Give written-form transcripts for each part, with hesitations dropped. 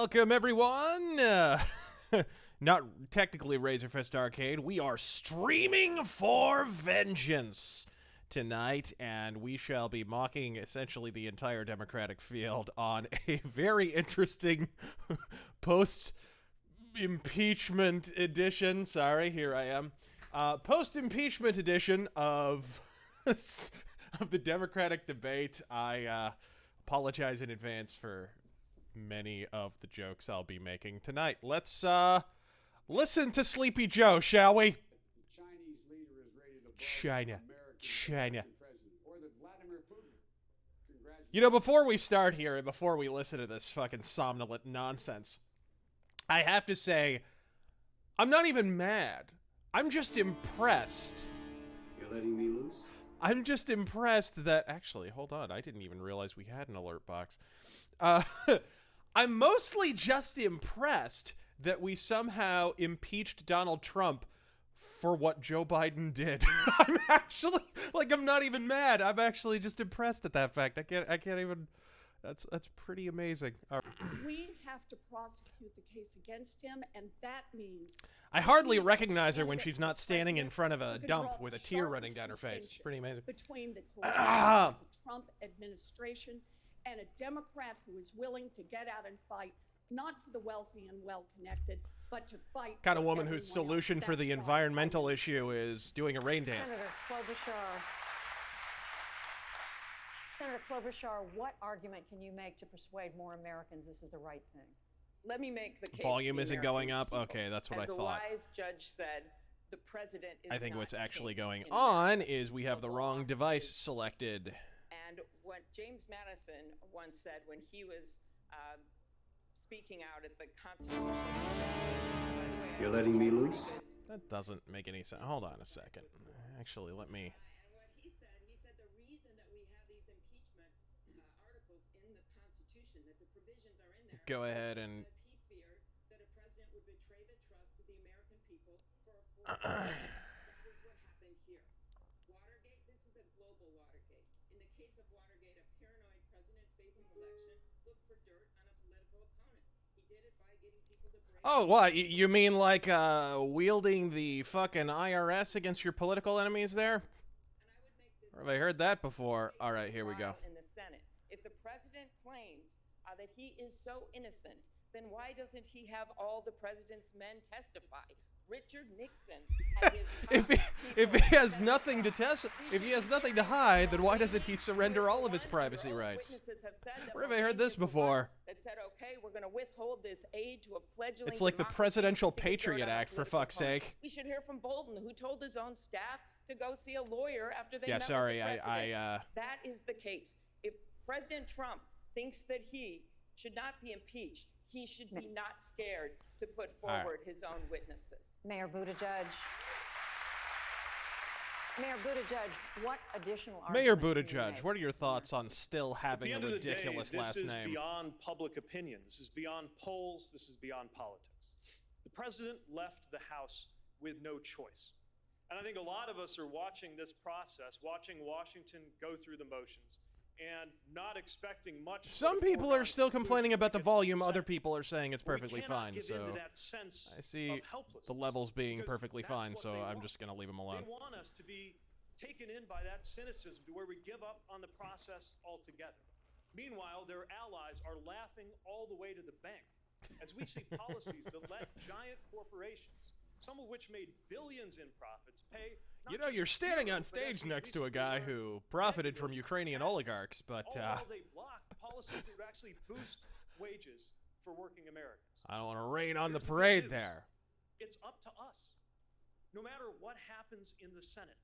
Welcome, everyone. Not technically RazörForce Arcade. We are streaming for vengeance tonight, and we shall be mocking essentially the entire Democratic field on a very interesting post-impeachment edition. Sorry, here I am. Post-impeachment edition of of the Democratic debate. I apologize in advance for many of the jokes I'll be making tonight. Let's listen to Sleepy Joe, shall we? The Chinese leader is ready to vote China. or that Vladimir Putin. You know, before we start here and before we listen to this fucking somnolent nonsense, I have to say, I'm not even mad. I'm just impressed. You're letting me loose? I'm just impressed that... Actually, hold on. I didn't even realize we had an alert box. I'm mostly just impressed that we somehow impeached Donald Trump for what Joe Biden did. I'm actually... Like, I'm not even mad. I'm actually just impressed at that fact. I can't even... That's pretty amazing. We have to prosecute the case against him, and that means... I hardly recognize her when she's not standing in front of a dump with a tear running down her face. It's pretty amazing. Between the the Trump administration and a Democrat who is willing to get out and fight, not for the wealthy and well-connected, but to fight Kind of for woman whose everyone solution else. for the That's why environmental I issue is doing a rain dance. Senator Klobuchar, what argument can you make to persuade more Americans this is the right thing? Let me make the case. Volume for the isn't going American up? people. Okay, that's what I As a thought. wise judge said, the president is I think not what's actually king going in on America. is we have the The wrong law device is- selected. And what James Madison once said when he was speaking out at the Constitutional Convention. You're letting me loose? That doesn't make any sense. Hold on a second. Actually, let me... And what he said the reason that we have these impeachment articles in the Constitution, that the provisions are in there. Go ahead and... Because he feared that a president would betray the trust of the American people for a foreign country. That is what happened here. Watergate, this is a global Watergate. In the case of Watergate, a paranoid president facing election looked for dirt on a political opponent. He did it by getting people to break. Oh, what? You mean like wielding the fucking IRS against your political enemies there? And I would make this. Or have I heard that before? All right, here we go. In the Senate, if the president claims that he is so innocent, then why doesn't he have all the president's men testify? Richard Nixon. And his If he has nothing to test, if he has nothing to hide, then why doesn't he surrender all of his privacy rights? Where have I heard this before? That said, okay, we're going to withhold this aid to a fleggling. It's like the democracy Presidential to get dirt Patriot on a Act, for political fuck's opponent. sake. We should hear from Bolton, who told his own staff to go see a lawyer after they Yeah, met sorry, with the president. I That is the case. If President Trump thinks that he should not be impeached, he should be not scared to put right. forward his own witnesses. Mayor Buttigieg. Mayor Buttigieg, what additional Mayor argument can you Buttigieg, make? what are your thoughts on still At having the a end of the day, ridiculous last this is name? beyond public opinion. This is beyond polls. This is beyond politics. The president left the House with no choice. And I think a lot of us are watching this process, watching Washington go through the motions, and not expecting much. Some for the people are foregone still complaining conclusion about the that gets volume. consent. Other people are saying it's But we perfectly cannot fine. give So into that sense I see of helplessness, the levels being because perfectly that's fine. what So they I'm want. just gonna leave them alone. They want us to be taken in by that cynicism to where we give up on the process altogether. Meanwhile, their allies are laughing all the way to the bank as we see policies that let giant corporations, some of which made billions in profits, pay. You know, you're standing on stage next to a guy who profited from Ukrainian oligarchs, but all while they block policies that would actually boost wages for working Americans. I don't want to rain on the Here's the good parade news. there. It's up to us. No matter what happens in the Senate,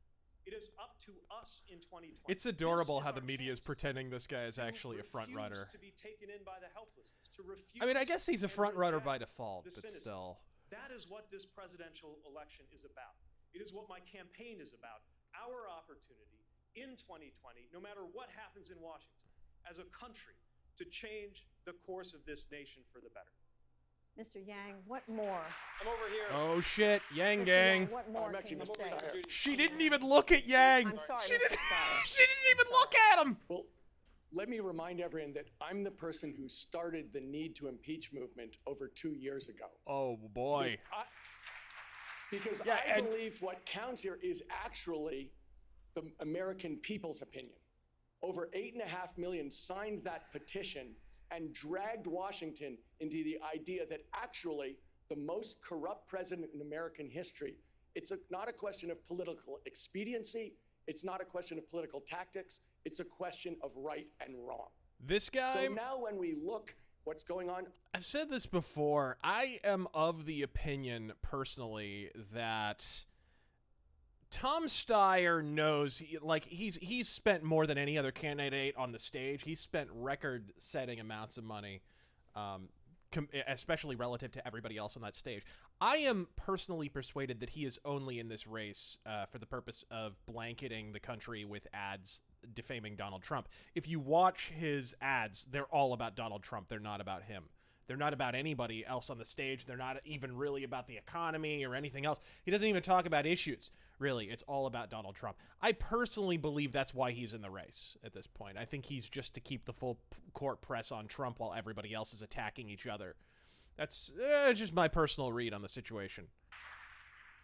it is up to us in 2020. It's adorable This how is the our media is chance pretending this guy is to actually a front refuse runner. To be taken in by the helplessness, to refuse I mean, I guess he's a and front runner by reject default, the but cynicism. still. That is what this presidential election is about. It is what my campaign is about. Our opportunity in 2020, no matter what happens in Washington, as a country, to change the course of this nation for the better. Mr. Yang, what more? I'm over here. Oh shit, Yang Mr. gang. Yang, what more I'm actually can you Mr. say? Dyer. She didn't even look at Yang. I'm sorry, She Mr. didn't. Steyer. She didn't even look at him. Well, let me remind everyone that I'm the person who started the need to impeach movement over 2 years ago. Oh boy. Because Yeah, I believe what counts here is actually the American people's opinion. Over 8.5 million signed that petition and dragged Washington into the idea that actually the most corrupt president in American history, it's not a question of political expediency, it's not a question of political tactics, it's a question of right and wrong. This guy... So now when we look what's going on... I've said this before. I am of the opinion, personally, that Tom Steyer knows, he's spent more than any other candidate on the stage. He's spent record-setting amounts of money, especially relative to everybody else on that stage. I am personally persuaded that he is only in this race for the purpose of blanketing the country with ads defaming Donald Trump. If you watch his ads, they're all about Donald Trump. They're not about him. They're not about anybody else on the stage. They're not even really about the economy or anything else. He doesn't even talk about issues, really. It's all about Donald Trump. I personally believe that's why he's in the race at this point. I think he's just to keep the full court press on Trump while everybody else is attacking each other. That's just my personal read on the situation.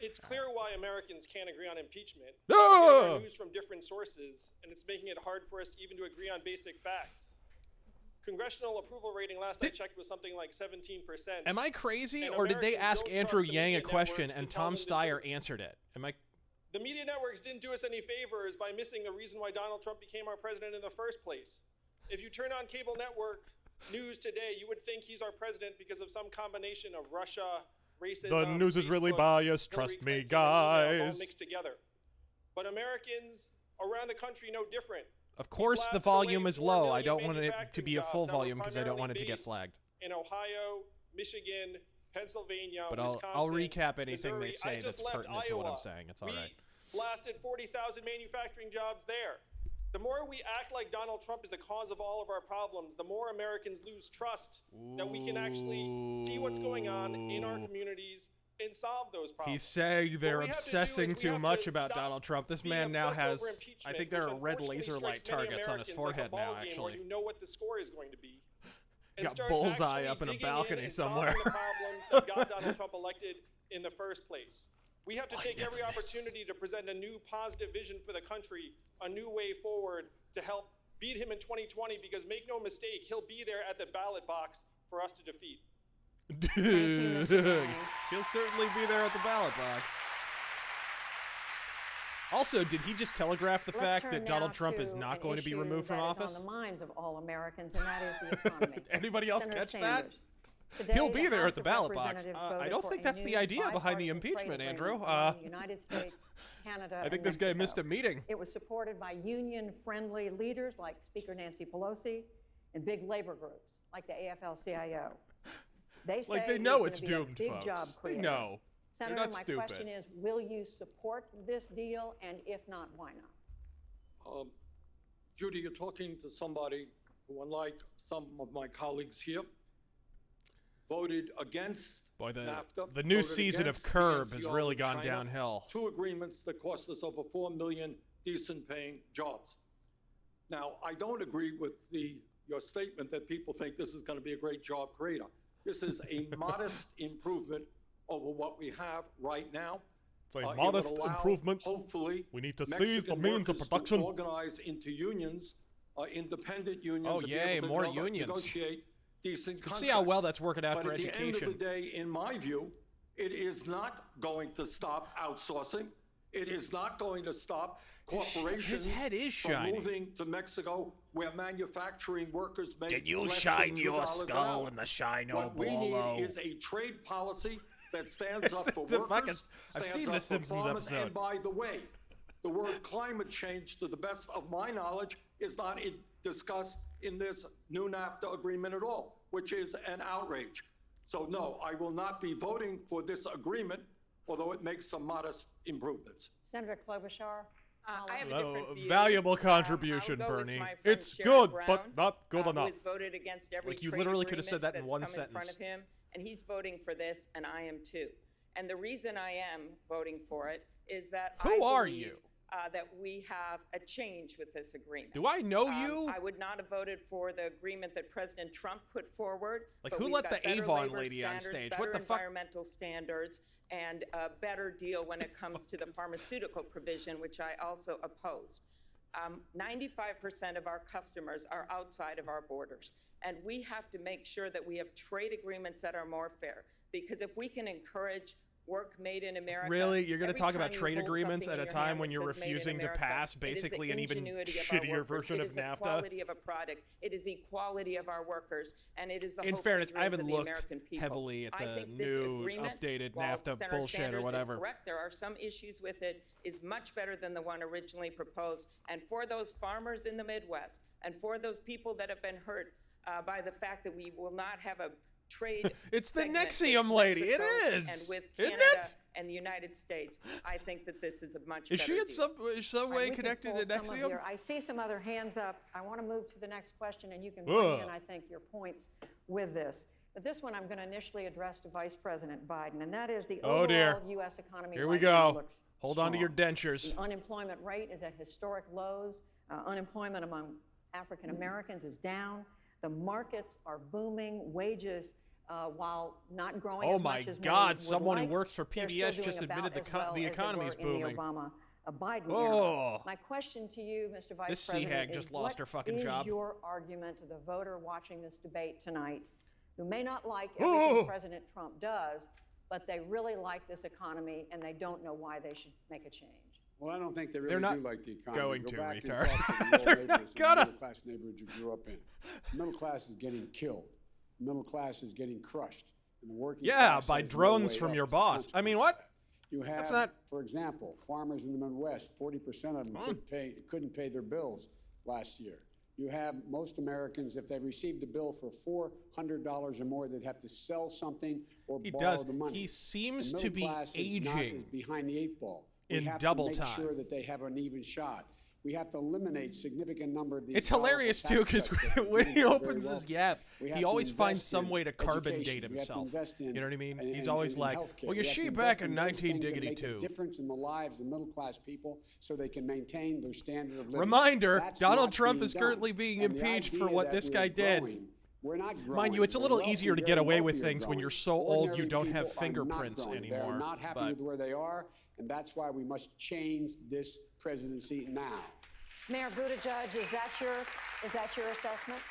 It's clear why Americans can't agree on impeachment. Ah! We get our news from different sources, and it's making it hard for us even to agree on basic facts. Congressional approval rating last I checked was something like 17%. Am I crazy, or did they ask Andrew Yang a question and Tom Steyer answered it? The media networks didn't do us any favors by missing the reason why Donald Trump became our president in the first place. If you turn on cable network news today, you would think he's our president because of some combination of Russia, racism, the news is really Facebook, biased, Hillary trust me, Clinton, and emails all guys. mixed together. But Americans around the country know different. Of course the volume is low. I don't want it to be a full volume because I don't want it to get flagged. In Ohio, Michigan, Pennsylvania, But Wisconsin, I'll recap anything Missouri. they say that's pertinent to what I'm saying. It's all right. We blasted 40,000 manufacturing jobs there. The more we act like Donald Trump is the cause of all of our problems, the more Americans lose trust that we can actually see what's going on in our communities and solve those problems. He's saying they're obsessing too much about Donald Trump. This man now has, I think there are red laser light targets on his forehead now, actually. You know what the score is going to be. And got bullseye up in a balcony somewhere. The problems that got Donald Trump elected in the first place. We have to take every opportunity to present a new positive vision for the country, a new way forward to help beat him in 2020, because make no mistake, he'll be there at the ballot box for us to defeat. He'll certainly be there at the ballot box. Also, did he just telegraph the fact that Donald Trump is not going to be removed from office? On the minds of all Americans, and that is the economy. Anybody else Senator catch Sanders. that? Today, He'll be the there House at the of ballot box. Representatives I voted don't for think a that's the new idea behind the bipartisan trade impeachment, Andrew. agreement between the United States, Canada, I think and this guy Mexico. missed a meeting. It was supported by union-friendly leaders like Speaker Nancy Pelosi and big labor groups like the AFL-CIO. They say they know it's it's gonna be doomed, a big folks. job They creator. know. Senator, They're not my stupid. question is, will you support this deal, and if not, why not? Judy, you're talking to somebody who, unlike some of my colleagues here, voted against NAFTA. The new voted season of against Curb the has NTO really with gone China. downhill. 2 agreements that cost us over 4 million decent-paying jobs. Now, I don't agree with your statement that people think this is going to be a great job creator. This is a modest improvement over what we have right now. It's a It would modest allow, improvement. Hopefully, We need to Mexican seize the means of workers production. to organize into unions, independent unions. Oh, and be yay, able to more unions. Negotiate decent contracts. See how well that's working out But for at education. the end of the day, in my view, it is not going to stop outsourcing. It is not going to stop corporations His head is from shiny. moving to Mexico, where manufacturing workers make Can you less shine than your $2 an skull hour. in the shine o' What we Bolo? need is a trade policy that stands up for The fucking- workers, I've stands seen up the for Simpsons farmers, episode. and by the way, the word climate change, to the best of my knowledge, is not discussed in this new NAFTA agreement at all, which is an outrage. So no, I will not be voting for this agreement, although it makes some modest improvements. Senator Klobuchar? I have a different view. Valuable I contribution, would go with Bernie. my friend It's Sherrod good, Brown, but not good who enough. has voted against every Like, you trade literally could have said agreement that in that's one come in front sentence. of him, and he's voting for this, and I am too. And the reason I am voting for it is that Who I are believe, you? that we have a change with this agreement. Do I know you? I would not have voted for the agreement that President Trump put forward. Like, but who we've let got the better Avon labor lady on standards, stage? better What the fuck? environmental standards, and a better deal when it comes to the pharmaceutical provision, which I also opposed. 95% of our customers are outside of our borders, and we have to make sure that we have trade agreements that are more fair. Because if we can encourage work made in America. Really? You're going to every talk about time you trade hold agreements something at a in your time hand when that you're says made in refusing to America, pass it is basically the an even ingenuity of our shittier workers. version of It is the NAFTA? quality of a product. It is equality of our workers, and it is the In hopes fairness, and I dreams haven't of the looked American people. heavily at I the think this new agreement, updated while NAFTA Senator bullshit or Sanders whatever. Is correct. There are some issues with it. Is much better than the one originally proposed. And for those farmers in the Midwest, and for those people that have been hurt by the fact that we will not have a trade. It's the segment with Nexium lady. It Mexico is. And with Isn't Canada it? and the United States, I think that this is a much Is better she in deal. some All right, way we can connected pull to some of Nexium? I see some other hands up. I want to move to the next question, and you can bring in, I think, your points with this. But this one I'm going to initially address to Vice President Biden, and that is the Oh, dear. overall U.S. economy. Here we right now go. looks Hold on to your strong. dentures. The unemployment rate is at historic lows. Unemployment among African Americans is down. The markets are booming. Wages, while not growing Oh as my much as God, many would someone who like, works for they're still PBS doing just admitted about as well the as they economy's were in booming. the Obama-Biden Oh. era. My question to you, Mr. Vice This President, sea hag is just lost her fucking what job. is your argument to the voter watching this debate tonight who may not like everything Oh. President Trump does, but they really like this economy and they don't know why they should make a change? Well, I don't think they really They're not do like the economy. going Go to, back and retard. talk to the They're low not neighborhoods and gonna. the middle-class neighborhoods you grew up in. The middle class is getting killed. The middle class is getting crushed. And the working class by has no drones way from up your as a boss. I mean, consequence what? of that. You have, That's not- for example, farmers in the Midwest, 40% of them couldn't pay their bills last year. You have most Americans, if they received a bill for $400 or more, they'd have to sell something or He borrow does. the money. He seems The to middle be class aging is behind the eight ball. We in have double to make time. sure that they have an even shot. We have to eliminate significant number of these. It's horrible hilarious tax too because cuts that when really he do very opens well. his yap, We have he to always finds invest some in way to carbon education. date We have to himself. invest in- You know what I mean? in- He's in- always in like, healthcare. "Well, you We have to see invest back in in those things that 19 make a 2." difference in the lives of middle class people, so they can maintain their standard of living. Reminder: That's Donald not Trump being is done. currently being And the impeached for idea what that this we're guy did. growing, we're not growing. Mind you, it's a little The wealthy, easier to very get away with wealthy are things when you're growing. so old you Ordinary don't have people are not fingerprints growing. anymore. They're not happy but- with where they are, and that's why we must change this presidency now. Mayor Buttigieg, is that your assessment?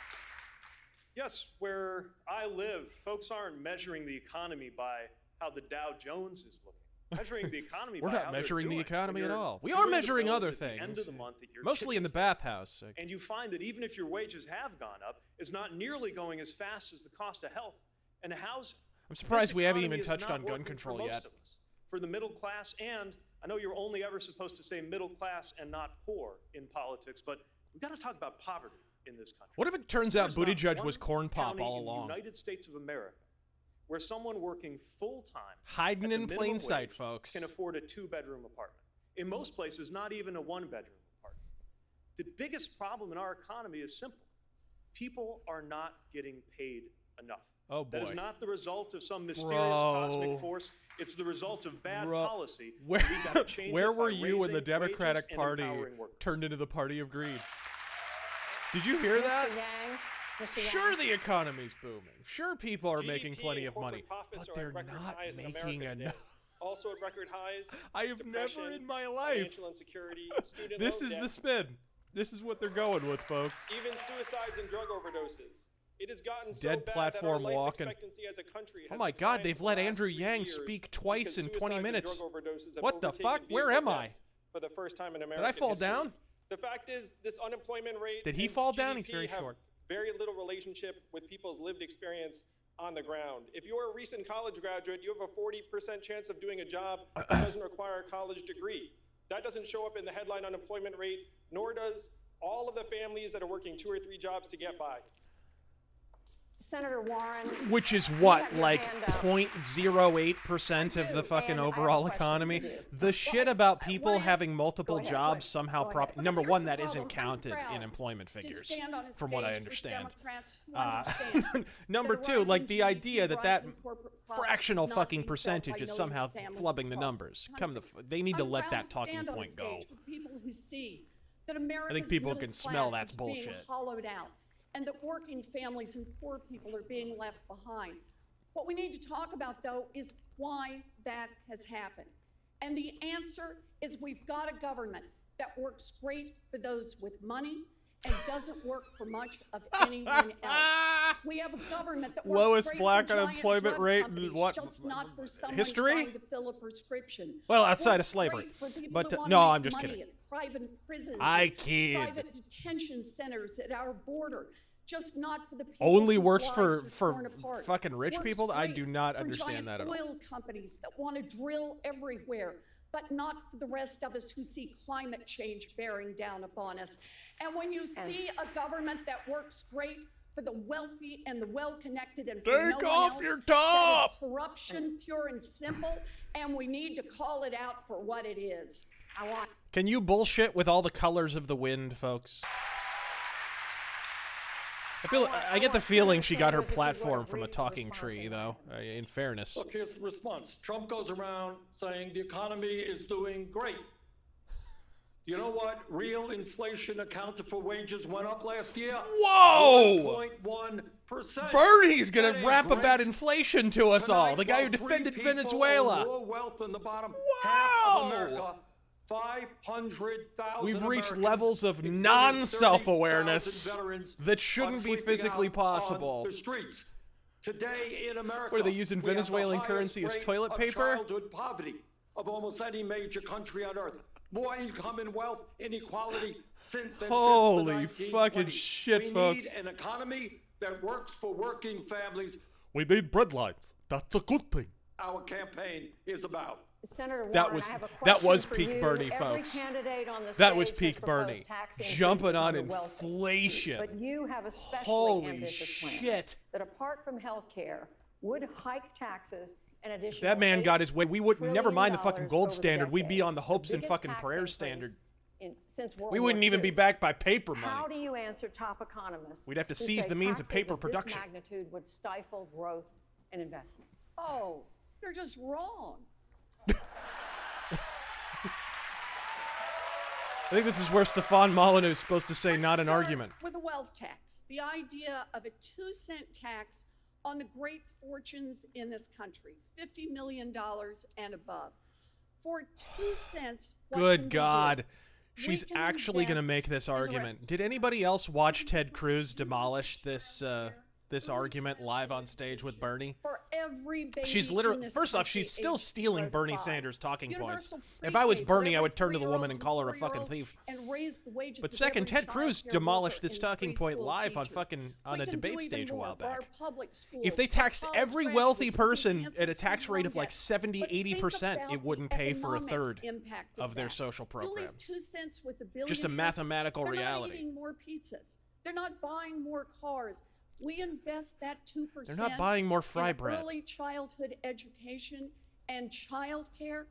Yes, where I live, folks aren't measuring the economy by how the Dow Jones is looking. Measuring the economy We're by not how they're measuring the doing. economy When at you're all. We doing are the measuring bills other at the end things, of the month at your mostly in the kitchen bathhouse. and you find that even if your wages have gone up, it's not nearly going as fast as the cost of health and housing. I'm surprised This we haven't economy even is touched not on gun working control for yet. most of us. For the middle class, and I know you're only ever supposed to say middle class and not poor in politics, but we've got to talk about poverty in this country. What if it turns out There's not Buttigieg one was corn pop county all in along? the United States of America where someone working full-time Hiding at the in plain minimum sight, wage folks. can afford a two-bedroom apartment. In most places, not even a one-bedroom apartment. The biggest problem in our economy is simple. People are not getting paid enough. Oh, That is boy. not the result of some mysterious Bro. cosmic force. It's the result of bad Bro. policy. Where, We've got to change where it by were you when the raising Democratic wages and Party empowering workers. turned into the party of greed? Did you hear that? Mr. Yang, Sure, the economy's booming. Sure, people are making GDP plenty and of money, corporate profits but are they're at record not highs in making America today. enough. Also at record highs. I have never depression, in my life. Financial insecurity, student This loan is debt, the spin. This is what they're going with, folks. even suicides and drug overdoses. It has gotten so Dead bad platform that our life walking. expectancy as a country Oh has my God, declined they've for let the last Andrew 3 Yang years speak twice in because 20 suicides and minutes. drug overdoses have What the overtaken fuck? Where vehicle am I? deaths for the first time in Did American I fall history. down? The fact is, this unemployment rate Did he and fall down? He's GDP very have short. very little relationship with people's lived experience on the ground. If you're a recent college graduate, you have a 40% chance of doing a job that doesn't require a college degree. That doesn't show up in the headline unemployment rate, nor does all of the families that are working 2 or 3 jobs to get by. Senator Warren. Which is you what, have your like hand up. 0.08% of the fucking And I have a overall question economy? for you. The shit about people What is- having multiple Go ahead. jobs somehow Go ahead. But number here's one, the that problem. isn't I'm counted proud in employment to figures, stand on a from what I stage with understand. Democrats who understand Number that a two, rise like in the GDP, idea that rise that in corporate profits fractional not fucking being felt percentage by is millions somehow of families flubbing the across numbers. this Come the country. they need to I'm let proud that to talking stand on a point go. stage with people who who see that America's I think people middle can smell class that's is being bullshit. hollowed out and that working families and poor people are being left behind. What we need to talk about, though, is why that has happened. And the answer is we've got a government that works great for those with money and doesn't work for much of anyone else. We have a government that works Lowest great black for giant unemployment drug rate in companies, what- just not for someone history? trying to fill a prescription. Well, outside of Works slavery. great for people But, who wanna no, make I'm just money kidding. at private prisons, I and kid. private detention centers at our border. Just not for the people Only whose works lives for are torn apart. fucking rich Works people? I great do not for understand that at all. giant oil companies that want to drill everywhere, but not for the rest of us who see climate change bearing down upon us. And when you see a government that works great for the wealthy and the well-connected and for Take no off one else, your that top! is corruption, pure and simple, and we need to call it out for what it is. I want. Can you bullshit with all the colors of the wind, folks? I get the feeling she got her platform from a talking tree, though, in fairness. Look, here's the response. Trump goes around saying the economy is doing great. You know what? Real inflation accounted for wages went up last year. Whoa! 1.1%. Bernie's gonna That is rap great. about inflation to us all. Tonight, The guy who while three defended people Venezuela. own more wealth than the bottom half Wow! of America. 500,000 We've reached Americans, levels of including non-self-awareness 30,000 veterans, that shouldn't are be sleeping physically out possible. on the streets. Today in America, What, are they using we have the Venezuelan highest currency as rate toilet of paper? childhood poverty of almost any major country on earth. More income and wealth inequality since the Holy 1920s. fucking shit, we folks. need an economy that works for working families. We need breadlines. That's a good thing. Our campaign is about. Senator Warren, That was- I have a that was question for peak you. Bernie, Every folks. candidate on the That was stage peak has proposed Bernie. tax increases Jumping on the wealthy. inflation. But you have a specially Holy ambitious plan shit. that, apart from health care, would hike taxes an additional. If that man got his way, we would never mind the $8 fucking trillion gold over the standard. We'd be decade. on the hopes and biggest fucking tax prayers increase standard. Since World We War wouldn't even II. be backed by paper How money. do you answer top economists? We'd have to who seize say the means of taxes paper this production. magnitude would stifle growth and investment? Oh, they're just wrong. I think this is where Stefan Molyneux is supposed to say Let's not an start argument. With a wealth tax, the idea of a 2-cent tax on the great fortunes in this country, $50 million and above. For 2 cents, what can we Good do? God. We She's can actually going to invest make this in the argument. rest. Did anybody else watch Ted Cruz demolish this argument live on stage with Bernie? For every baby She's in literally, this first off, country she's still aged stealing 0 to Bernie 5. Sanders' talking points. Universal If I was pre-K for Bernie, I every would turn to the 3-year-old woman and call her a and fucking 4-year-old thief. And raise the wages But of second, every Ted Cruz childcare demolished worker this and talking point preschool live on teacher. fucking on We a can debate do stage even a while more for our back. public schools, If they for taxed college every wealthy graduates, for person cancel at a tax student rate loan of like debt. 70, But think 80%, about it wouldn't the pay for a economic third impact of their that. social You program. leave 2 cents with the Just a billionaires, mathematical they're reality. not eating more pizzas. They're not buying more cars. We invest that 2%. They're not buying more fry in bread. Early childhood education and child care.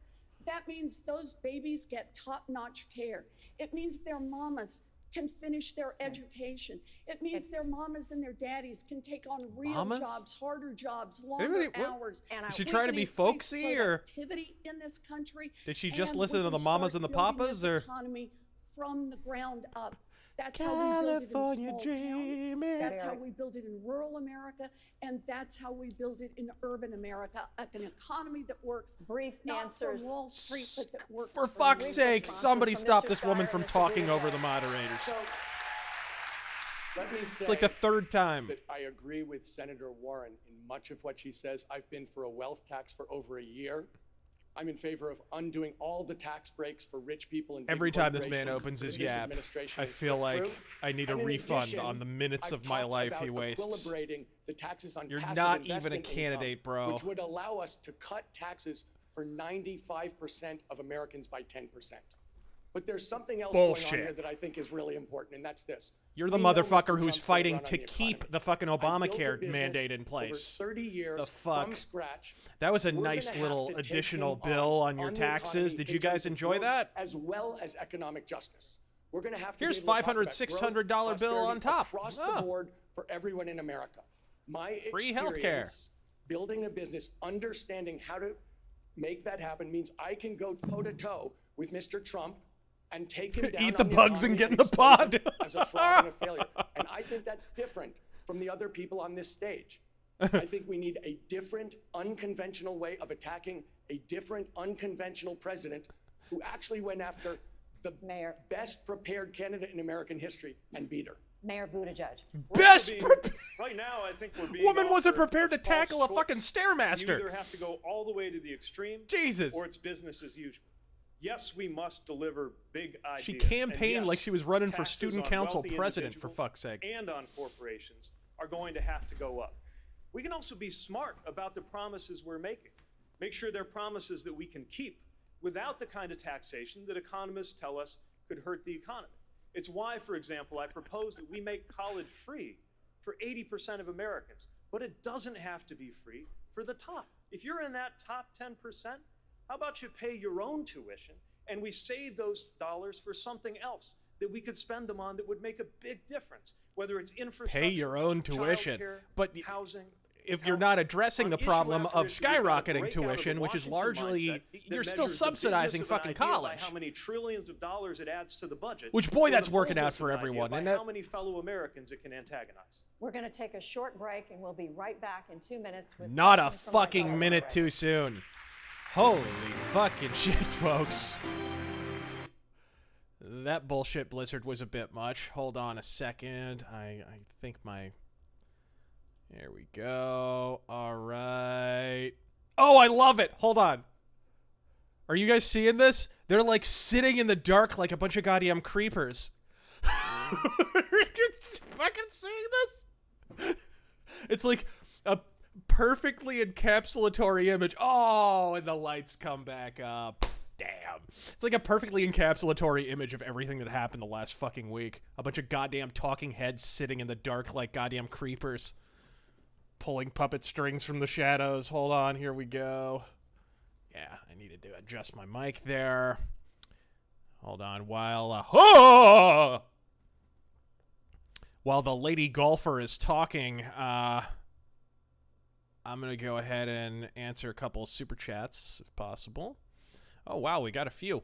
That means those babies get top-notch care. It means their mamas can finish their education. It means their mamas and their daddies can take on real Mamas? jobs, harder jobs, longer Anybody- what- hours. And Is she We trying to can be increase folksy, or productivity in this country, did she just and listen we to the can mamas start and the building papas, this or? economy from the ground up. That's how we build it in California small towns. dreaming. That's how we build it in rural America, and that's how we build it in urban America. An economy that works Brief not answers. from Wall Street, but that works For fuck's rich sake, responses somebody from stop Mr. this woman Steyer from and Mr. talking over Buttigieg. the moderators. So let me say It's like the third time. that I agree with Senator Warren in much of what she says. I've been for a wealth tax for over a year. I'm in favor of undoing all the tax breaks for rich people and big Every time this man corporations opens that his this yap, administration I has feel put like through. I need a And in refund addition, on the minutes I've of my talked life about he wastes. equilibrating the taxes on You're passive not even a investment candidate, income, bro. which would allow us to cut taxes for 95% of Americans by 10%. But there's something else going on Bullshit. here that I think is really important, and that's this. You're the We know Mr. motherfucker Trump's who's gonna fighting run on to the keep economy. the fucking I built a Obamacare business mandate in over place. 30 years The fuck? from scratch. That was a We're nice gonna have little to take additional him bill on your the taxes. economy Did in you guys terms of enjoy growth that? As well as economic justice. We're going to have to Here's be able to talk $500, about $600 growth, bill on prosperity top. across Oh. the board for everyone in America. My Free healthcare. experience building a business, understanding how to make that happen means I can go toe to toe with Mr. Trump and take him down Eat the on bugs and economy get in the expose him pod. as a fraud and a failure. And I think that's different from the other people on this stage. I think we need a different, unconventional way of attacking a different, unconventional president who actually went after the best prepared candidate in American history and beat her. Mayor Buttigieg. Best Right now, I think we're being woman wasn't offered prepared to false tackle a choice. fucking Stairmaster. You either have to go all the way to the extreme, Jesus. or it's business as usual. Yes, we must deliver big ideas. She and campaigned yes, like she was running for taxes student on council wealthy president, for individuals fuck's sake. And on corporations are going to have to go up. We can also be smart about the promises we're making. Make sure they're promises that we can keep without the kind of taxation that economists tell us could hurt the economy. It's why, for example, I propose that we make college free for 80% of Americans, but it doesn't have to be free for the top. If you're in that top 10%, how about you pay your own tuition and we save those dollars for something else that we could spend them on that would make a big difference, whether it's infrastructure, Pay your own tuition. childcare, But housing. if you're not addressing the On issue problem after of issue, we've got to skyrocketing break out of the tuition, which is Washington largely, mindset that you're still measures the bigness subsidizing of an fucking idea by college. how many trillions of dollars it adds to the budget. Which, boy, or that's the working out boldness for of an idea everyone, by isn't it? how many fellow Americans it can antagonize. We're going to take a short break, and we'll be right back in 2 minutes with Not a questions from our fucking fellow minute moderators. too soon. Holy fucking shit, folks. That bullshit blizzard was a bit much. Hold on a second. I think my... There we go. All right. Oh, I love it. Hold on. Are you guys seeing this? They're like sitting in the dark like a bunch of goddamn creepers. Fucking seeing this? It's like a perfectly encapsulatory image. Oh, and the lights come back up. Damn. It's like a perfectly encapsulatory image of everything that happened the last fucking week. A bunch of goddamn talking heads sitting in the dark like goddamn creepers. Pulling puppet strings from the shadows. Hold on, here we go. Yeah, I needed to adjust my mic there. Hold on, while the lady golfer is talking, I'm gonna go ahead and answer a couple of super chats if possible. Oh wow, we got a few.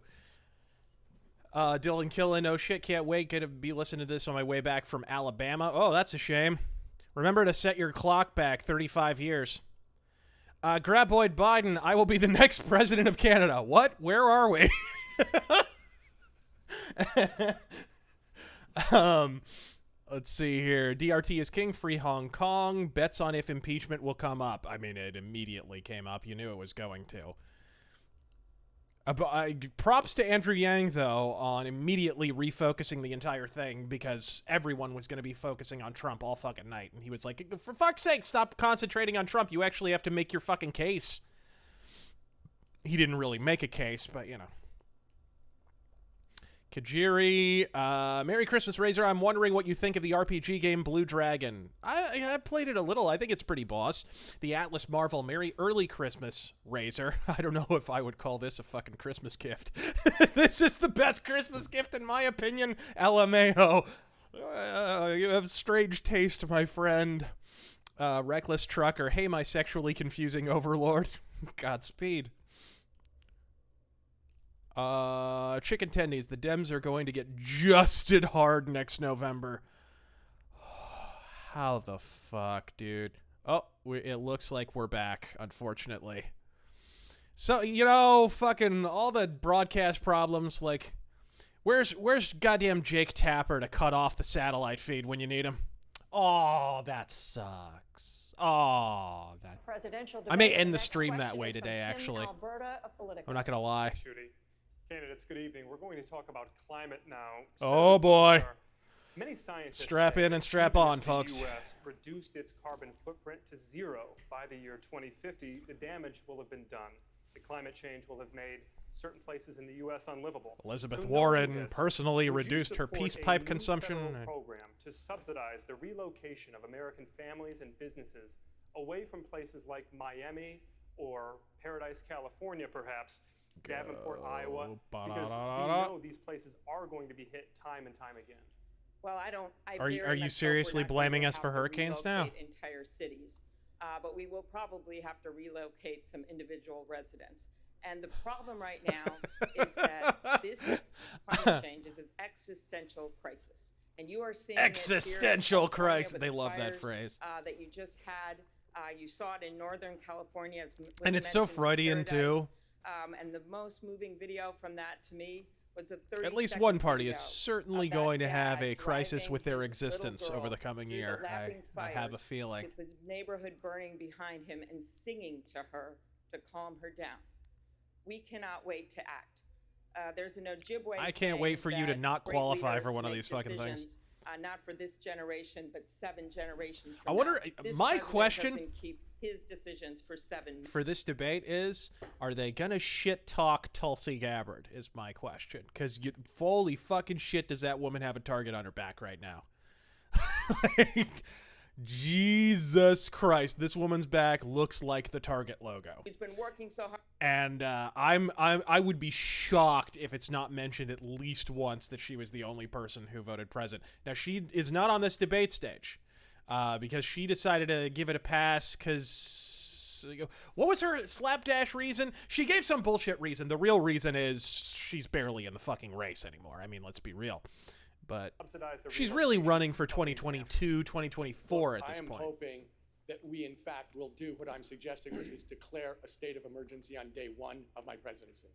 Dylan Killen, no shit, can't wait. Gonna be listening to this on my way back from Alabama. Oh, that's a shame. Remember to set your clock back 35 years. Graboid Biden, I will be the next president of Canada. What? Where are we? Let's see here. DRT is king. Free Hong Kong. Bets on if impeachment will come up. I mean, it immediately came up. You knew it was going to. Props to Andrew Yang, though, on immediately refocusing the entire thing because everyone was going to be focusing on Trump all fucking night. And he was like, for fuck's sake, stop concentrating on Trump. You actually have to make your fucking case. He didn't really make a case, but, you know. Kajiri, Merry Christmas, Razor. I'm wondering what you think of the RPG game Blue Dragon. I played it a little. I think it's pretty boss. The Atlas Marvel, Merry Early Christmas, Razor. I don't know if I would call this a fucking Christmas gift. This is the best Christmas gift in my opinion. LMAO. You have strange taste, my friend. Reckless Trucker. Hey, my sexually confusing overlord. Godspeed. Chicken tendies. The Dems are going to get justed hard next November. How the fuck, dude? Oh, it looks like we're back, unfortunately. So, you know, fucking all the broadcast problems, like, where's goddamn Jake Tapper to cut off the satellite feed when you need him? Oh, that sucks. Oh, that... Presidential I may debate. end the Next stream that question way is from today, Tim actually. Alberta of Politico. I'm not gonna lie. Shooty. Candidates, good evening. We're going to talk about climate now. Oh, boy. Many scientists Strap say in and that strap even on, if folks. The U.S. reduced its carbon footprint to zero by the year 2050, the damage will have been done. The climate change will have made certain places in the U.S. unlivable. Elizabeth So Warren knowing this, personally would you reduced her support peace a pipe new consumption. federal program to subsidize the relocation of American families and businesses away from places like Miami or Paradise, California, perhaps, Davenport, Iowa, because we know these places are going to be hit time and time again. Well, I don't. Are you seriously blaming us for hurricanes now? Entire cities, but we will probably have to relocate some individual residents. And the problem right now is that this climate climate change is an existential crisis. And you are seeing Existential it here in California crisis. with They the love that fires, phrase. that you just had. You saw it in Northern California. As And it's so mentioned, Freudian, too. And the most moving video from that to me was a 30-second At least one party video is certainly of that going to have dad a crisis driving with their his existence little over girl the coming through the year. lapping I have a fires feeling. with the neighborhood burning behind him and singing to her to calm her down. We cannot wait to act. There's an Ojibwe I can't wait for you to saying not that qualify great for one of leaders these fucking make things. decisions, not for this generation, but 7 generations from I wonder, now. This my president question doesn't keep his decisions for 7 for this debate is, are they gonna shit talk Tulsi Gabbard is my question. Because holy fucking shit does that woman have a target on her back right now. Like, Jesus Christ, this woman's back looks like the Target logo. He's been working so hard. And I would be shocked if it's not mentioned at least once that she was the only person who voted present. Now, she is not on this debate stage because she decided to give it a pass because what was her slapdash reason? She gave some bullshit reason. The real reason is she's barely in the fucking race anymore. I mean, let's be real. But she's really running for 2022, 2024 at this point. I am hoping that we, in fact, will do what I'm suggesting, which is declare a state of emergency on day 1 of my presidency.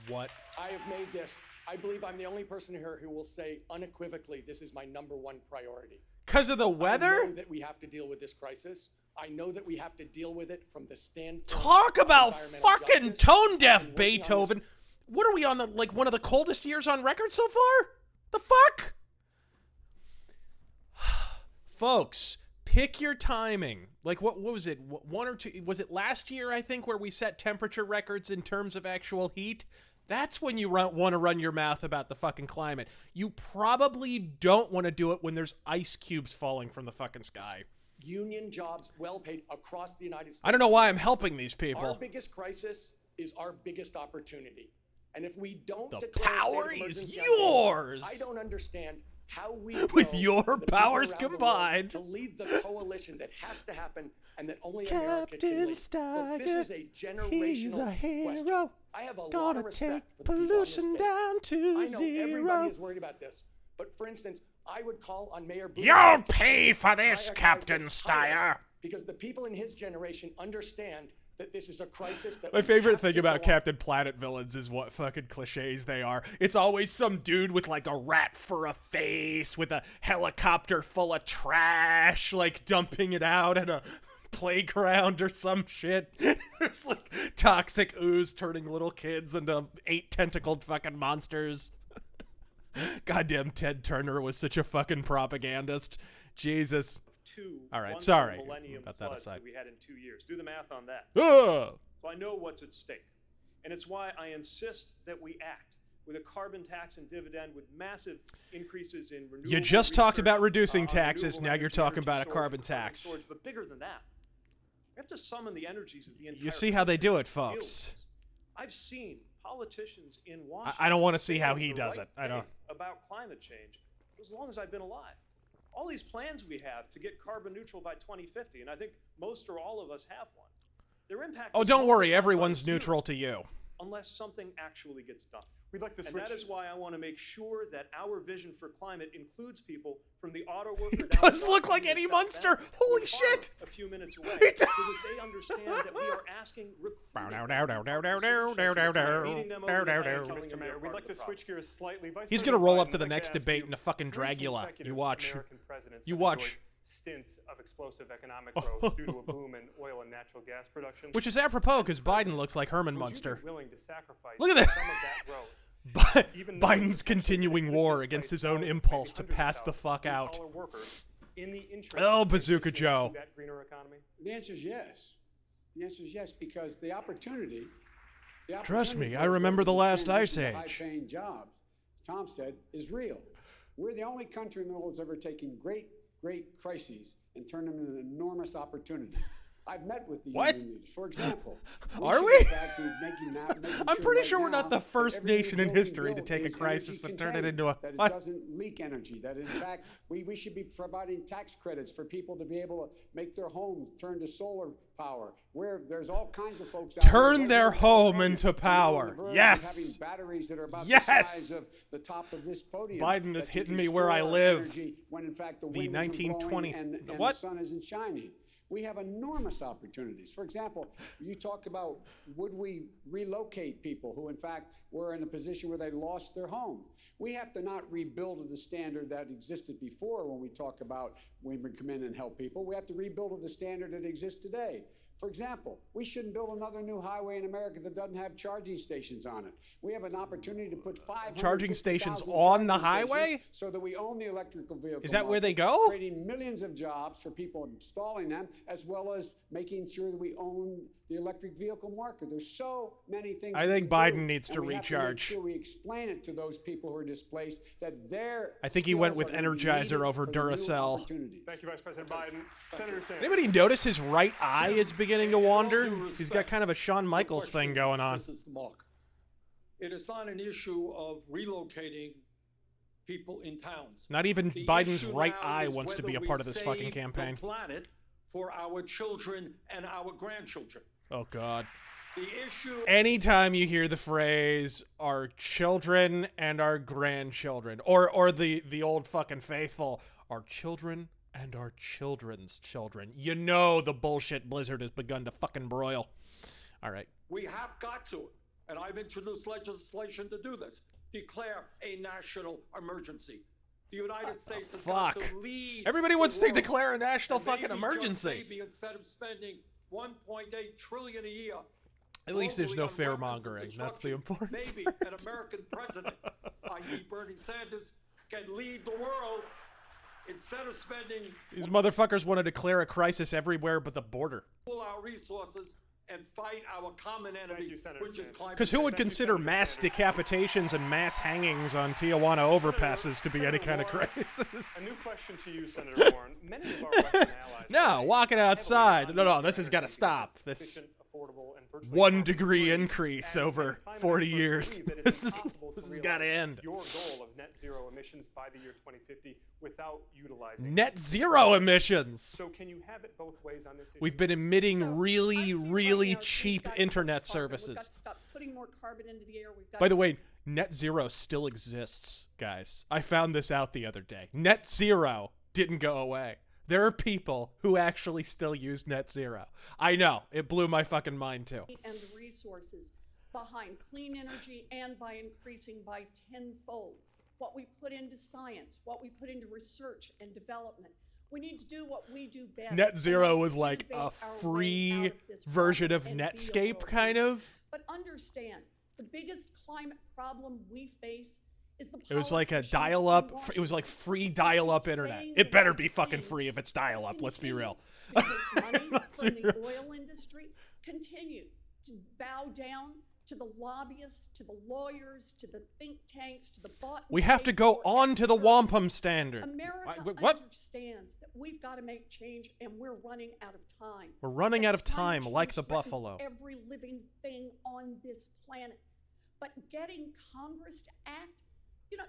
What? I have made this. I believe I'm the only person here who will say unequivocally this is my #1 priority. Because of the weather? I know that we have to deal with this crisis. I know that we have to deal with it from the standpoint Talk about fucking tone-deaf Beethoven. What are we on, like one of the coldest years on record so far? The fuck? Folks, pick your timing. Like, what was it? 1 or 2? Was it last year, I think, where we set temperature records in terms of actual heat? That's when you want to run your mouth about the fucking climate. You probably don't want to do it when there's ice cubes falling from the fucking sky. Union jobs well paid across the United States. I don't know why I'm helping these people. Our biggest crisis is our biggest opportunity. And if we don't the declare power a state of is emergency on yours. I don't understand how we with know your the people powers around the world combined to lead the coalition that has to happen and that only America can lead. Look, this is a generational he's a hero. question. I have a lot Gonna of respect take for the people on this pollution stage. down to I know zero. everybody is worried about this, but for instance, I would call on Mayor Buttigieg. You'll pay for this, to prioritize Captain this higher, Steyer. because the people in his generation understand that this is a crisis that My we favorite have thing to about go on. Captain Planet villains is what fucking cliches they are. It's always some dude with like a rat for a face with a helicopter full of trash, like dumping it out at a playground or some shit. It's like toxic ooze turning little kids into 8-tentacled fucking monsters. Goddamn Ted Turner was such a fucking propagandist. Jesus. All right, sorry about that aside. That we had in 2 years. Do the math on that. Ugh. So I know what's at stake. And it's why I insist that we act with a carbon tax and dividend with massive increases in renewable You just talked research, about reducing on taxes, renewable now you're energy, talking energy about a storage, carbon and carbon tax. storage. But bigger than that, we have to summon the energies of the entire You see how they do it, country to deal folks. with this. I've seen politicians in Washington. I don't want to see say how the he does right it. I don't. thing about climate change as long as I've been alive. All these plans we have to get carbon neutral by 2050, and I think most or all of us have one. Their impact. Oh, is don't worry, multiplied by everyone's 0 neutral to you. unless something actually gets done. We'd like to And switch. that is why I want to make sure that our vision for climate includes people from the auto worker He down does to look like South Eddie Bend Munster. or Holy farmer shit. a few minutes away, He so that they understand that we are asking Mr. Mayor, we'd like to switch gears slightly. Vice He's President gonna roll up Biden, to the I'd next to ask debate you, in a fucking 3 Dragula. consecutive You watch. American presidents You have watch. enjoyed stints of explosive economic growth due to a boom in oil and natural gas production. Which is apropos because Biden looks like Herman Would you Munster. be willing to sacrifice Look at that. some of that growth? Even though Biden's essentially continuing could war displace against his own thousands, impulse maybe to hundreds of pass the fuck thousands of out. blue-collar workers in the interest Oh, of Bazooka transitioning Joe. to that greener economy? The answer is yes. The answer is yes, because the opportunity. Trust me, for I remember the last Ice transition to Age. High-paying jobs, as Tom said, is real. We're the only country in the world that's ever taken great crises and turned them into enormous opportunities. I've met with the What? union leaders. For example, Are should we? in fact be making I'm pretty right sure we're not now the that first every new nation in building history to built take a is crisis energy and turn it contained, into a... that it What? doesn't leak energy, that in fact we should be providing tax credits for people to be able to make their homes turn to solar power, where there's all kinds of folks out Turn there their in home California into who are on power. the verge of Yes. having batteries that are about the Yes. size of the top of this podium. Biden is that you hitting can me where I store live. energy when in fact the The wind isn't blowing 1920s. and the What? sun isn't shining. We have enormous opportunities. For example, you talk about would we relocate people who in fact were in a position where they lost their homes. We have to not rebuild to the standard that existed before when we talk about when we come in and help people. We have to rebuild to the standard that exists today. For example, we shouldn't build another new highway in America that doesn't have charging stations on it. We have an opportunity to put 500 Charging stations on the highway? so that we own the electrical vehicle. Is that where they market, go? Creating millions of jobs for people installing them, as well as making sure that we own the electric vehicle market. There's so many things. I we think can Biden do, needs and to we have to make recharge. sure we explain it to those people who are displaced that their I think he went skills with are gonna be Energizer needed over for the new Duracell. opportunities. Thank you, Vice President Biden. Senator Sanders. Anybody notice his right eye is beginning to wander? due He's got kind of a Shawn Michaels thing going on. This is the mark. It is not an issue of relocating people in towns. Not even The Biden's issue right now eye is wants to whether be a we part of this fucking save campaign. the planet for our children and our grandchildren. Oh, God. The issue. Anytime you hear the phrase our children and our grandchildren, or the old fucking faithful, our children and our children's children, you know the bullshit blizzard has begun to fucking broil. All right. We have got to, and I've introduced legislation to do this, declare a national emergency. The United States has got fuck? to lead. Everybody the wants to world. declare a national And fucking maybe, emergency. just maybe instead of spending $1.8 trillion a year. At least there's globally no on fear weapons and mongering. That's the destruction, important. Maybe an American president, i.e. Bernie Sanders, can lead the world instead of spending These motherfuckers want to declare a crisis everywhere but the border. all our resources and fight our common enemy, you, Senator which is Sanders. climate Because who would change. consider mass decapitations and mass hangings on Tijuana overpasses to be any kind of crisis? A new question to you, Senator Warren. Many of our Western allies. No, rely walking heavily outside. on No, nuclear this has got to energy stop. because it's This efficient, affordable, and virtually 1 degree carbon-free. increase And over climate 40 experts years. believe that it's This impossible to has got to realize end. Your goal of net zero emissions by the year 2050 without utilizing Net zero emissions. So can you have it both ways on this issue? We've been emitting So, I really, see right really now is we've cheap got to internet cut carbon. We've got services. to stop putting more carbon into the air. We've got By the to- way, net zero still exists, guys. I found this out the other day. Net zero didn't go away. There are people who actually still use net zero. I know. It blew my fucking mind, too. and the resources behind clean energy and by increasing by tenfold what we put into science, what we put into research and development. We need to do what we do best. Net and zero that is was like innovate a our way out free of this version of problem and be a Netscape, world kind leader. of. But understand, the biggest climate problem we face is the It was like a politicians dial-up. in It was like Washington free who keep dial-up saying internet. the It better right be fucking thing, free if it's dial-up. Let's be real. to take money from the oil industry, continue to bow down to the lobbyists, to the lawyers, to the think tanks, to the bought. We have to go on to the wampum standard. America What? understands that we've got to make change, and we're running out of time. We're running out of Climate time, like change the threatens buffalo. every living thing on this planet. But getting Congress to act,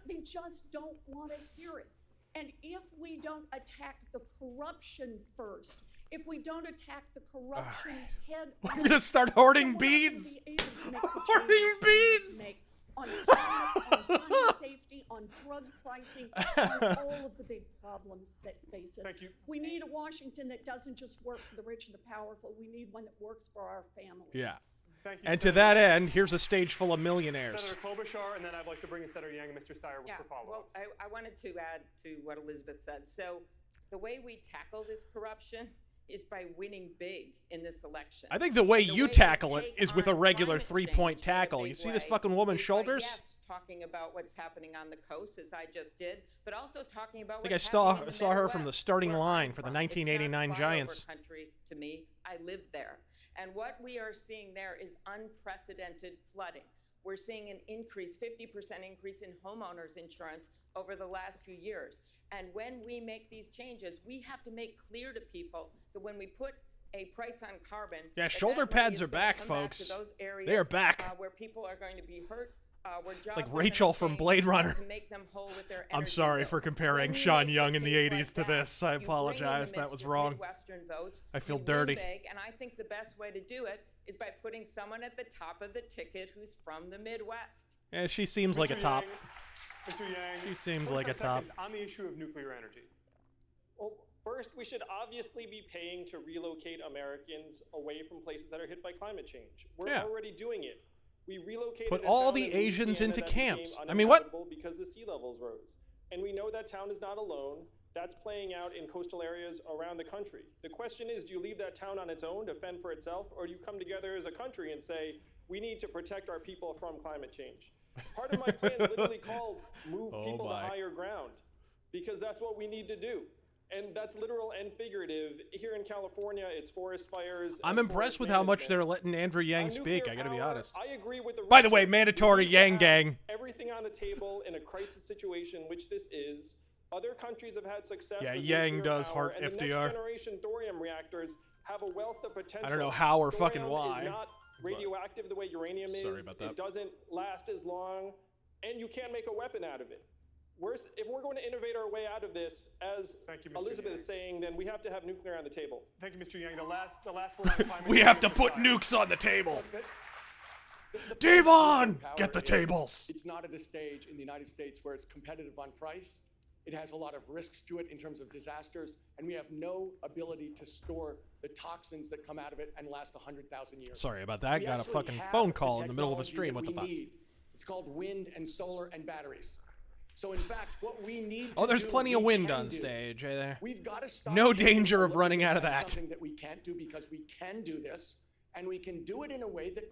they just don't want to hear it. And if we don't attack the corruption first, if we don't attack the corruption head on, We're gonna start hoarding then we're not gonna beads. be able to make the Hoarding changes we need to beads. make on climate, on gun safety, on drug pricing, on all of the big problems that face us. Thank you. We need a Washington that doesn't just work for the rich and the powerful. We need one that works for our families. Yeah. Thank you, And to Senator. that end, here's a stage full of millionaires. Senator Klobuchar, and then I'd like to bring in Senator Yang and Mr. Steyer Yeah, for follow-ups. well, I wanted to add to what Elizabeth said. So the way we tackle this corruption is by winning big in this election. I think the way The you way to tackle it take is with a on regular climate three-point change in a tackle. big You see this way fucking woman's is by, shoulders? yes, talking about what's happening on the coast, as I just did, but also talking about I think I what's saw happening in the her from the Midwest, starting where line I'm for the from. 1989 it's not Giants. flyover country to me. I live there. And what we are seeing there is unprecedented flooding. We're seeing an increase, 50% increase in homeowners insurance over the last few years. And when we make these changes, we have to make clear to people that when we put a price on carbon. Yeah, that shoulder that money pads is are gonna back, come folks. to those areas, They are back. Where people are going to be hurt. Where jobs Like are gonna Rachel from change, Blade Runner. to make them whole with their I'm energy sorry bills. for comparing When you Sean make a Young in the case 80s like to that, this. I you bring in apologize. the That was wrong. Midwestern votes, I feel you dirty. Win big, and I think the best way to do it is by putting someone at the top of the ticket who's from the Midwest. Yeah, she seems like a top. Mr. Yang, She seems like a 45 top. seconds on the issue of nuclear energy. Well, first, we should obviously be paying to relocate Americans away from places that are hit by climate change. We're Yeah. already doing it. We relocated Put a all town the in Asians Louisiana into that became camps. I mean, what? uninhabitable because the sea levels rose. And we know that town is not alone. That's playing out in coastal areas around the country. The question is, do you leave that town on its own to fend for itself, or do you come together as a country and say, we need to protect our people from climate change? Part of my plan is literally called Move People to Higher Ground, because that's what we need to do. And that's literal and figurative. Here in California, it's forest fires. I'm and impressed forest with how much management. they're letting Andrew Yang On speak. nuclear I gotta be power, honest. I agree with the By the way, rest of it. mandatory We need to Yang have gang. Everything on the table in a crisis situation, which this is. Other countries have had success Yeah, with Yang nuclear does power, heart and the FDR. next generation thorium reactors have a wealth of potential. I don't know how or fucking Thorium why, is not radioactive the way uranium is. Sorry about that. It doesn't last as long, and you can't make a weapon out of it. If we're going to innovate our way out of this, as Thank you, Mr. Elizabeth Yang. is saying, then we have to have nuclear on the table. Thank you, Mr. Yang. The last word on climate We change have is to Mr. put Stein. nukes on the table. The Devon, power get the is tables. It's not at a stage in the United States where it's competitive on price. It has a lot of risks to it in terms of disasters, and we have no ability to store the toxins that come out of it and last 100,000 years. Sorry about that. We Got a actually fucking have phone call in the middle of a technology stream. that What the we fuck? need. It's called wind and solar and batteries. So in fact, what we need Oh, to there's do, plenty of we wind can on do. stage. Hey there. We've got to stop No taking danger a of look at running this out of as that. Something that we can't do, because we can do this, and we can do it in a way that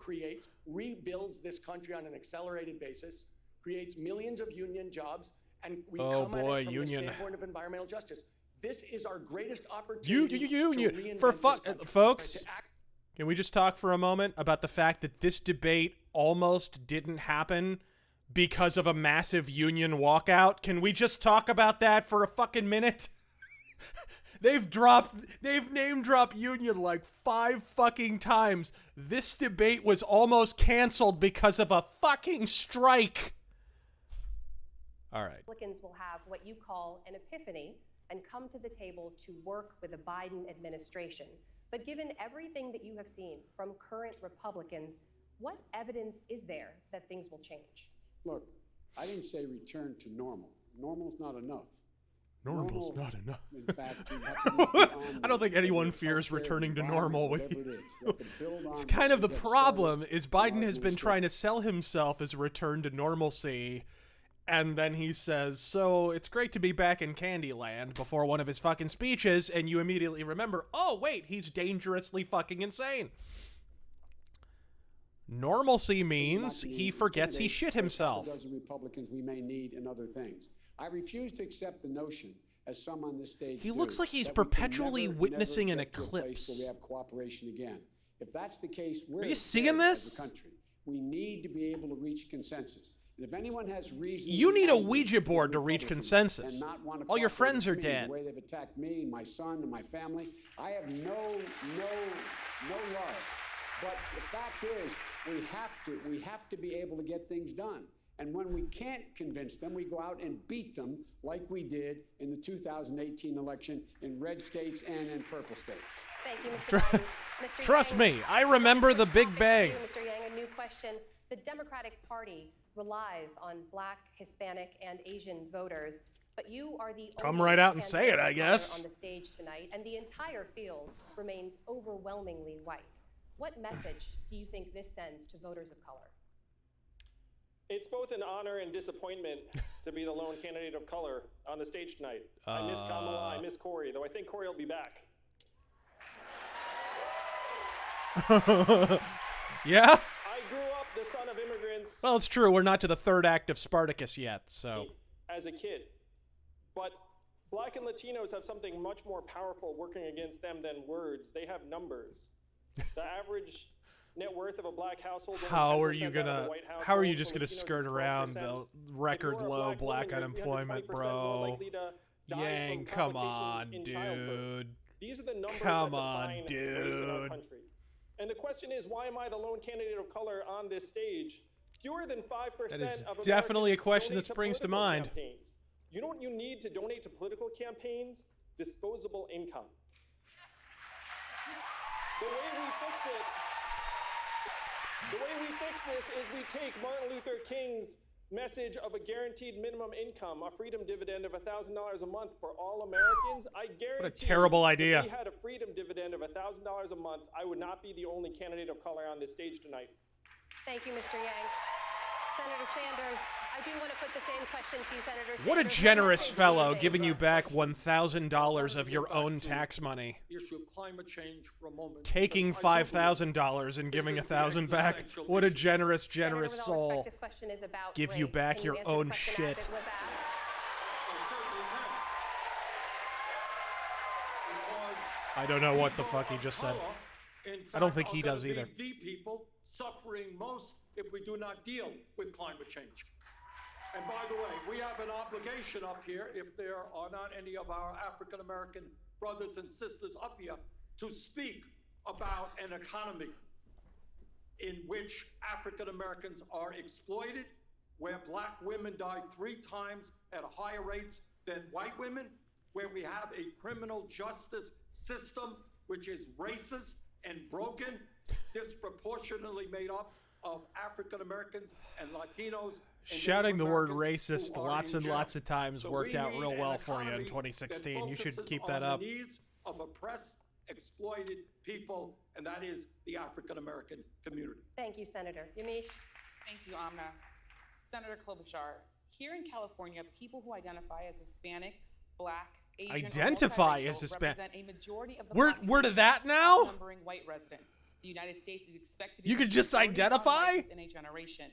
rebuilds this country on an accelerated basis, creates millions of union jobs, and we Oh, come at boy, it from union. the standpoint of environmental justice. This is our greatest opportunity Union. to For reinvent this country, folks, to act. can we just talk for a moment about the fact that this debate almost didn't happen because of a massive union walkout? Can we just talk about that for a fucking minute? They've name dropped union like 5 fucking times. This debate was almost canceled because of a fucking strike. All right. Republicans will have what you call an epiphany and come to the table to work with the Biden administration. But given everything that you have seen from current Republicans, what evidence is there that things will change? Look, I didn't say return to normal. Normal's not enough. Normal's not enough. In fact, you have to move beyond I don't think whether anyone it's fears healthcare, returning to environment, normal with whatever it is. You have to build on It's what kind of you the get problem started is in Biden our has been trying to administration. sell himself as a return to normalcy, and then he says, so it's great to be back in Candyland before one of his fucking speeches, and you immediately remember, oh wait, he's dangerously fucking insane. Normalcy means he forgets he shit himself. A dozen Republicans we may need and other things. I refuse to accept the notion, as some on this stage He do, looks like he's that we can perpetually never witnessing an get to a place eclipse. where we have cooperation again. If that's the case, we're you as seeing dead this? as a country. We need to be able to reach consensus. And if anyone has reason, You to be need a angry Ouija with board to reach Republicans consensus. and not want to All your cooperate friends with are me dead. The way they've attacked me, my son, and my family, I have no love. But the fact is, we have to be able to get things done. And when we can't convince them, we go out and beat them like we did in the 2018 election in red states and in purple states. Thank you, Mr. Biden. Mr. Trust Yang, me, I remember the Big topic Bang. to you, Mr. Yang, a new question. The Democratic Party relies on Black, Hispanic, and Asian voters, but you are the Come only right out and say it, candidate I of color guess. on the stage tonight, and the entire field remains overwhelmingly white. What message do you think this sends to voters of color? It's both an honor and disappointment to be the lone candidate of color on the stage tonight. I miss Kamala, I miss Corey, though I think Corey will be back. Yeah? I grew up the son of immigrants Well, it's true. We're not to the third act of Spartacus yet, so. as a kid. But Black and Latinos have something much more powerful working against them than words. They have numbers. The average net worth of a Black household. only How are 10% you out of gonna? the white How are you household. just For gonna Latinos, skirt it's around 12%. the If record you're a low Black Black woman, you're unemployment, 320% more bro? likely to die Yang, from come complications on, in childbirth. dude. These are the numbers Come that on, define race in our dude. country. And the question is, why am I the lone candidate of color on this stage? Fewer than 5% That is of definitely a Americans question donate that springs to political mind. campaigns. You know what you need to donate to political campaigns? Disposable income. The way we fix this is we take Martin Luther King's message of a guaranteed minimum income, a freedom dividend of $1,000 a month for all Americans. I guarantee What a terrible idea. if we had a freedom dividend of $1,000 a month, I would not be the only candidate of color on this stage tonight. Thank you, Mr. Yang. Senator Sanders, I do want to put the same question to you, Senator Sanders. What a generous message fellow, do you giving you make? back $1,000 of your own tax money. The issue of climate change for a moment. Taking because I do believe $5,000 and giving this is the $1,000 back. existential What a issue. generous, Senator, generous with all respect, soul. this question is about Give you race. back Can your answer the own question shit. as it was asked? I don't know what the fuck he just said. I don't think he does either. The people suffering most if we do not deal with climate change. And by the way, we have an obligation up here, if there are not any of our African American brothers and sisters up here, to speak about an economy in which African Americans are exploited, where black women die 3 times at higher rates than white women, where we have a criminal justice system which is racist and broken, disproportionately made up of African Americans and Latinos. And Shouting the Native word Americans racist who are lots in and jail. lots of times So worked we out need real an well for you in economy 2016. You should that keep focuses that on up. the needs of oppressed, exploited people, and that is the African American community. Thank you, Senator. Yamiche? Thank you, Amna. Senator Klobuchar, here in California, people who identify as Hispanic, Black, Asian, Identify or as multiracial Hispanic. represent a majority of the We're to population, that now? outnumbering white residents. The United States is expected to You be could just majority identify? white in a generation.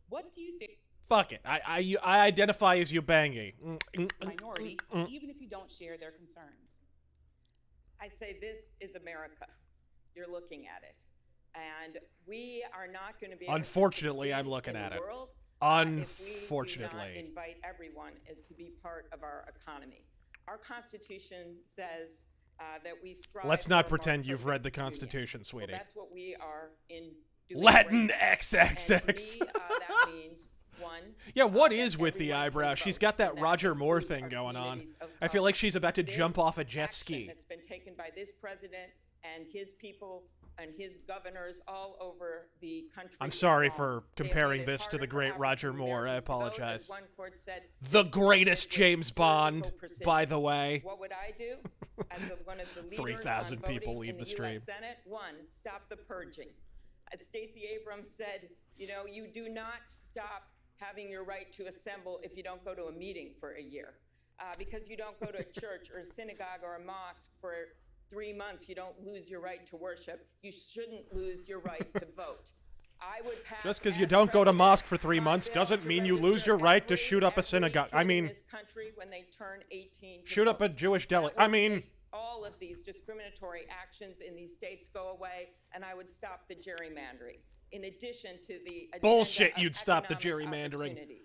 What do you say Fuck it. I identify as Ubangi. minority, even if you don't share their concerns? I say this is America. You're looking at it. And we are not going to be able Unfortunately, to I'm succeed looking in at the it. world, Unfortunately. if we do not invite everyone to be part of our economy. Our Constitution says that we strive Let's for not a more pretend you've read the perfect union. Constitution, Well, sweetie. that's what we are in doing Latin right now. XXX. And to me, that means, one, Yeah, what that is with the everyone can eyebrow? She's vote, got that and Roger Moore includes thing our going on. communities of I feel like color. she's about to jump This off a jet action ski. that's been taken by this president and his people and his governors all over the country. I'm is sorry wrong. for They have comparing made it this to the harder for great Roger African Moore. I Americans to vote. apologize. As one court said, The this greatest with James Bond, surgical precision. by the way. What would I do as one of the leaders 3,000 on voting people leave in the the stream. U.S. Senate? One, stop the purging. As Stacey Abrams said, you know, you do not stop having your right to assemble if you don't go to a meeting for a year. Because you don't go to a church or a synagogue or a mosque for 3 months, you don't lose your right to worship. You shouldn't lose your right to vote. I would pass Just because you as don't go to president mosque for 3 my months bill doesn't to mean you lose register your right to every shoot up a synagogue. kid I in mean, this country when they turn 18 to shoot up a vote. Jewish deli. That I would mean, make all of these discriminatory actions in these states go away, and I would stop the gerrymandering. In addition to the agenda bullshit, of you'd stop the economic gerrymandering. opportunity.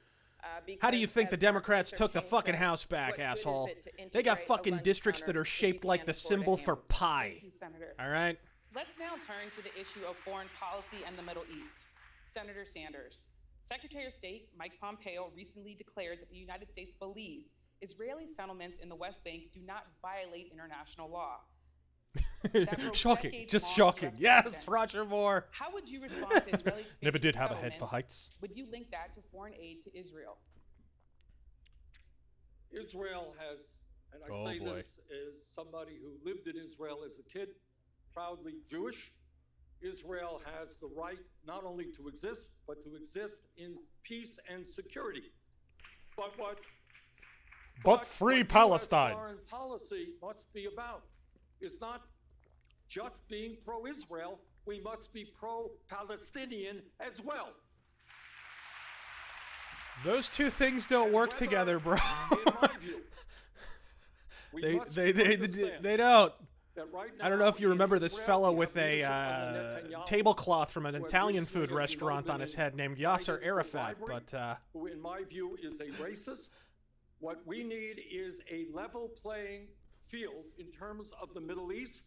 How do you Because, think the as Martin Democrats Luther took the King fucking said, House back, what good is asshole? it to They got integrate a fucking lunch districts that counter are if you shaped like can't the afford a symbol for hamburger? pie. Thank you, Senator. All right? Let's now turn to the issue of foreign policy and the Middle East. Senator Sanders, Secretary of State Mike Pompeo recently declared that the United States believes Israeli settlements in the West Bank do not violate international law. That for Shocking. decades Just long, shocking. US Yes, presidents. Roger Moore. How would you respond to Israeli expansion Never did of have a head for settlements? heights. Would you link that to foreign aid to Israel? Israel has, and I Oh, say boy. this as somebody who lived in Israel as a kid, proudly Jewish. Israel has the right not only to exist, but to exist in peace and security. But free what Palestine. US foreign policy must be about is not just being pro-Israel, we must be pro-Palestinian as well. Those two things don't work Whether, together, bro. in my view, we must understand they don't. that right I don't know if you now remember in this Israel, fellow we with have a leadership under Netanyahu, tablecloth from an who has Italian recently, food as you know, restaurant been on his head named Yasser indicted for Arafat, bribery, but who in my view is a racist. What we need is a level playing field in terms of the Middle East,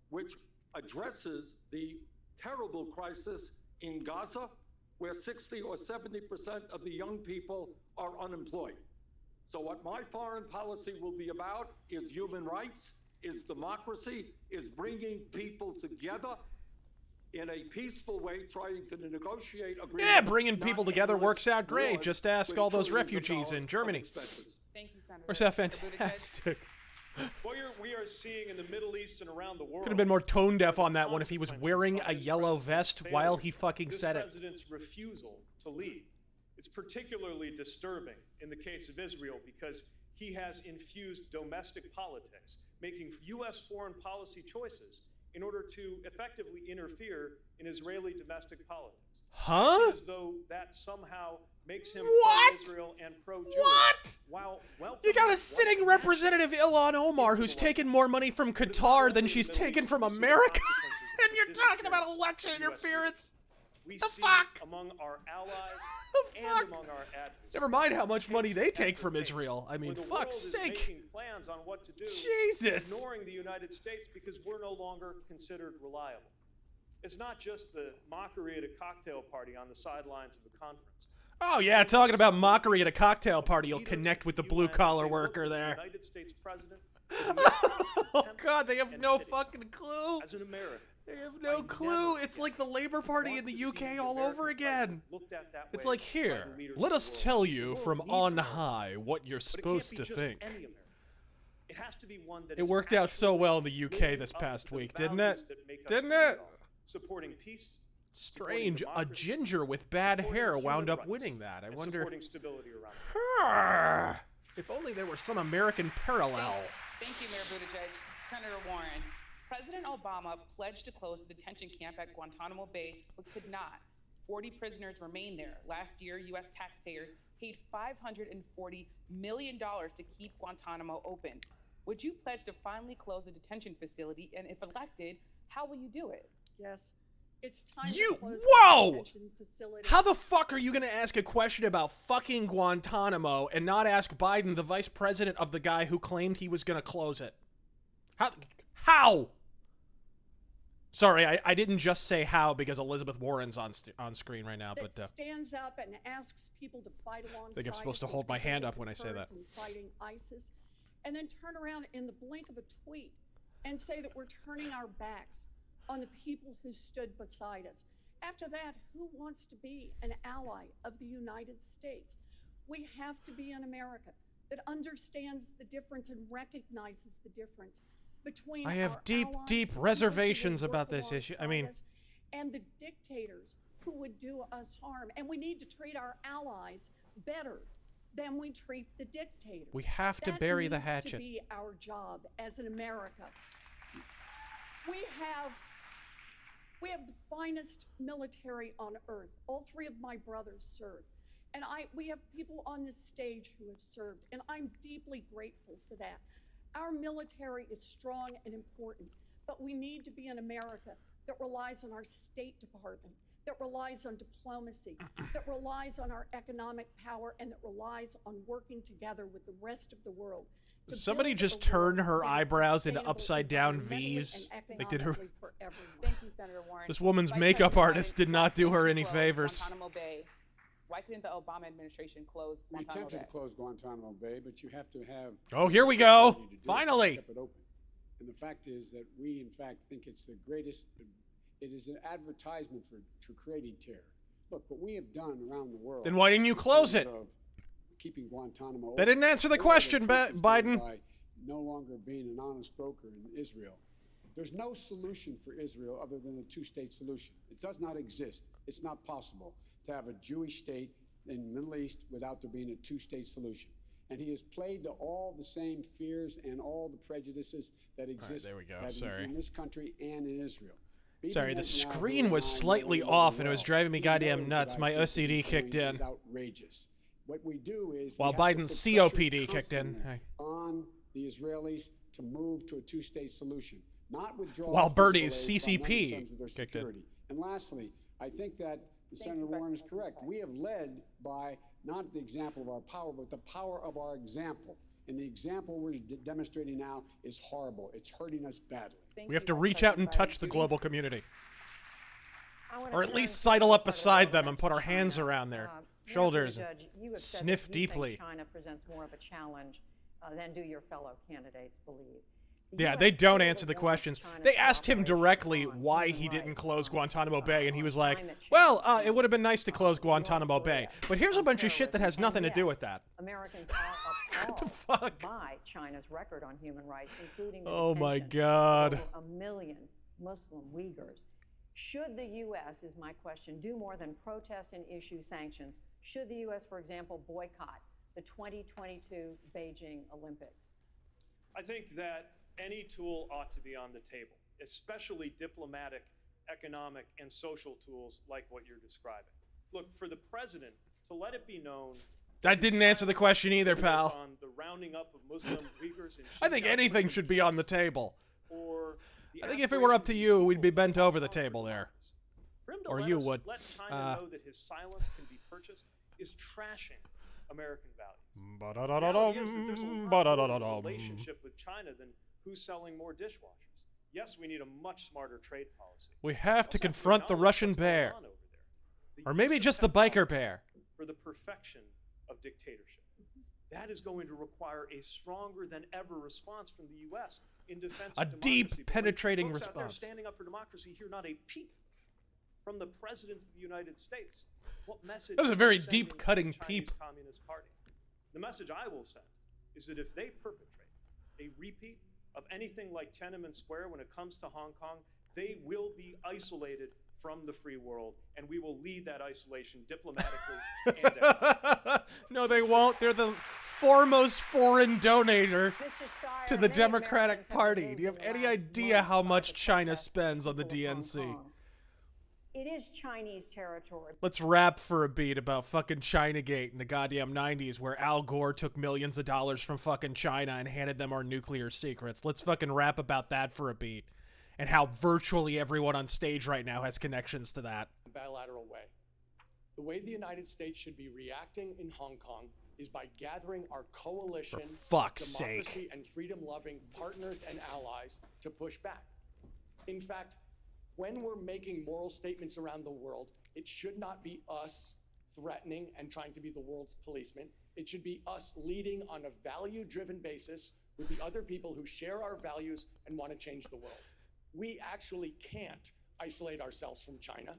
which addresses the terrible crisis in Gaza, where 60 or 70% of the young people are unemployed. So what my foreign policy will be about is human rights, is democracy, is bringing people together in a peaceful way, trying to negotiate agreements. Yeah, bringing people together works out great. Just ask all those refugees in Germany. Thank you, Senator. Or is that fantastic? What we are seeing in the Middle East and around the world. Could have been more tone deaf on that one if he was wearing a yellow vest while he fucking said it. This president's refusal to lead. It's particularly disturbing in the case of Israel because he has infused domestic politics, making U.S. foreign policy choices in order to effectively interfere in Israeli domestic politics. Huh? As though that somehow makes him pro-Israel and pro-Jewish. What? While You got a sitting representative, Ilhan Omar, who's taken more money from Qatar than she's taken from America, and you're talking about election interference? We the see fuck? among our allies the and among our adversaries. Never mind how much money they take from Israel. I mean, fuck's sake. Making plans on what to do, Jesus. ignoring the United States because we're no longer considered reliable. It's not just the mockery at a cocktail party on the sidelines of a conference. Oh yeah, talking about mockery at a cocktail party, you'll connect with the blue-collar worker there. United States president. Oh God, they have no fucking clue. As an American, they have no clue. It's like the Labour Party in the UK all over again. It's like, here, let us tell you from on high what you're supposed to think. It has to be one that it worked out so well in the UK this past week, didn't it? Didn't it? Supporting peace. Strange, a ginger with bad hair wound up winning that. I wonder. Supporting stability around if only there were some American parallel. Thank you, Mayor Buttigieg. Senator Warren. President Obama pledged to close the detention camp at Guantanamo Bay, but could not. 40 prisoners remain there. Last year, U.S. taxpayers paid $540 million to keep Guantanamo open. Would you pledge to finally close the detention facility? And if elected, how will you do it? Yes. It's time to close Whoa! the detention facility. How the fuck are you going to ask a question about fucking Guantanamo and not ask Biden, the vice president of the guy who claimed he was going to close it? How? Sorry, I didn't just say how because Elizabeth Warren's on screen right now, but stands up and asks people to fight alongside. I think I'm supposed to hold my hand up when I say that. And fighting ISIS, and then turn around in the blink of a tweet and say that we're turning our backs on the people who stood beside us. After that, who wants to be an ally of the United States? We have to be an America that understands the difference and recognizes the difference between I have our deep allies, reservations about this issue. I mean, and the dictators who would do us harm. And we need to treat our allies better than we treat the dictators. We have to bury the hatchet. That needs to be our job as an America. We have the finest military on earth. All three of my brothers served. And we have people on this stage who have served, and I'm deeply grateful for that. Our military is strong and important, but we need to be an America that relies on our State Department, that relies on diplomacy, that relies on our economic power, and that relies on working together with the rest of the world. Somebody just turn her eyebrows into upside down V's. Like did her. Thank you, Senator Warren. This woman's makeup artist did not do her any favors. Guantanamo Bay. Why couldn't the Obama administration close Guantanamo Bay? We attempted to close Guantanamo Bay, but you have to have. Oh, here we go. Finally. Keep it open. And the fact is that we, in fact, think it's the greatest. It is an advertisement for creating terror. Look, what we have done around the world. Then why didn't you close it? Keeping Guantanamo. They didn't answer the question, Biden. By no longer being an honest broker in Israel. There's no solution for Israel other than a two-state solution. It does not exist. It's not possible to have a Jewish state in the Middle East without there being a two-state solution. And he has played to all the same fears and all the prejudices that exist in this country and in Israel. Sorry, the screen was slightly off and it was driving me goddamn nuts. My OCD kicked in. Outrageous. What we do is while Biden's COPD kicked in on the Israelis to move to a two-state solution, not withdraw. While Birdie's CCP kicked in. And lastly, I think that Senator Warren is correct. We have led by not the example of our power, but the power of our example. And the example we're demonstrating now is horrible. It's hurting us badly. We have to reach out and touch the global community. Or at least sidle up beside them and put our hands around their shoulders and sniff deeply. China presents more of a challenge than do your fellow candidates believe. Yeah, they don't answer the questions. They asked him directly why he didn't close Guantanamo Bay, and he was like, well, it would have been nice to close Guantanamo Bay, but here's a bunch of shit that has nothing to do with that. Americans are What the fuck? by China's record on human rights, including the Oh my detention God. of over 1 million Muslim Uyghurs. Should the U.S., is my question, do more than protest and issue sanctions? Should the U.S., for example, boycott the 2022 Beijing Olympics? I think that any tool ought to be on the table, especially diplomatic, economic, and social tools like what you're describing. Look, for the president to let it be known That didn't answer the question either, pal. on the rounding up of Muslim Uyghurs in I think Xinjiang, anything should be on the table. or the I think if it were up to you, we'd be bent over the table there. For him to Or let you us- would. let China know that his silence can be purchased is trashing American values. The reality is that there's a lot more to the relationship with China than who's selling more dishwashers. Yes, we need a much smarter trade policy. We have to confront the Russian bear. Or maybe just the biker bear. For the perfection of dictatorship. That is going to require a stronger than ever response from the U.S. in defense A of democracy. deep, But when penetrating folks out there response. standing up for democracy hear not a peep from the President of the United States. What message That was a is very sending deep, to the cutting Chinese peep. Communist Party? The message I will send is that if they perpetrate a repeat of anything like Tiananmen Square when it comes to Hong Kong, they will be isolated from the free world, and we will lead that isolation diplomatically and No, they won't. They're the foremost foreign donator to the Democratic Party. Do you have any idea how much China spends on the DNC? It is Chinese territory. Let's rap for a beat about fucking Chinagate in the goddamn 90s where Al Gore took millions of dollars from fucking China and handed them our nuclear secrets. Let's fucking rap about that for a beat. And how virtually everyone on stage right now has connections to that. Bilateral way. The way the United States should be reacting in Hong Kong is by gathering our coalition of fuck's democracy sake. and freedom-loving partners and allies to push back. In fact, when we're making moral statements around the world, it should not be us threatening and trying to be the world's policeman. It should be us leading on a value-driven basis with the other people who share our values and want to change the world. We actually can't isolate ourselves from China.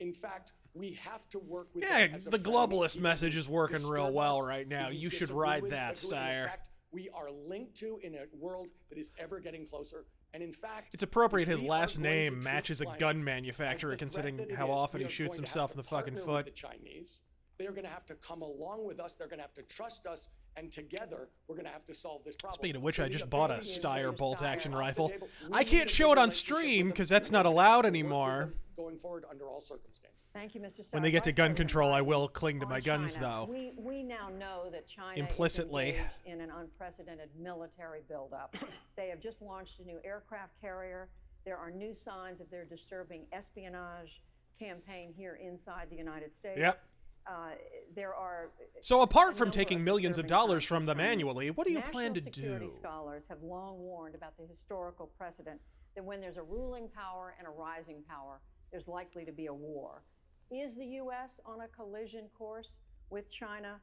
In fact, we have to work with them as a the friend. globalist message is working Disturb real well us, right now. who we You should disagree ride with, that, but who, in Steyer. fact, we are linked to in a world that is ever getting closer. And in fact, It's appropriate his we are last going to name treat matches a climate gun as manufacturer the threat considering that it how is. often We he are shoots going to himself in have the to fucking partner with foot. the Chinese. They're going to have to come along with us. They're going to have to trust us. And together, we're going to have to solve this problem. Speaking of which, So I we just need bought a very Steyer serious bolt-action off the rifle. table. I We can't need a show good it on relationship stream with because them. that's not We're gonna allowed have to work with anymore. them going forward under all circumstances. Thank you, Mr. When they get to gun control, I will cling to my guns, China. though. We now know that China Implicitly. is engaged in an unprecedented military buildup. They have just launched a new aircraft carrier. There are new signs of their disturbing espionage campaign here inside the United States. Yep. There are So apart a from number taking of millions of disturbing dollars signs from them China. annually, what do you National plan to security do? scholars have long warned about the historical precedent that when there's a ruling power and a rising power, there's likely to be a war. Is the U.S. on a collision course with China?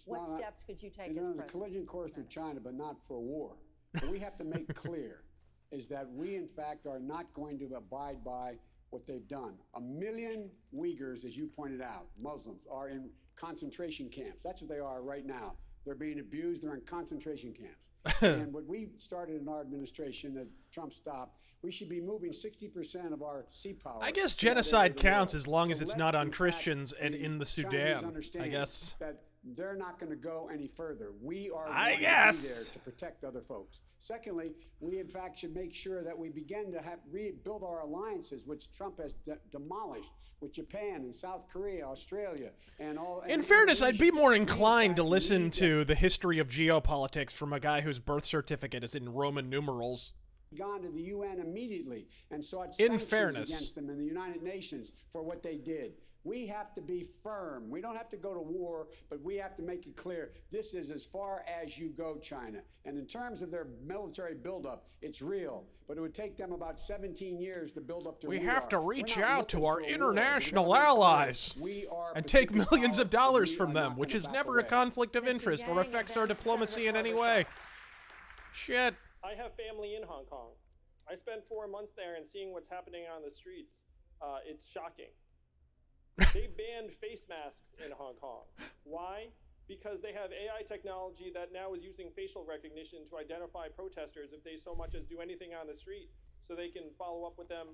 What not- steps could you take It's as on a president? collision course with China, but not for war. What we have to make clear is that we, in fact, are not going to abide by what they've done. 1 million Uyghurs, as you pointed out, Muslims, are in concentration camps. That's what they are right now. They're being abused. They're in concentration camps. And what we started in our administration that Trump stopped, we should be moving 60% of our sea power. I guess to that area genocide of the counts world. as long So as it's let, not on in fact, Christians and in the Chinese Sudan. I understand guess. that they're not going to go any further. We are I going guess. to be there to protect other folks. Secondly, we in fact should make sure that we begin to rebuild our alliances, which Trump has demolished with Japan and South Korea, Australia, and all. In and fairness, I'd be Indonesia. more We, in inclined to fact, listen need to the history of geopolitics from a guy whose birth certificate is in Roman numerals. Gone to the UN immediately and sought In sanctions fairness. against them in the United Nations for what they did. We have to be firm. We don't have to go to war, but we have to make it clear this is as far as you go, China. And in terms of their military buildup, it's real. But it would take them about 17 years to build up to We we have are. to We're reach not out to looking our for a war. international We gotta be clear. allies We are and take Pacific millions power, of dollars and from we are them, not which gonna is back never a away. conflict of Mr. interest or Yang, affects our and then diplomacy in Senator any Klobuchar. way. Shit. I have family in Hong Kong. I spent 4 months there, and seeing what's happening on the streets, it's shocking. They banned face masks in Hong Kong. Why? Because they have AI technology that now is using facial recognition to identify protesters if they so much as do anything on the street, so they can follow up with them.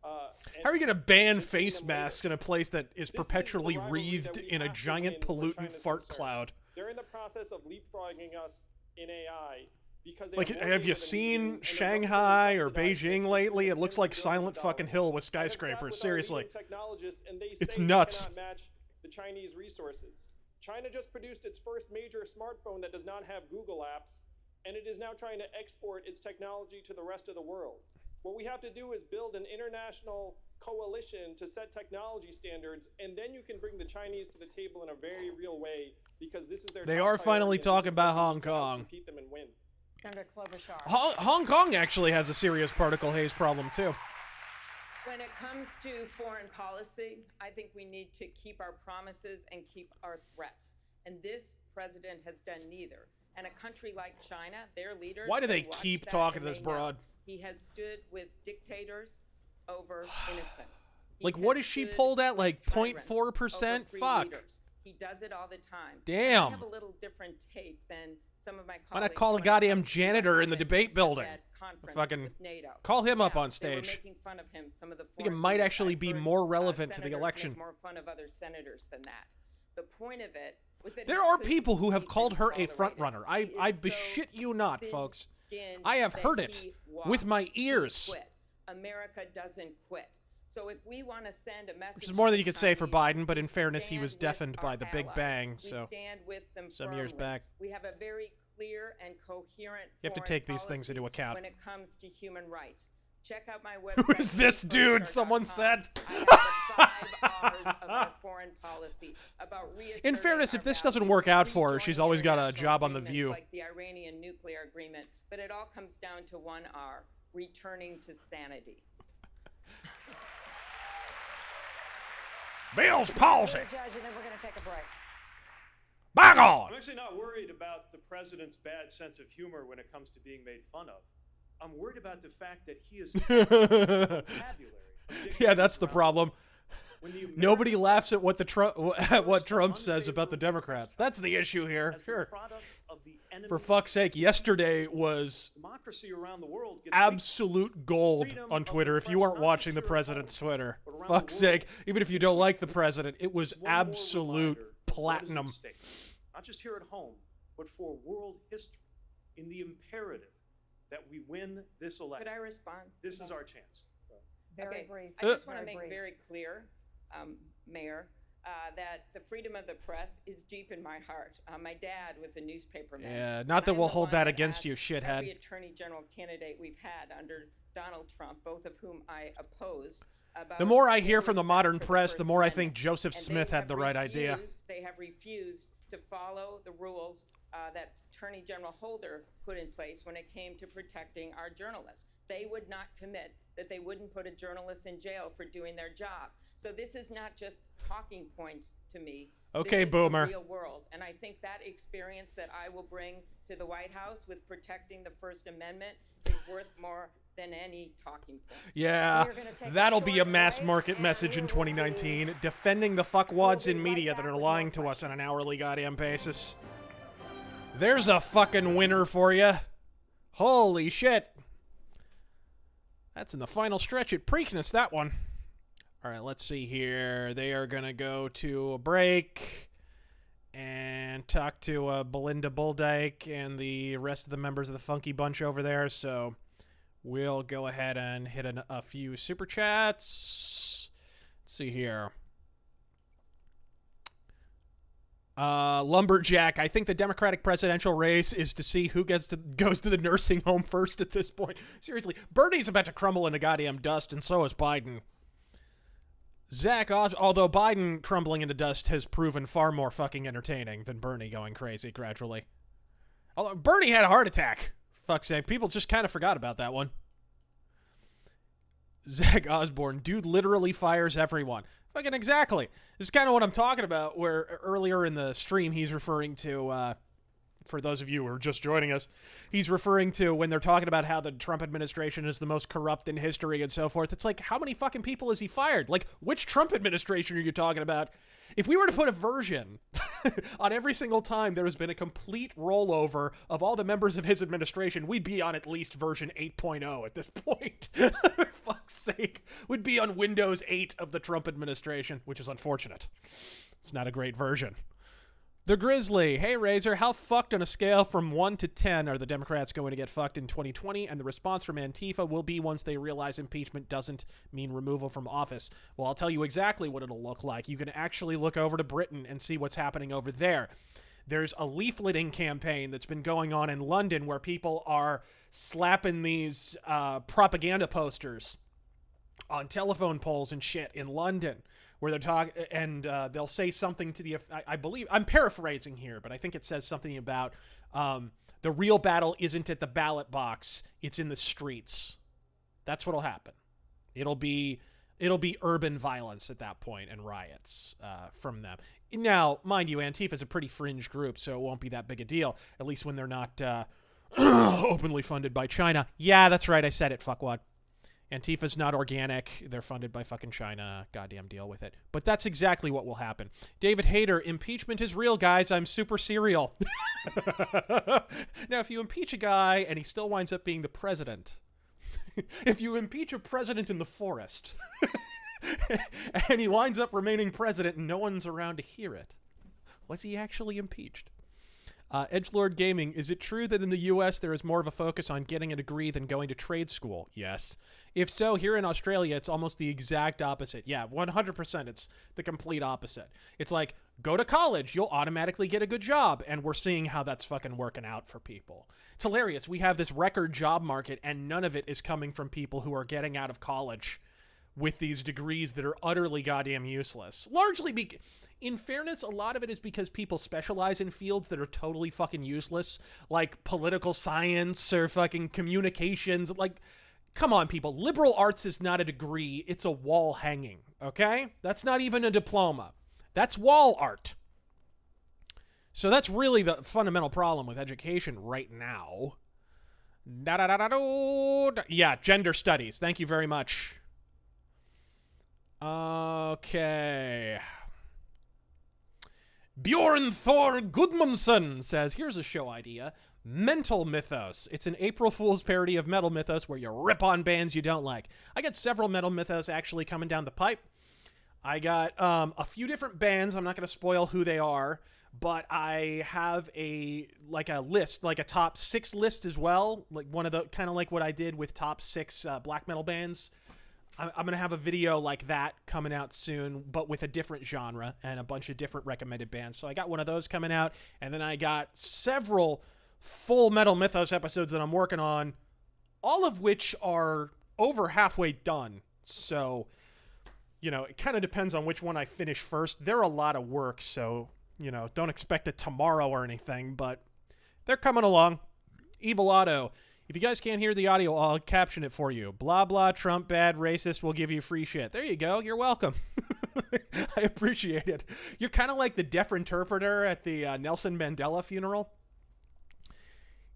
How are you going to ban detain face them later. masks in a place that is This is the perpetually rivalry wreathed that we in a have to giant win where pollutant China's fart concerned. cloud? They're in the process of leapfrogging us in AI because they Like, more have data you than we do, seen and they're looking Shanghai to or subsidize Beijing it lately? to It looks like tens of Silent billions of fucking dollars. Hill with I have sat skyscrapers. with our Seriously. leading technologists, and they It's say nuts. we cannot match the Chinese resources. China just produced its first major smartphone that does not have Google apps, and it is now trying to export its technology to the rest of the world. What we have to do is build an international coalition to set technology standards, and then you can bring the Chinese to the table in a very real way, because this is their They top are priority, finally and this talking is about where we Hong need to Kong. compete them and win. Senator Klobuchar. Hong Kong actually has a serious particle haze problem, too. When it comes to foreign policy, I think we need to keep our promises and keep our threats. And this president has done neither. And a country like China, their leaders. Why do they watch keep that talking and to this they know. broad? He has stood with dictators over innocence. He Like, has what is she stood pulled at? Like, with tyrants 0.4%? over free Fuck. leaders. He does it all the time. Damn. I have a little different take than some of my colleagues. Why not call a when it goddamn comes to what janitor in the happened debate at building? that conference Fucking with NATO. call him up Yeah, on they were stage. making fun of him, some of the I think it foreign might leaders. actually I've be heard, more relevant to the senators election. make more fun of other senators than that. The point of it was that There he are couldn't people who have be called her a tolerated. front runner. I He is so shit you not, folks. thin-skinned I have that heard it he with my walks. He ears. quit. America doesn't quit. So if we want to send a message, Which is more than to you could say for Chinese, Biden, but in we fairness, he stand was with deafened by our the Big allies. Bang, We so stand with them some years firmly. back. We have a very clear and coherent. You have to foreign take these things policy into account. when it comes to human rights. Check out my website. Who is this dude? Someone said. I have the 5 R's of our foreign policy about In reasserting fairness, our if this doesn't values, work out for her, she's rejoining always got a international job on The agreements View. like the Iranian nuclear agreement, but it all comes down to one R: returning to sanity. Bill's palsy. Judge, and then we're going to take a break. Back on. I'm actually not worried about the president's bad sense of humor when it comes to being made fun of. I'm worried about the fact that he is vocabulary. Yeah, that's the problem. When the Nobody laughs at what Trump says about the Democrats. That's the issue here. as the Sure. product of the enemy For fuck's sake, yesterday was democracy around the world gets absolute gold freedom on of the Twitter. If you press, weren't not watching the just here at president's home, Twitter, but around fuck's the world. sake, even if you don't like the president, it was One more absolute reminder of what is at platinum. stake, not just here at home, but for world history, in the imperative that we win this election. Could I respond? This is our chance. Very Okay, brief. I just want to Very make brief. very clear, Mayor, that the freedom of the press is deep in my heart. My dad was a newspaperman. Yeah, and not that I'm we'll the hold one that against asked you, shithead. Every attorney general candidate we've had under Donald Trump, both of whom I opposed. About The more I their hear from the respect modern for press, the First more I Amendment. think Joseph And Smith they had have the right idea. They have refused to follow the rules that Attorney General Holder put in place when it came to protecting our journalists. They would not commit that they wouldn't put a journalist in jail for doing their job. So this is not just talking points to me. Okay, this is boomer. the real world. And I think that experience that I will bring to the White House with protecting the First Amendment is worth more than any talking points. Yeah, We're gonna take a that'll be a short mass break, market and message we in will 2019, defending the fuckwads We'll in be right media back that are with lying more to us on an hourly goddamn basis. There's a fucking winner for you. Holy shit. That's in the final stretch at Preakness, that one. All right, let's see here. They are going to go to a break and talk to Belinda Bulldike and the rest of the members of the Funky Bunch over there. So we'll go ahead and hit a few super chats. Let's see here. Lumberjack, I think the Democratic presidential race is to see who goes to the nursing home first at this point. Seriously, Bernie's about to crumble into goddamn dust, and so is Biden. Zach Oz, although Biden crumbling into dust has proven far more fucking entertaining than Bernie going crazy gradually. Although Bernie had a heart attack. Fuck's sake. People just kind of forgot about that one. Zach Osborne, dude literally fires everyone. Fucking exactly. This is kind of what I'm talking about, where earlier in the stream he's referring to, for those of you who are just joining us, he's referring to when they're talking about how the Trump administration is the most corrupt in history and so forth. It's like, how many fucking people has he fired? Like, which Trump administration are you talking about? If we were to put a version on every single time there has been a complete rollover of all the members of his administration, we'd be on at least version 8.0 at this point. For fuck's sake. We'd be on Windows 8 of the Trump administration, which is unfortunate. It's not a great version. The Grizzly, hey Razor, how fucked on a scale from 1 to 10 are the Democrats going to get fucked in 2020? And the response from Antifa will be once they realize impeachment doesn't mean removal from office. Well, I'll tell you exactly what it'll look like. You can actually look over to Britain and see what's happening over there. There's a leafleting campaign that's been going on in London where people are slapping these propaganda posters on telephone poles and shit in London, where they're talking, and they'll say something to the, I believe, I'm paraphrasing here, but I think it says something about the real battle isn't at the ballot box, it's in the streets. That's what'll happen. It'll be urban violence at that point and riots from them. Now, mind you, Antifa is a pretty fringe group, so it won't be that big a deal, at least when they're not openly funded by China. Yeah, that's right, I said it, fuckwad. Antifa's not organic. They're funded by fucking China. Goddamn deal with it. But that's exactly what will happen. David Hayter, impeachment is real, guys. I'm super serial. Now, if you impeach a guy and he still winds up being the president, if you impeach a president in the forest and he winds up remaining president and no one's around to hear it, was he actually impeached? Edgelord Gaming, is it true that in the U.S. there is more of a focus on getting a degree than going to trade school? Yes. If so, here in Australia, it's almost the exact opposite. Yeah, 100%. It's the complete opposite. It's like, go to college, you'll automatically get a good job. And we're seeing how that's fucking working out for people. It's hilarious. We have this record job market, and none of it is coming from people who are getting out of college with these degrees that are utterly goddamn useless. Largely in fairness, a lot of it is because people specialize in fields that are totally fucking useless, like political science or fucking communications. Like, come on, people. Liberal arts is not a degree. It's a wall hanging, okay? That's not even a diploma. That's wall art. So that's really the fundamental problem with education right now. Yeah, gender studies. Thank you very much. Okay. Bjorn Thor Gudmundsson says, here's a show idea. Mental Mythos. It's an April Fool's parody of Metal Mythos where you rip on bands you don't like. I got several Metal Mythos actually coming down the pipe. I got a few different bands. I'm not going to spoil who they are, but I have a list, like a top 6 list as well. Like one of the, kind of like what I did with top 6 black metal bands. I'm going to have a video like that coming out soon, but with a different genre and a bunch of different recommended bands. So I got one of those coming out, and then I got several full Metal Mythos episodes that I'm working on, all of which are over halfway done. So, you know, it kind of depends on which one I finish first. They're a lot of work, so, you know, don't expect it tomorrow or anything, but they're coming along. Evil Otto. If you guys can't hear the audio, I'll caption it for you. Blah, blah, Trump, bad, racist, we'll give you free shit. There you go. You're welcome. I appreciate it. You're kind of like the deaf interpreter at the Nelson Mandela funeral.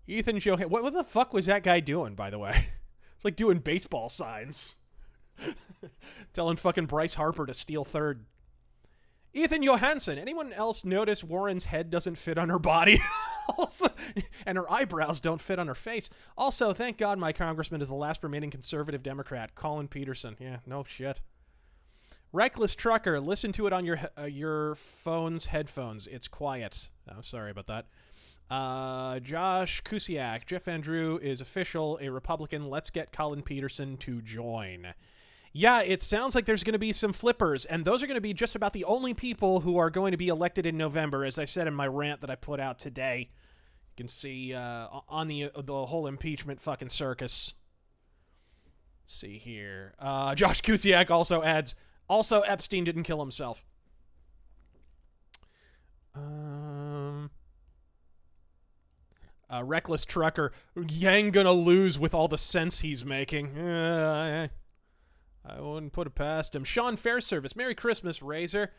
Ethan Johan. What the fuck was that guy doing, by the way? It's like doing baseball signs. Telling fucking Bryce Harper to steal third. Ethan Johansson. Anyone else notice Warren's head doesn't fit on her body? Also, and her eyebrows don't fit on her face. Also, thank God my congressman is the last remaining conservative Democrat, Colin Peterson. Yeah, no shit. Reckless Trucker, listen to it on your phone's headphones. It's quiet. Oh, sorry about that. Josh Kusiak, Jeff Andrew is official, a Republican. Let's get Colin Peterson to join. Yeah, it sounds like there's going to be some flippers, and those are going to be just about the only people who are going to be elected in November, as I said in my rant that I put out today. You can see on the whole impeachment fucking circus. Let's see here. Josh Kusiak also adds, Also, Epstein didn't kill himself. Reckless trucker. Yang gonna lose with all the sense he's making. I wouldn't put it past him. Sean Fairservice. Merry Christmas, Razor.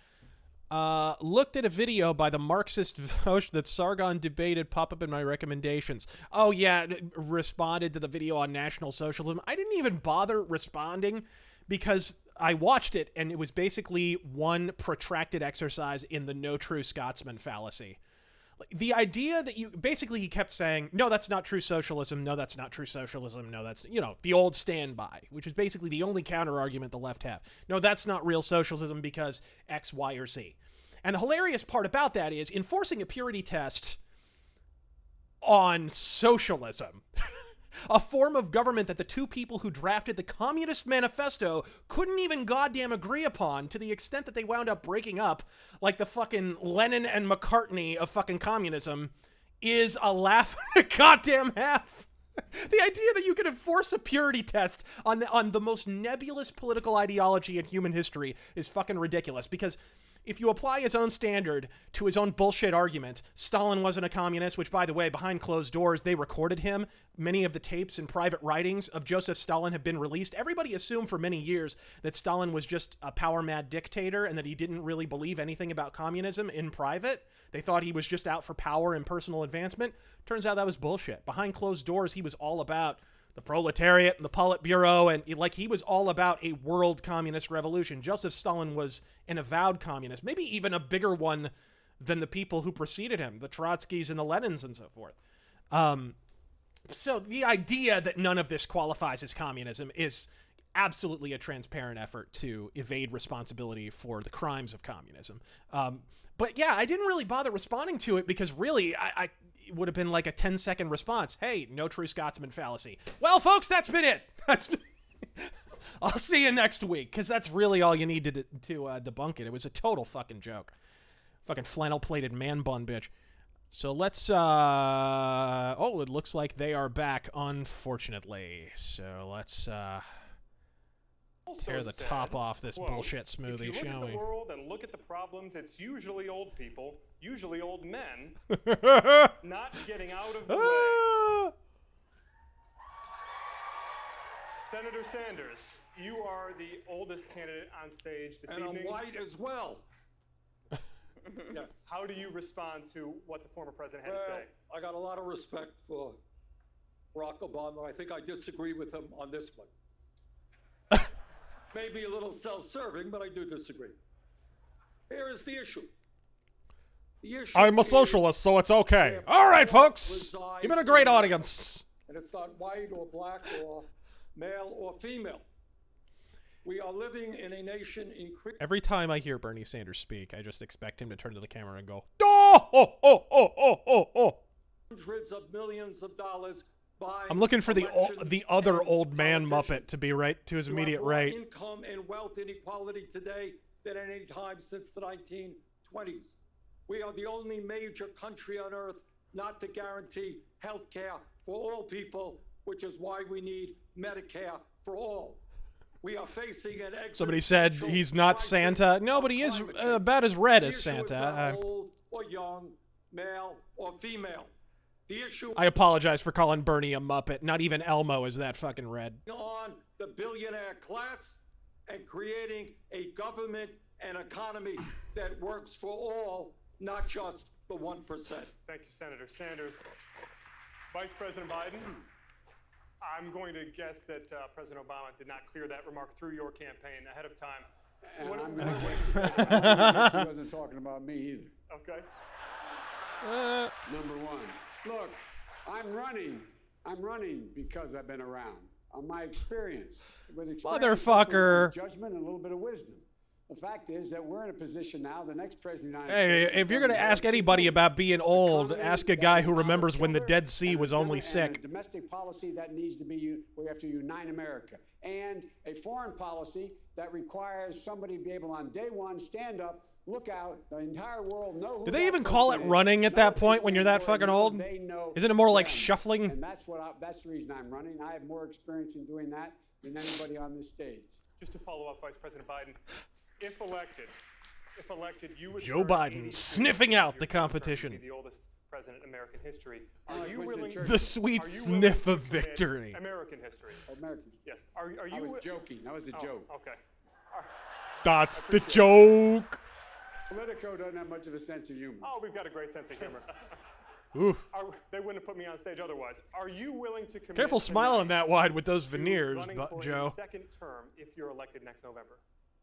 Looked at a video by the Marxist host that Sargon debated pop up in my recommendations. Oh, yeah, responded to the video on National Socialism. I didn't even bother responding because I watched it, and it was basically one protracted exercise in the no true Scotsman fallacy. The idea that basically he kept saying, no, that's not true socialism, no, that's not true socialism, no, that's, the old standby, which is basically the only counter-argument the left have. No, that's not real socialism because X, Y, or Z. And the hilarious part about that is enforcing a purity test on socialism, a form of government that the two people who drafted the Communist Manifesto couldn't even goddamn agree upon, to the extent that they wound up breaking up like the fucking Lenin and McCartney of fucking communism, is a laugh and a goddamn half. The idea that you can enforce a purity test on the most nebulous political ideology in human history is fucking ridiculous, because if you apply his own standard to his own bullshit argument, Stalin wasn't a communist, which, by the way, behind closed doors, they recorded him. Many of the tapes and private writings of Joseph Stalin have been released. Everybody assumed for many years that Stalin was just a power-mad dictator and that he didn't really believe anything about communism in private. They thought he was just out for power and personal advancement. Turns out that was bullshit. Behind closed doors, he was all about the proletariat and the Politburo, and he was all about a world communist revolution. Joseph Stalin was an avowed communist, maybe even a bigger one than the people who preceded him, the Trotskys and the Lenins and so forth. So the idea that none of this qualifies as communism is absolutely a transparent effort to evade responsibility for the crimes of communism. But yeah, I didn't really bother responding to it because really, it would have been like a 10-second response. Hey, no true Scotsman fallacy. Well, folks, that's been it. I'll see you next week, because that's really all you need to debunk it. It was a total fucking joke. Fucking flannel-plated man bun bitch. So let's, oh, it looks like they are back, unfortunately. So let's, tear the top off this bullshit smoothie, shall we? If you look at the world and look at the problems, it's usually old people, usually old men, not getting out of the way. Senator Sanders, you are the oldest candidate on stage this evening. And I'm white as well. Yes. How do you respond to what the former president had to say? I got a lot of respect for Barack Obama. I think I disagree with him on this one. Maybe a little self-serving, but I do disagree. Here is the issue. I'm a socialist, so it's okay. All right, folks. You've been a great audience. And it's not white or black or male or female. We are living in a nation Every time I hear Bernie Sanders speak, I just expect him to turn to the camera and go, oh. Hundreds of millions of dollars. I'm looking for the other old man Muppet to be right to his immediate right. Income and wealth inequality today than at any time since the 1920s. We are the only major country on earth not to guarantee health care for all people, which is why we need Medicare for all. We are facing an Somebody said he's not Santa. No, but he is about as red as Santa. Old or young, male or female. The issue I apologize for calling Bernie a Muppet. Not even Elmo is that fucking red. On the billionaire class and creating a government and economy that works for all, not just the 1%. Thank you, Senator Sanders. Vice President Biden, I'm going to guess that President Obama did not clear that remark through your campaign ahead of time. And I'm going to guess he wasn't talking about me either. Okay. Number one. Look, I'm running because I've been around. On my experience. With experience, motherfucker. Judgment and a little bit of wisdom. The fact is that we're in a position now, the next president of the United States... Hey, if you're going to ask anybody about being old, ask a guy who remembers when the Dead Sea was only sick. A domestic policy that needs to be, we have to unite America. And a foreign policy that requires somebody to be able on day one, stand up, look out, the entire world know who. Do they even call it running at that point when you're that fucking old? Isn't it more like shuffling? And that's the reason I'm running. I have more experience in doing that than anybody on this stage. Just to follow up, Vice President Biden, if elected, you would Joe turn Biden 82 sniffing in out your the term to competition. be the oldest president in American history. Oh, Are you Winston willing? Churchill. The sweet Are you sniff willing of to commit victory. American history. Americans. Yes. Are you? I was joking. That was a joke. Okay. That's the joke. Politico doesn't have much of a sense of humor. Oh, we've got a great sense of humor. Oof. They wouldn't have put me on stage otherwise. Are you willing to commit? Careful smiling that wide with those to veneers, running for Joe. a second term if you're elected next November?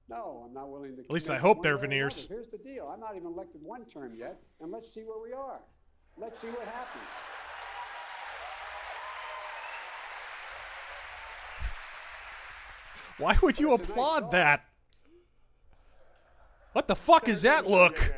No, I'm not willing to. At least I commit hope one they're way or veneers. another. Here's the deal. I'm not even elected one term yet, and let's see where we are. Let's see what happens. Why would you But it's a nice applaud thought. that? What the fuck is that look?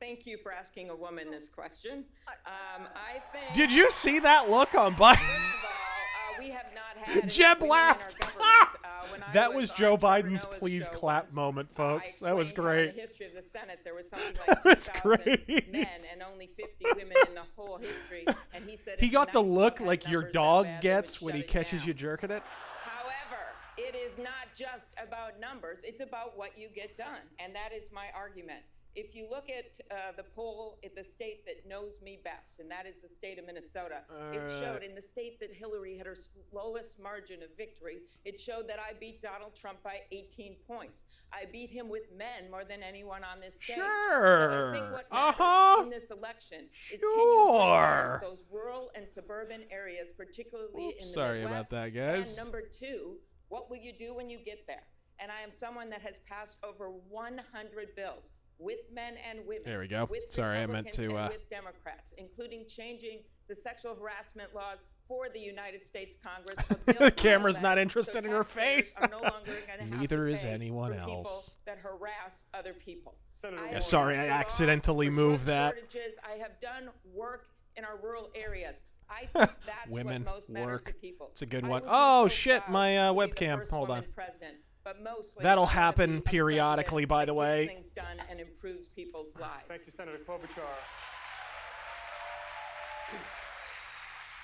Thank you for asking a woman this question. I think. Did you see that look on Biden? First of all, we have not had. Jeb women in laughed. our government. When I That was Joe on Trevor Biden's Noah's please show clap once, moment, I folks. That was explained how in great. the history of the Senate, there was something That like was 2,000 great. men and only 50 women in the whole history. And he said He if got the United look had like your numbers that dog bad, they would gets when shut he it catches down. you jerking it. However, it is not just about numbers. It's about what you get done. And that is my argument. If you look at the poll at the state that knows me best, and that is the state of Minnesota, it showed in the state that Hillary had her lowest margin of victory, it showed that I beat Donald Trump by 18 points. I beat him with men more than anyone on this stage. So I think what matters in this election is can you bring down those rural and suburban areas, particularly in the Sorry about Midwest? that, guys. And number two, what will you do when you get there? And I am someone that has passed over 100 bills with men and women. There we go. With Sorry, I meant Republicans to, and with Democrats, including changing the sexual harassment laws for the United States Congress. The camera's not interested in her face. Are no longer gonna have Neither to is pay anyone for people else. that harass other people. Senator Yeah, sorry, I accidentally moved that. Shortages. I have done work in our rural areas. I think that's Women, what most matters work. to people. It's a good I one. would be Oh, so shit, proud my to be the webcam. first Hold woman on. president, but mostly That'll I wanna happen be a periodically, president by that the gets way. things done and improves people's lives. Thank you, Senator Klobuchar.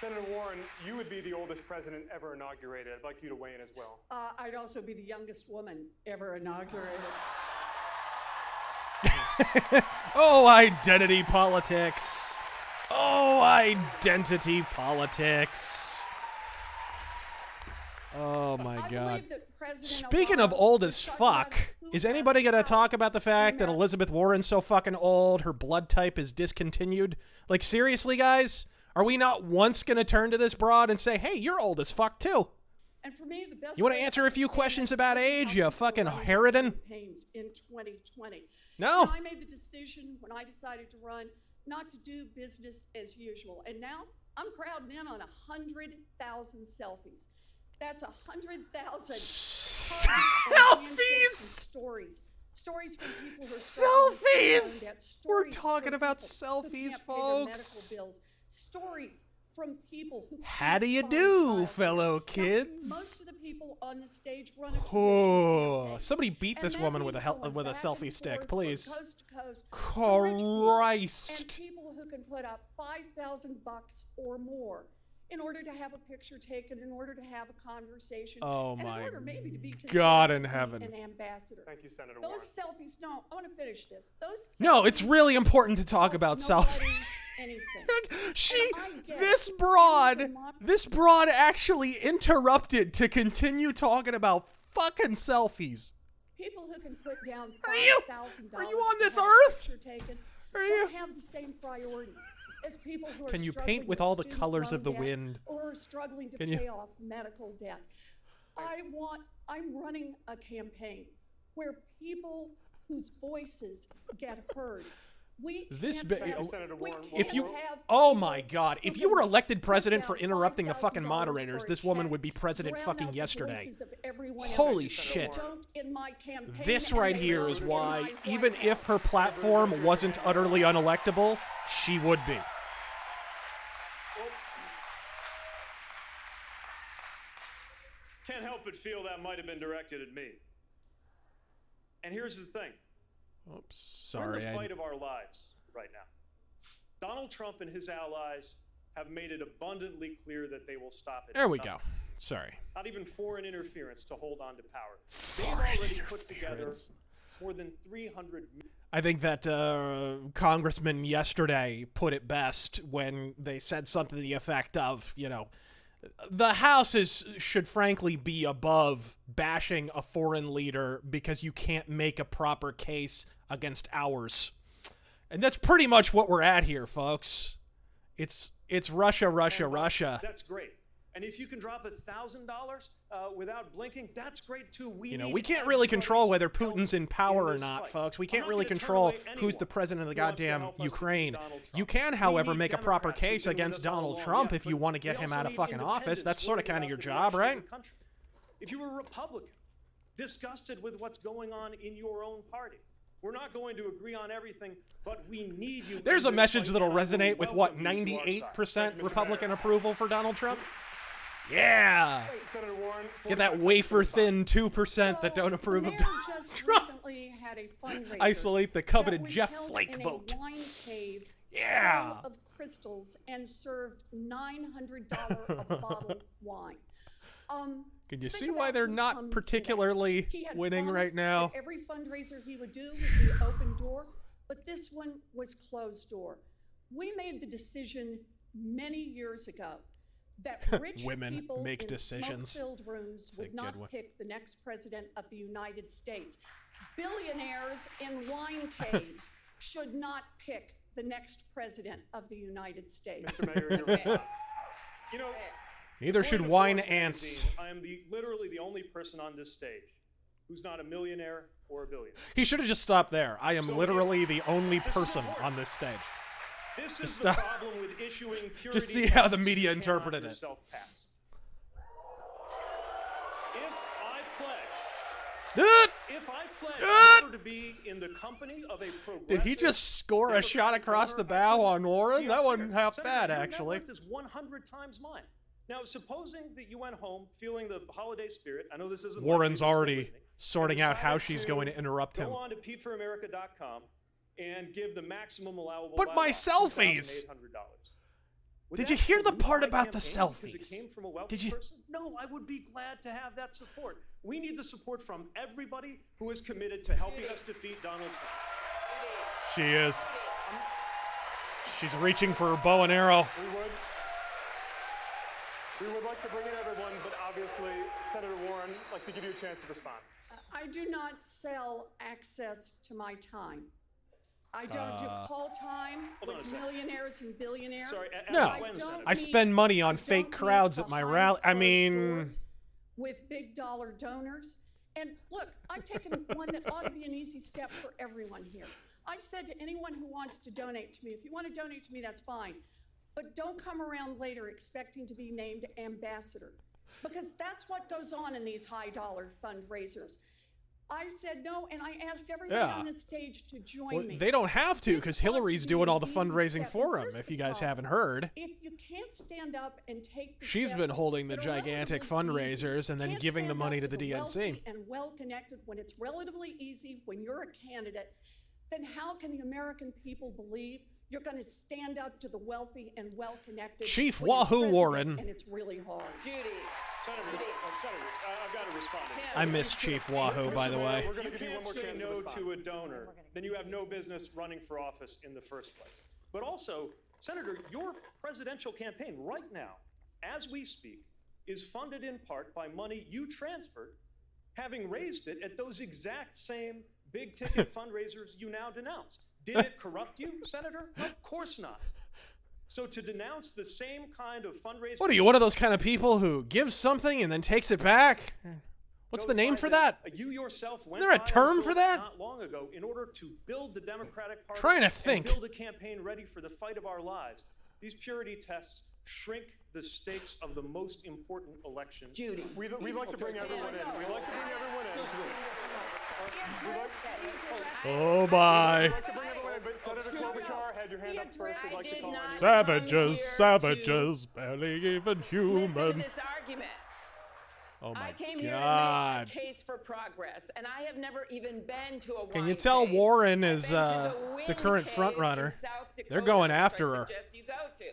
Senator Warren, you would be the oldest president ever inaugurated. I'd like you to weigh in as well. I'd also be the youngest woman ever inaugurated. Oh, identity politics. Oh, identity politics. Oh my I God. believe that President Speaking of Obama old was as talking fuck, about who is has anybody going to power. talk about the fact that Elizabeth Warren's so fucking old, her blood type is discontinued? Like, seriously, guys? Are we not once going to turn to this broad and say, hey, you're old as fuck, too? And for me, the best You want to way answer a few understand questions this about is how age, you people fucking run harridan? campaigns in 2020. No. And I made the decision when I decided to run not to do business as usual. And now I'm crowding in on 100,000 selfies. That's 100,000 Selfies! stories. Stories from people who are struggling to pay their own Selfies! debt. We're Stories talking from about people selfies, who can't pay their folks. medical bills. Stories from people who How do you can't find do, childcare. fellow Now, kids? most of the people on the stage run a traditional Oh, campaign. somebody beat And this that woman with a means going with a back selfie and stick, forth please. from coast to coast to rich people Christ. and people who can put up $5,000 or more in order to have a picture taken, in order to have a conversation, Oh and my in order maybe to be considered God to in be heaven. an ambassador. Thank you, Senator Warren. Those selfies, no, I want to finish this. Those No, it's selfies really important to talk cost about nobody selfies. anything. She, And I get this it. this broad actually interrupted to continue talking about fucking selfies. People who can put down you- $5,000 are you on to this have a earth? picture taken Are don't have the same priorities as people who are Can you struggling paint with all the student colors of loan the debt wind? or are struggling to Can you- pay off medical debt. I'm running a campaign where people whose voices get heard. We This can't ba- have- Senator we Warren. If you, can't have oh people my God, who if you can were elected put president down for interrupting the fucking $5,000 moderators, for a this woman check, would be president drown fucking out the yesterday. voices of everyone else. Holy shit. Don't in my campaign This and right they here won't is in why, my even White if House. her platform wasn't utterly unelectable, she would be. Can't help but feel that might have been directed at me. And here's the thing. Oops, We're sorry. in the fight of our lives right now. Donald Trump and his allies have made it abundantly clear that they will stop it. There we go. Sorry. Not even foreign interference to hold on to power. They've already put together more than 300. I think that congressman yesterday put it best when they said something to the effect of, you know, the House should frankly be above bashing a foreign leader because you can't make a proper case against ours. And that's pretty much what we're at here, folks. It's Russia, Russia, Russia. That's great. And if you can drop $1,000 without blinking, that's great too. We can't really control whether Putin's in power or not, folks. We can't really control who's the president of the goddamn Ukraine. You can, however, make a proper case against Donald Trump if you want to get him out of fucking office. That's sort of kind of your job, right? If you were a Republican, disgusted with what's going on in your own party, we're not going to agree on everything, but we need you. There's a message that'll resonate with, what, 98% Republican approval for Donald Trump? Yeah. Senator Warren, get that wafer-thin 2% that don't approve of Donald Trump. Recently had a fundraiser. Isolate the coveted Jeff Flake in vote. A wine cave yeah. full of crystals and served $900 of bottled wine. Can you see why they're not particularly winning right now? Every fundraiser he would do would be open door, but this one was closed door. We made the decision many years ago that rich people make in decisions. smoke-filled rooms would not pick the next president of the United States. Billionaires in wine caves should not pick the next president of the United States. Mr. Mayor, your response. You know, neither should wine ants. I am literally the only person on this stage who's not a millionaire or a billionaire. He should have just stopped there. I am literally the only person on this stage. This is the problem with issuing purity. Just see how the media interpreted it. If I pledge never to be in the company of a progressive... Did he just score a shot across the bow on Warren? That wasn't half bad, actually. Your net worth is 100 times mine. Now, supposing that you went home feeling the holiday spirit, I know this isn't... Warren's already sorting out how she's going to interrupt him. Go on to PeteForAmerica.com and give the maximum allowable... But my selfies! Did you hear the part about the selfies? It came from a wealthy person? No, I would be glad to have that support. We need the support from everybody who is committed to helping us defeat Donald Trump. She is. She's reaching for her bow and arrow. We would like to bring in everyone, but obviously, Senator Warren, I'd like to give you a chance to respond. I do not sell access to my time. I don't do call time with millionaires and billionaires. Sorry, no, I spend money on fake crowds at my rally. I mean, with big dollar donors. And look, I've taken one that ought to be an easy step for everyone here. I've said to anyone who wants to donate to me, if you want to donate to me, that's fine. But don't come around later expecting to be named ambassador, because that's what goes on in these high dollar fundraisers. I said no, and I asked everybody on this stage to join me. They don't have to, because Hillary's doing all the fundraising for them, if you guys haven't heard. If you can't stand up and take the She's been holding the gigantic fundraisers and then giving the money to the DNC. And well-connected when it's relatively easy when you're a candidate, then how can the American people believe you're going to stand up to the wealthy and well-connected? Chief Wahoo Warren. And it's really hard. Judy. Senator, I've got to respond. I miss Chief Wahoo, by the way. If you can't say no to a donor, then you have no business running for office in the first place. But also, Senator, your presidential campaign right now, as we speak, is funded in part by money you transferred, having raised it at those exact same big-ticket fundraisers you now denounce. Did it corrupt you, Senator? Of course not. So to denounce the same kind of fundraising... What are you, one of those kind of people who gives something and then takes it back? What's the name for that? You yourself went Is there a term for that? Not long ago, in order to build the Democratic Party, trying to think. And build a campaign ready for the fight of our lives. These purity tests shrink the stakes of the most important election. Judy, we'd like to bring everyone in. We'd like to bring everyone in. Oh my. Savages, barely even human. Listen to this argument. Oh my I came God. here to make a case for progress, and I have never even been to a wine Can you tell cave. Warren is the the current front runner? They're going after her. You go to.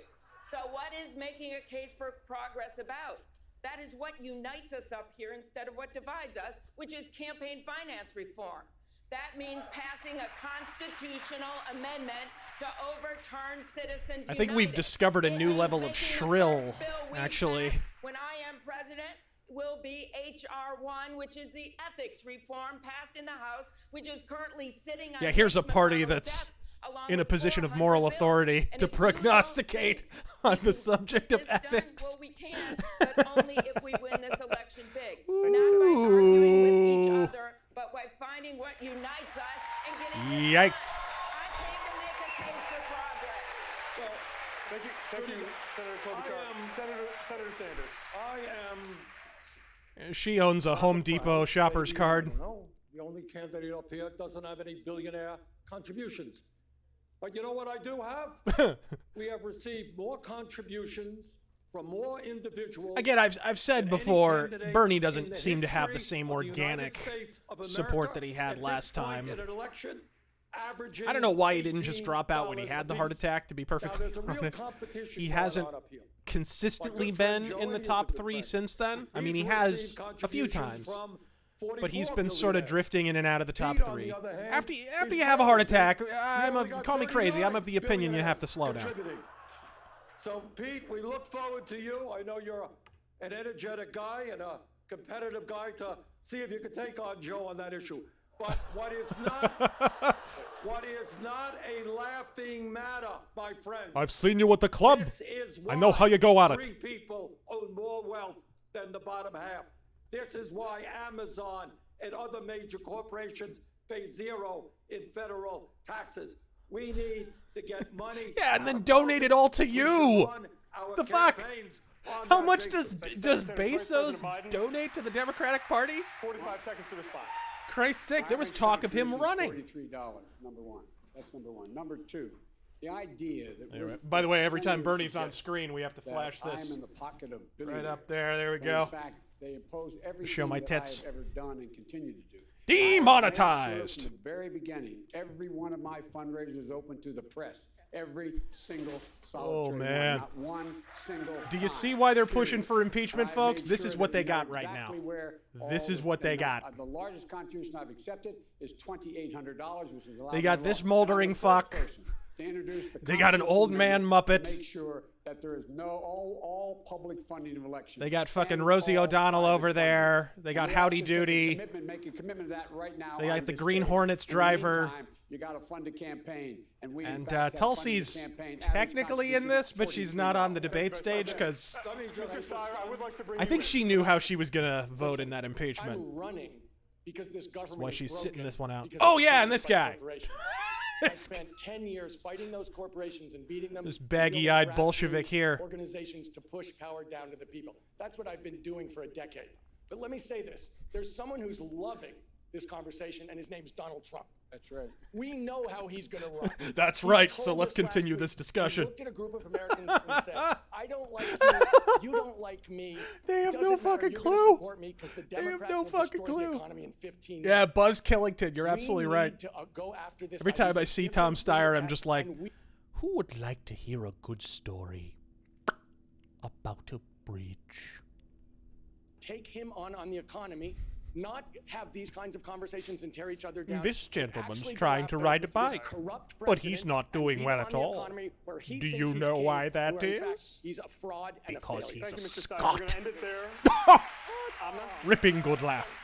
So what is making a case for progress about? That is what unites us up here instead of what divides us, which is campaign finance reform. That means passing a constitutional amendment to overturn Citizens I think we've discovered a new level of shrill, actually. When I am president, will be H.R. 1, which is the ethics reform passed in the House, which is currently sitting on Yeah, here's a Mitch party McConnell's that's desk, along in a with position of 400 moral bills. authority And to if you don't prognosticate think on the subject of this done, ethics. well, we can, but only if we win this election big. Not by arguing with each other, but by finding what unites us and getting this done. Yikes. I came to make a case for progress. Well, Thank you, Senator Klobuchar. Senator Sanders. I am. She owns a Home Depot shopper's card. No, the only candidate up here doesn't have any billionaire contributions. But you know what I do have? We have received more contributions from more individuals. Again, I've said than before, any candidate Bernie in doesn't the seem to have the history same of the United organic States of America support that he had at last this point time. in an election, averaging I don't know why he didn't just drop out when he $18 had the heart apiece. attack, to be Now, perfectly there's a real honest. competition He going hasn't on up here. consistently My good friend been in the Joey is top a good 3 friend. since then. I He's mean, he has received a few contributions times. from But he's 44 been sort of billionaires. drifting in and out of the top Pete, on 3. the other hand, After is you have a heart very attack, big. He I'm only got call me crazy. I'm of the 39 opinion you have to billionaires slow down. contributing. So, Pete, we look forward to you. I know you're an energetic guy and a competitive guy to see if you can take on Joe on that issue. But what is not a laughing matter, my friends. I've seen you at the club. This is I know how you go at it. 3 people own more wealth than the bottom half. This is why Amazon and other major corporations pay 0 in federal taxes. We need to get money. Yeah, and out then of donate it politics. all to We should you. run our The fuck? campaigns on How that much basis. does Senator Vice President Bezos Biden. donate to the Democratic Party? 45 seconds to respond. Christ's sake, there was Average talk of him contribution running. is $43, number one. That's number one. Number two, the idea that we're, By the way, every time senators Bernie's on suggest screen, we have to that flash this. I'm in the pocket of Right billionaires, up there. There we when go. In fact, they oppose everything Show my that tits. I have ever done and continue to do. Demonetized. From the very beginning, every one of my fundraisers is open to the press. Every single solitary man. one, not one single Do you time, see why they're period. pushing for impeachment, And I've folks? made This sure is what that they we know got right exactly now. where This all is what they and got. The largest contribution I've accepted is $2,800, which is allowed They got by this law. moldering I'm the first fuck. person to introduce the They got an old man constitutional Muppet. to make sure that there is no all public funding of elections. They got fucking and Rosie all O'Donnell private over funding. there. They And got we Howdy also took a Doody. make a commitment to that right now. They got on the this Green stage. Hornets In the driver. meantime, you got to fund a campaign, and we in And fact, have funded the Tulsi's campaign. Average technically in contribution this, but she's not on the $43. debate stage because Let me just- Mr. Steyer, I would like to bring I you think in. she knew how she was gonna vote in that impeachment. I'm running because this government why is she's broken sitting this one out. because Oh, it's yeah, and funded this by guy. corporations. I spent 10 years fighting those corporations and beating them. This and baggy-eyed building Bolshevik grassroots here. Organizations to push power down to the people. That's what I've been doing for a decade. But let me say this. There's someone who's loving this conversation, and his name's Donald Trump. That's right. We know how he's going to run. That's He right, told so let's us last continue week, this he discussion. looked at a group of Americans and said, I don't like you, you don't like me. They have Doesn't no matter, fucking you're gonna clue. support me 'cause the They have Democrats no will fucking destroy clue. the economy in 15 Yeah, years. Buzz Killington, you're We absolutely need right. to, go after this Every guy. time He's I a see different Tom Steyer, I'm Democrat, just like, and we- who would like to hear a good story about a bridge? take him on the economy, not have these kinds of conversations and tear each other down. This gentleman's Actually go trying to after ride a this bike, corrupt but he's president not and doing beat well on at the all. economy where he Do thinks you he's know king, why that where in fact is? he's a fraud and Because a failure. he's Thank a you, Mr. Steyer. We're Scot. going to end it there. Ripping good laugh.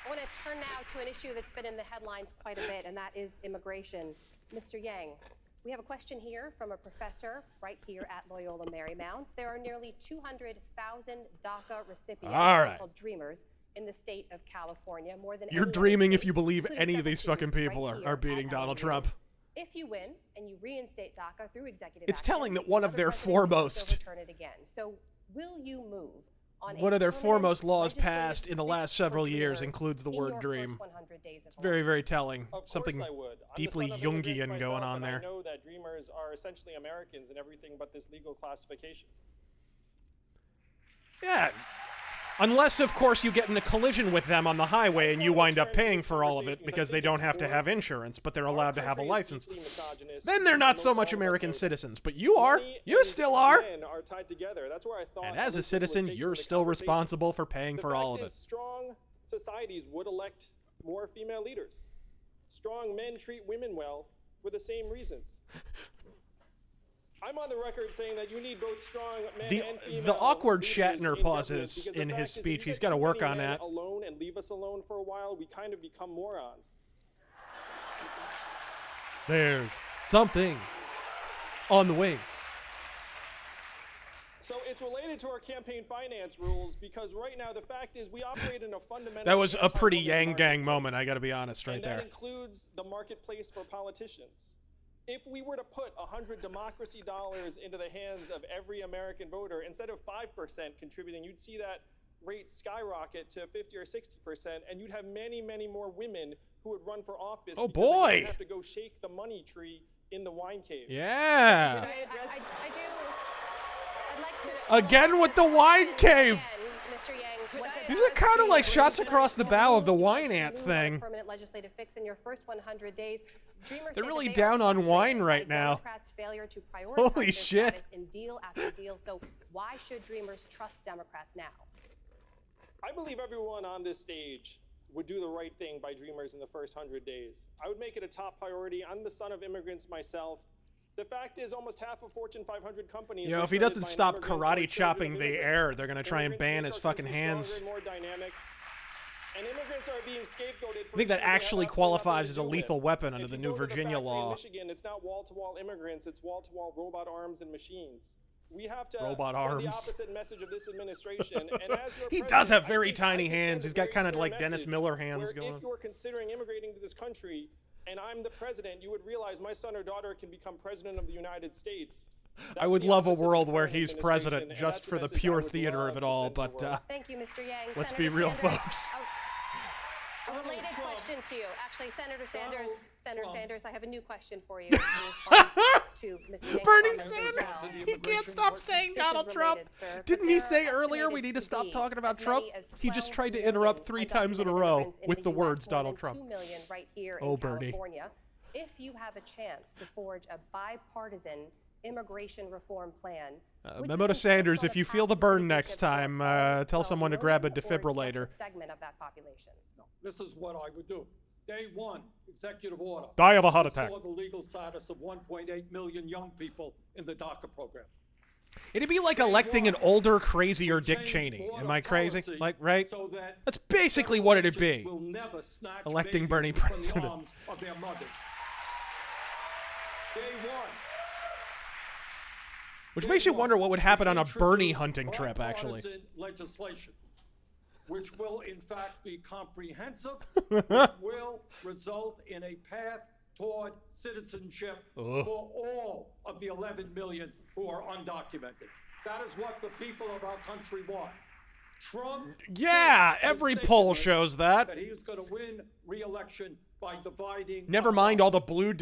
I want to turn now to an issue that's been in the headlines quite a bit, and that is immigration. Mr. Yang, we have a question here from a professor right here at Loyola Marymount. There are nearly 200,000 DACA recipients, All right. called Dreamers, in the state of California, more than You're any other dreaming if state, you believe including any of several these fucking cities people right are here beating at Donald LMU. Trump. If you win and you reinstate DACA through executive It's action, telling that one of another their president can foremost- overturn it again. So will you move on One a of their permanent foremost laws legislative passed in the fix last for several years dreamers includes the in word your dream. first 100 days of It's very, office? very telling. Of course Something I would. I'm deeply the son of immigrants Jungian going myself, on and there. I know that dreamers are essentially Americans in everything but this legal classification. Yeah. Unless, of course, you get in a collision with them on the highway and you wind up paying for all of it because they don't have to have insurance, but they're allowed to have a license. Then they're not so much American citizens, but you are. You still are. Are tied together. That's where I thought. And as a citizen, you're still responsible for paying for all of it. Strong societies would elect more female leaders. Strong men treat women well for the same reasons. I'm on the record saying that you need both strong men and female the awkward leaders Shatner pauses in his speech. He's got to work on that. Alone and leave us alone for a while, we kind of become morons. There's something on the way. So it's related to our campaign finance rules because right now the fact is we operate in a fundamental. That was a pretty Yang Gang moment, I got to be honest, right there. That includes the marketplace for politicians. If we were to put $100 democracy dollars into the hands of every American voter, instead of 5% contributing, you'd see that rate skyrocket to 50 or 60%, and you'd have many, many more women who would run for office. Oh, because boy. They wouldn't have to go shake the money tree in the wine cave. Yeah. I do. I'd like to. Again with the wine cave. Mr. Yang, was it These are kind of like shots across the bow of the wine ant thing. Permanent legislative fix in your first 100 days. Dreamers They're say really that they are down on frustrated wine by right now. Democrats' failure to prioritize Holy their shit. status in deal after deal. So why should Dreamers trust Democrats now? I believe everyone on this stage would do the right thing by Dreamers in the first 100 days. I would make it a top priority. I'm the son of immigrants myself. The fact is almost half of Fortune 500 companies... You know, if he doesn't stop karate chopping the air, they're going to try and ban his fucking hands. More dynamic. And immigrants are being scapegoated for I think that issues they have actually absolutely qualifies nothing as to a do lethal with. weapon under If the you new go to the Virginia factory in law. Michigan, it's not wall-to-wall immigrants, it's wall-to-wall robot arms and machines. We have to Robot send arms. the opposite message of this administration. And as your He president, does have I very think tiny I can hands. send a He's got very kind of clear like Dennis message Miller hands where going on. If you're considering immigrating to this country, and I'm the president, you would realize my son or daughter can become president of the United States. I would love a world where he's president just for the pure theater of it all, but Thank you, Mr. Yang. let's Senator be real, Sanders, folks. A related question to you. Actually, Senator Sanders, I have a new question for you. In response to Mr. Yang's Bernie comments as Sanders, well. he can't stop saying This is Donald Trump. related, sir, Didn't but he there say are earlier we estimated need to stop be talking about as Trump? many as He just 12 tried to million interrupt 3 times in a undocumented row immigrants in with the the US, words more Donald than Trump. 2 million right here Oh, in Bernie. California. If you have a chance to forge a bipartisan immigration reform plan, would Memo you to insist Sanders, on if a you feel the path to burn citizenship next for time, all tell 12 someone to grab a million, or defibrillator. just a segment of that population? No, this is what I would do. Day one, executive order. Die of a heart attack. Restore the legal status of 1.8 million young people in the DACA program. It'd be like electing an older, crazier Dick Cheney. Am I crazy? Like, right? So that That's basically what it'd be. will never snatch Electing Bernie babies from the president. arms of their mothers. Day one. Which makes you wonder what would happen on a Bernie hunting trip, actually. Bipartisan legislation, which will in fact be comprehensive, which will result in a path toward citizenship Ugh. for all of the 11 million who are undocumented. That is what the people of our country want. Trump, Yeah, has every stated poll shows that. he is going to win re-election by dividing. Never us mind up. all the deep blue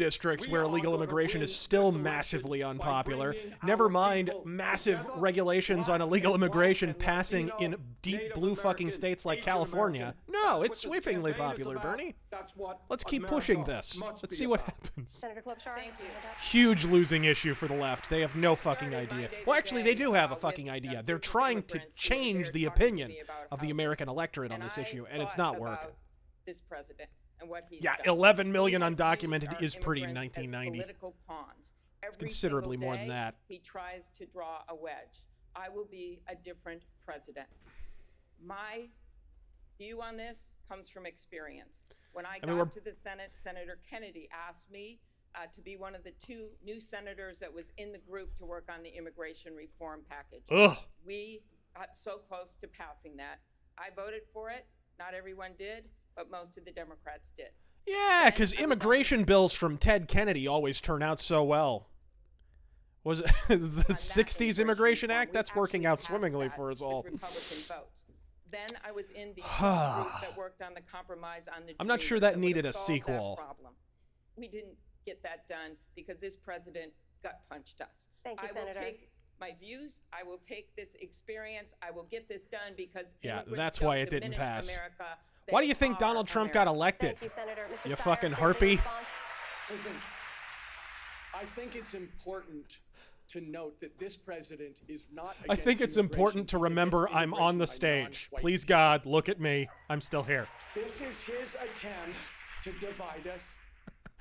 where are illegal gonna immigration win is still this election massively by unpopular. bringing Never our mind people massive together, regulations on black illegal and white immigration and passing Latino, in deep Native blue fucking American, states like Asian California. American. No, That's it's what this sweepingly campaign is popular, about. Bernie. That's what Let's keep America pushing this. must Let's be see what about. happens. Senator Klobuchar? Thank you. Huge losing issue for the left. They have no fucking Started my idea. day Well, actually, they today, do have a with, fucking idea. a They're group of trying to immigrants who were change here the talking to opinion me about of the housing. American electorate on And this I issue, and it's thought not working. about this president and what he's Yeah, done. 11 million He has used undocumented our is pretty immigrants as 1990. political pawns. Every considerably single more than day, that. He tries to draw a wedge. I will be a different president. My view on this comes from experience. When I mean, got to the Senate, Senator Kennedy asked me to be one of the 2 new senators that was in the group to work on the immigration reform package. Ugh. We got so close to passing that. I voted for it. Not everyone did, but most of the Democrats did. Yeah, because immigration bills from Ted Kennedy always turn out so well. Was it the 60s Immigration Act? That's working out swimmingly for us all. Republican votes. Then I was in the group that worked on the compromise on the I'm not sure Dreamers that would needed have a solved that sequel. problem. We didn't get that done because this president gut punched us. Thank you, I will Senator. take my views. I will take this experience. I will get this done because Yeah, immigrants that's don't why it didn't diminish pass. America. Why do They you think are Donald Trump America. got elected? Thank you, Senator. Mr. You Steyer, fucking any harpy. response? Listen, I think it's important to note that this president is not. I think it's important to remember I'm on the stage. Please, God, look at me. I'm still here. This is his attempt to divide us,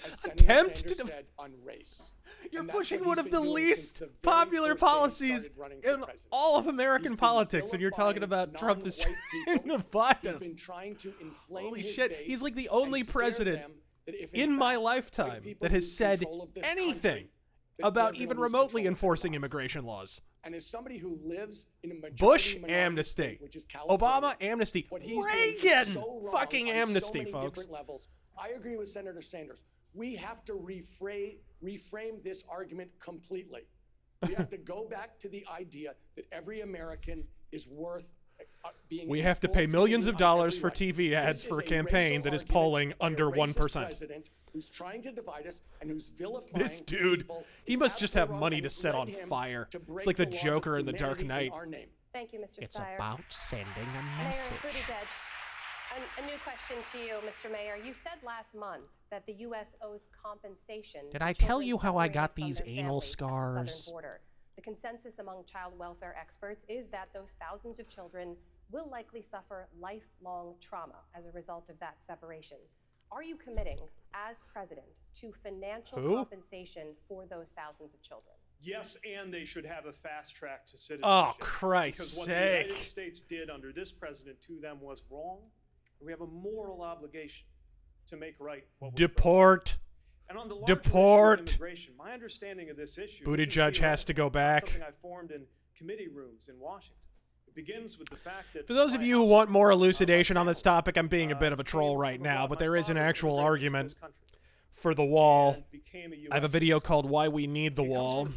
as Attempt Senator to Sanders said, on race. You're And that's pushing what one he's of been the doing least since the very popular first day he policies started running for in president. all of American He's been politics, and you're talking vilifying about Trump is non-white trying people. to divide He's us. been trying to inflame Holy his shit, base he's like the and only scare president them that if, in my fact, lifetime white people that has lose said control of this anything country, that about they're gonna even lose remotely control of their enforcing lives. immigration laws. And as somebody who lives in a majority Bush minority amnesty, state, which is California, Obama amnesty, what he's doing is Reagan so wrong fucking on amnesty, so many folks. different levels. I agree with Senator Sanders. We have to reframe this argument completely. We have to go back to the idea that every American is worth being. We a have to full pay millions of community on dollars every for right. TV ads This for a is campaign racial that is argument polling by a under racist 1%. president who's trying to divide us and who's vilifying This dude, people. he It's must just have absolutely money wrong, to and set led on him fire. to It's break like the laws of Joker in The Dark humanity Knight. our name. Thank you, Mr. It's Steyer. about sending a Mayor message. Buttigieg, a new question to you, Mr. Mayor. You said last month that the U.S. owes compensation. Did to I tell children you how I got separated from these their anal families at the southern scars? border. The consensus among child welfare experts is that those thousands of children will likely suffer lifelong trauma as a result of that separation. Are you committing, as president, to financial compensation for those thousands of children? Yes, and they should have a fast track to citizenship. Oh, Christ's Because what sake. the United States did under this president to them was wrong. And we have a moral obligation to make right what was Deport. And on the larger issue of Deport. immigration, my understanding of this issue. Buttigieg has to go back. Something I formed in committee rooms in Washington. It begins with the fact that For those of you who want more elucidation on this topic, I'm being a bit of a troll right now, but there is an actual argument for the wall. I have a video called Why We Need the Wall.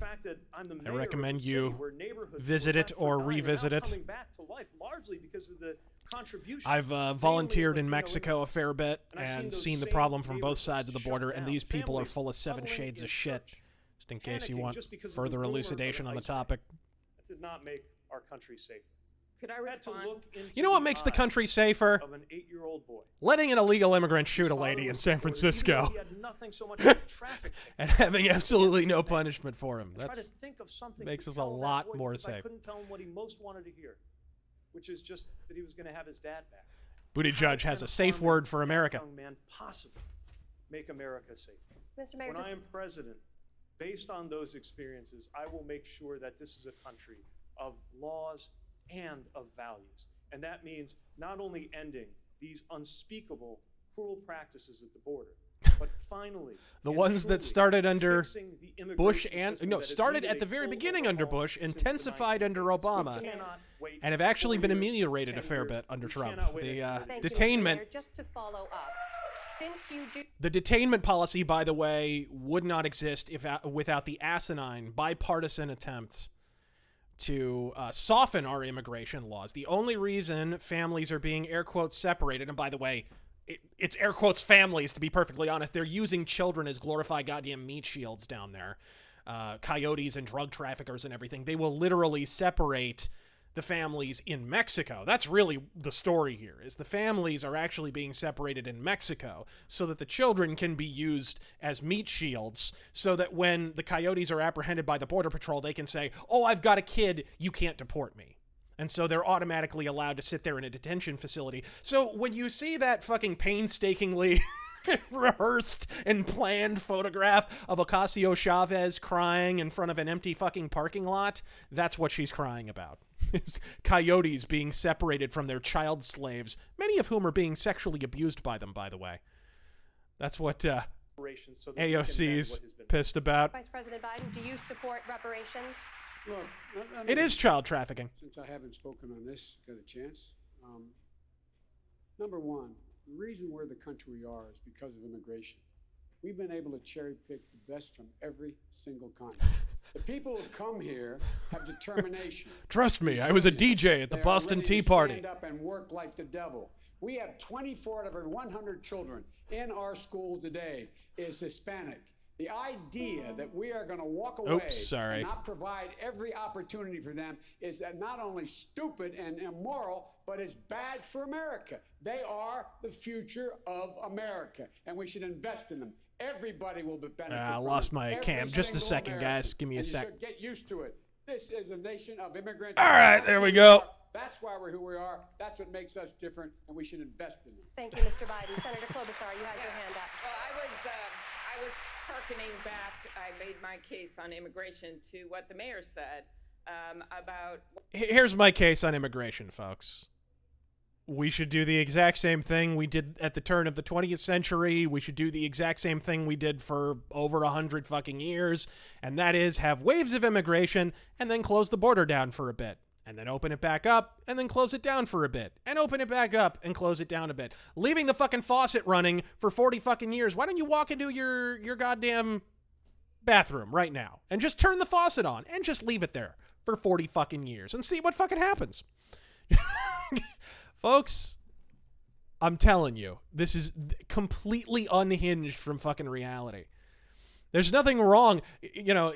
I recommend you visit it or revisit it. I've volunteered in Mexico a fair bit and seen the problem from both sides of the border, and these people are full of 7 shades of shit. Just in case you want further elucidation on the topic. That did not make our country safer. Could I respond? You know what makes the country safer? Of an 8-year-old boy. Letting an illegal immigrant shoot a lady in San Francisco. He had nothing so much as a traffic ticket. And having absolutely no punishment for him. Try That to think of something makes to us a tell that lot boy more because I safe. couldn't tell him what he most wanted to hear, which is just that he was going to have his dad back. Buttigieg has a safe word for America. Young man, possibly make America safer. Mr. Mayor, When I am president, based on those experiences, I will make sure that this is a country of laws and of values. And that means not only ending these unspeakable, cruel practices at the border, but finally The ones that started under fixing the Bush immigration and system no, that has started needed at the a very full beginning under overhaul Bush, since the intensified under 1980s. Obama, We cannot wait and have actually 4 been years, ameliorated a 10 fair years. bit under We Trump. cannot wait The another Thank you, Mr. detainment. Mayor. Just to follow up, since you do. The detainment policy, by the way, would not exist without the asinine bipartisan attempts to soften our immigration laws. The only reason families are being air quotes separated, and by the way, it's air quotes families, to be perfectly honest, they're using children as glorified goddamn meat shields down there. Coyotes and drug traffickers and everything. They will literally separate the families in Mexico. That's really the story here, is the families are actually being separated in Mexico so that the children can be used as meat shields, so that when the coyotes are apprehended by the Border Patrol, they can say, oh, I've got a kid, you can't deport me. And so they're automatically allowed to sit there in a detention facility. So when you see that fucking painstakingly rehearsed and planned photograph of Ocasio Chavez crying in front of an empty fucking parking lot, that's what she's crying about. Is coyotes being separated from their child slaves, many of whom are being sexually abused by them, by the way. That's what AOC's pissed about. Vice President Biden, do you support reparations? Look, It is child trafficking. Since I haven't spoken on this, got a chance. Number one, the reason we're the country we are is because of immigration. We've been able to cherry pick the best from every single continent. The people who come here have determination. Trust me, I was a DJ at the They are Boston ready Tea to Party. Stand up and work like the devil. We have 24 out of every 100 children in our school today is Hispanic, The idea that we are going to walk away sorry. and not provide every opportunity for them is not only stupid and immoral, but it's bad for America. They are the future of America, and we should invest in them. Everybody will benefit I from lost it. my Every cam. Just a single second, American. guys. Give me a And you sec. should get used to it. This is a nation of immigrants. All right, there we go. That's why we're who we are. That's what makes us different, and we should invest in them. Thank you, Mr. Biden. Senator Klobuchar, you had your hand up. Well, I was hearkening back. I made my case on immigration to what the mayor said about. Here's my case on immigration, folks. We should do the exact same thing we did at the turn of the 20th century. We should do the exact same thing we did for over 100 fucking years, and that is have waves of immigration and then close the border down for a bit. And then open it back up, and then close it down for a bit. And open it back up, and close it down a bit. Leaving the fucking faucet running for 40 fucking years. Why don't you walk into your goddamn bathroom right now, and just turn the faucet on, and just leave it there for 40 fucking years, and see what fucking happens. Folks, I'm telling you, this is completely unhinged from fucking reality. There's nothing wrong. You know,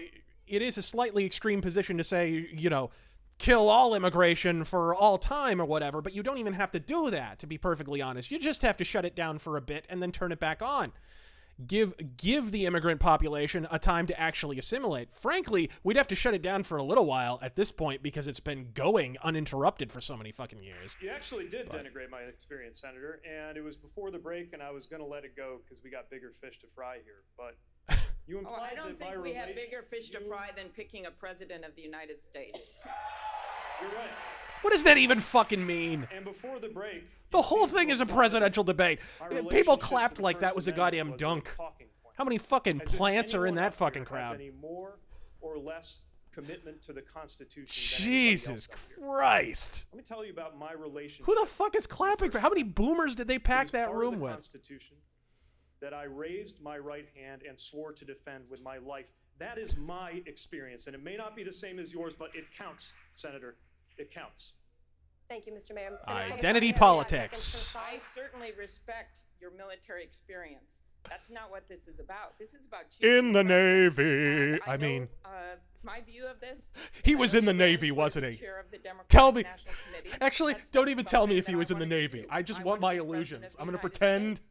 it is a slightly extreme position to say, you know, kill all immigration for all time or whatever, but you don't even have to do that, to be perfectly honest. You just have to shut it down for a bit and then turn it back on. Give the immigrant population a time to actually assimilate. Frankly, we'd have to shut it down for a little while at this point because it's been going uninterrupted for so many fucking years. You actually did denigrate my experience, Senator, and it was before the break, and I was going to let it go because we got bigger fish to fry here. But you implied I don't that think we have bigger fish to fry than picking a president of the United States. You're right. What does that even fucking mean? And before the break, The whole thing is a presidential debate. People clapped like that was a goddamn dunk. How many fucking plants are in that fucking crowd? Any more or less commitment to the Constitution than Jesus Christ. Let me tell you about my relationship. Who the fuck is clapping for? How many boomers did they pack that room with? Constitution that I raised my right hand and swore to defend with my life. That is my experience, and it may not be the same as yours, but it counts, Senator. It counts. Thank you, Mr. Mayor. Identity politics. I certainly respect your military experience. That's not what this is about. This is about in the Navy. I mean, my view of this. He was in the Navy, wasn't he? Chair of the Democratic Tell me. National Committee. Actually, don't even tell me if he was in the Navy. I just want my illusions. I'm going to pretend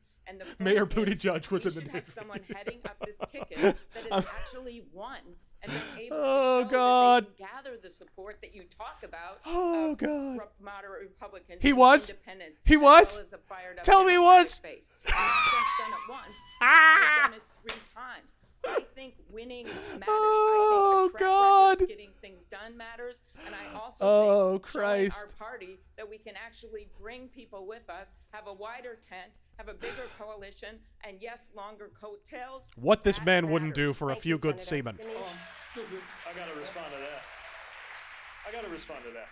Mayor Buttigieg was in the Navy. Have someone heading up this ticket that has actually won and been able Oh, to show God. that they can gather the support that you talk about. Oh, God. Moderate Republicans. He and was? independents, He as was? well as a fired up Tell me he Democratic was? base. And not just done it once. They've done it 3 times. I think winning matters. Oh, I think a track God. record of getting things done matters. And I Oh, think Christ. showing our party that we can actually bring people with us, have a wider tent, have a bigger coalition, and yes, longer coattails. What this That man wouldn't matters. do for a few good seamen. I got to respond to that.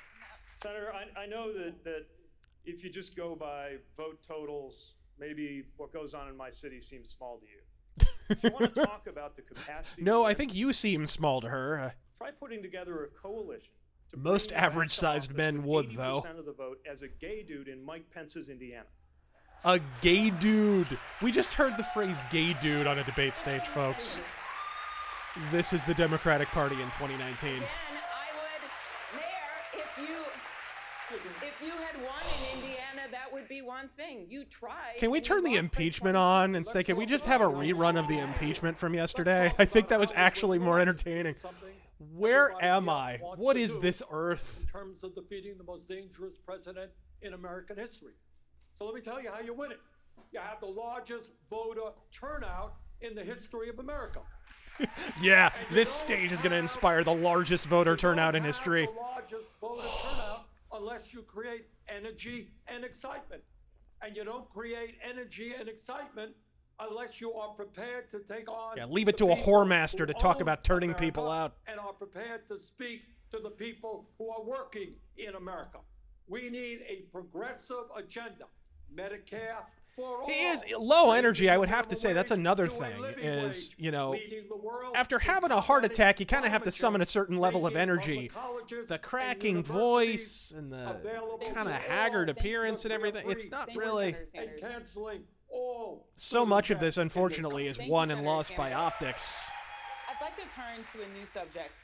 Senator, I know that if you just go by vote totals, maybe what goes on in my city seems small to you. If you want to talk about the capacity... No, I think you seem small to her. Try putting together a coalition. To Most bring you back to average-sized office men with would, 80% though. of the vote as a gay dude in Mike Pence's Indiana. A gay dude. We just heard the phrase gay dude on a debate stage, folks. This is the Democratic Party in 2019. Again, I would, Mayor, if you had won in Indiana, that would be one thing. You tried. Can we and you turn the lost by impeachment 20. on instead? Can we just have a rerun of the impeachment from yesterday? I think that was actually more entertaining. Where am I? What is this earth? In terms of defeating the most dangerous president in American history. So let me tell you how you win it. You have the largest voter turnout in the history of America. Yeah, this stage is going to inspire the largest voter turnout in history. The largest voter turnout unless you create energy and excitement. And you don't create energy and excitement unless you are prepared to take on... Yeah, leave it to a whoremaster to talk about turning people out. And are prepared to speak to the people who are working in America. We need a progressive agenda. Medicare for all. He is low energy, I would have to say. That's another thing is, you know, after having a heart attack, you kind of have to summon a certain level of energy. The cracking voice and the kind of haggard appearance and everything, it's not really... And canceling all. So much of student this, debt in unfortunately, is country. won and lost by optics. I'd like to turn to a new subject,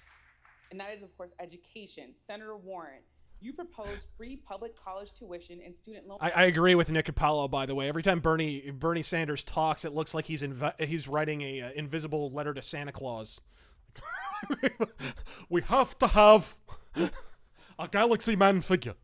and that is, of course, education. Senator Warren, you propose free public college tuition and student loan. I agree with Nick Capello, by the way. Every time Bernie Sanders talks, it looks like he's writing a invisible letter to Santa Claus. We have to have a Galaxy Man figure.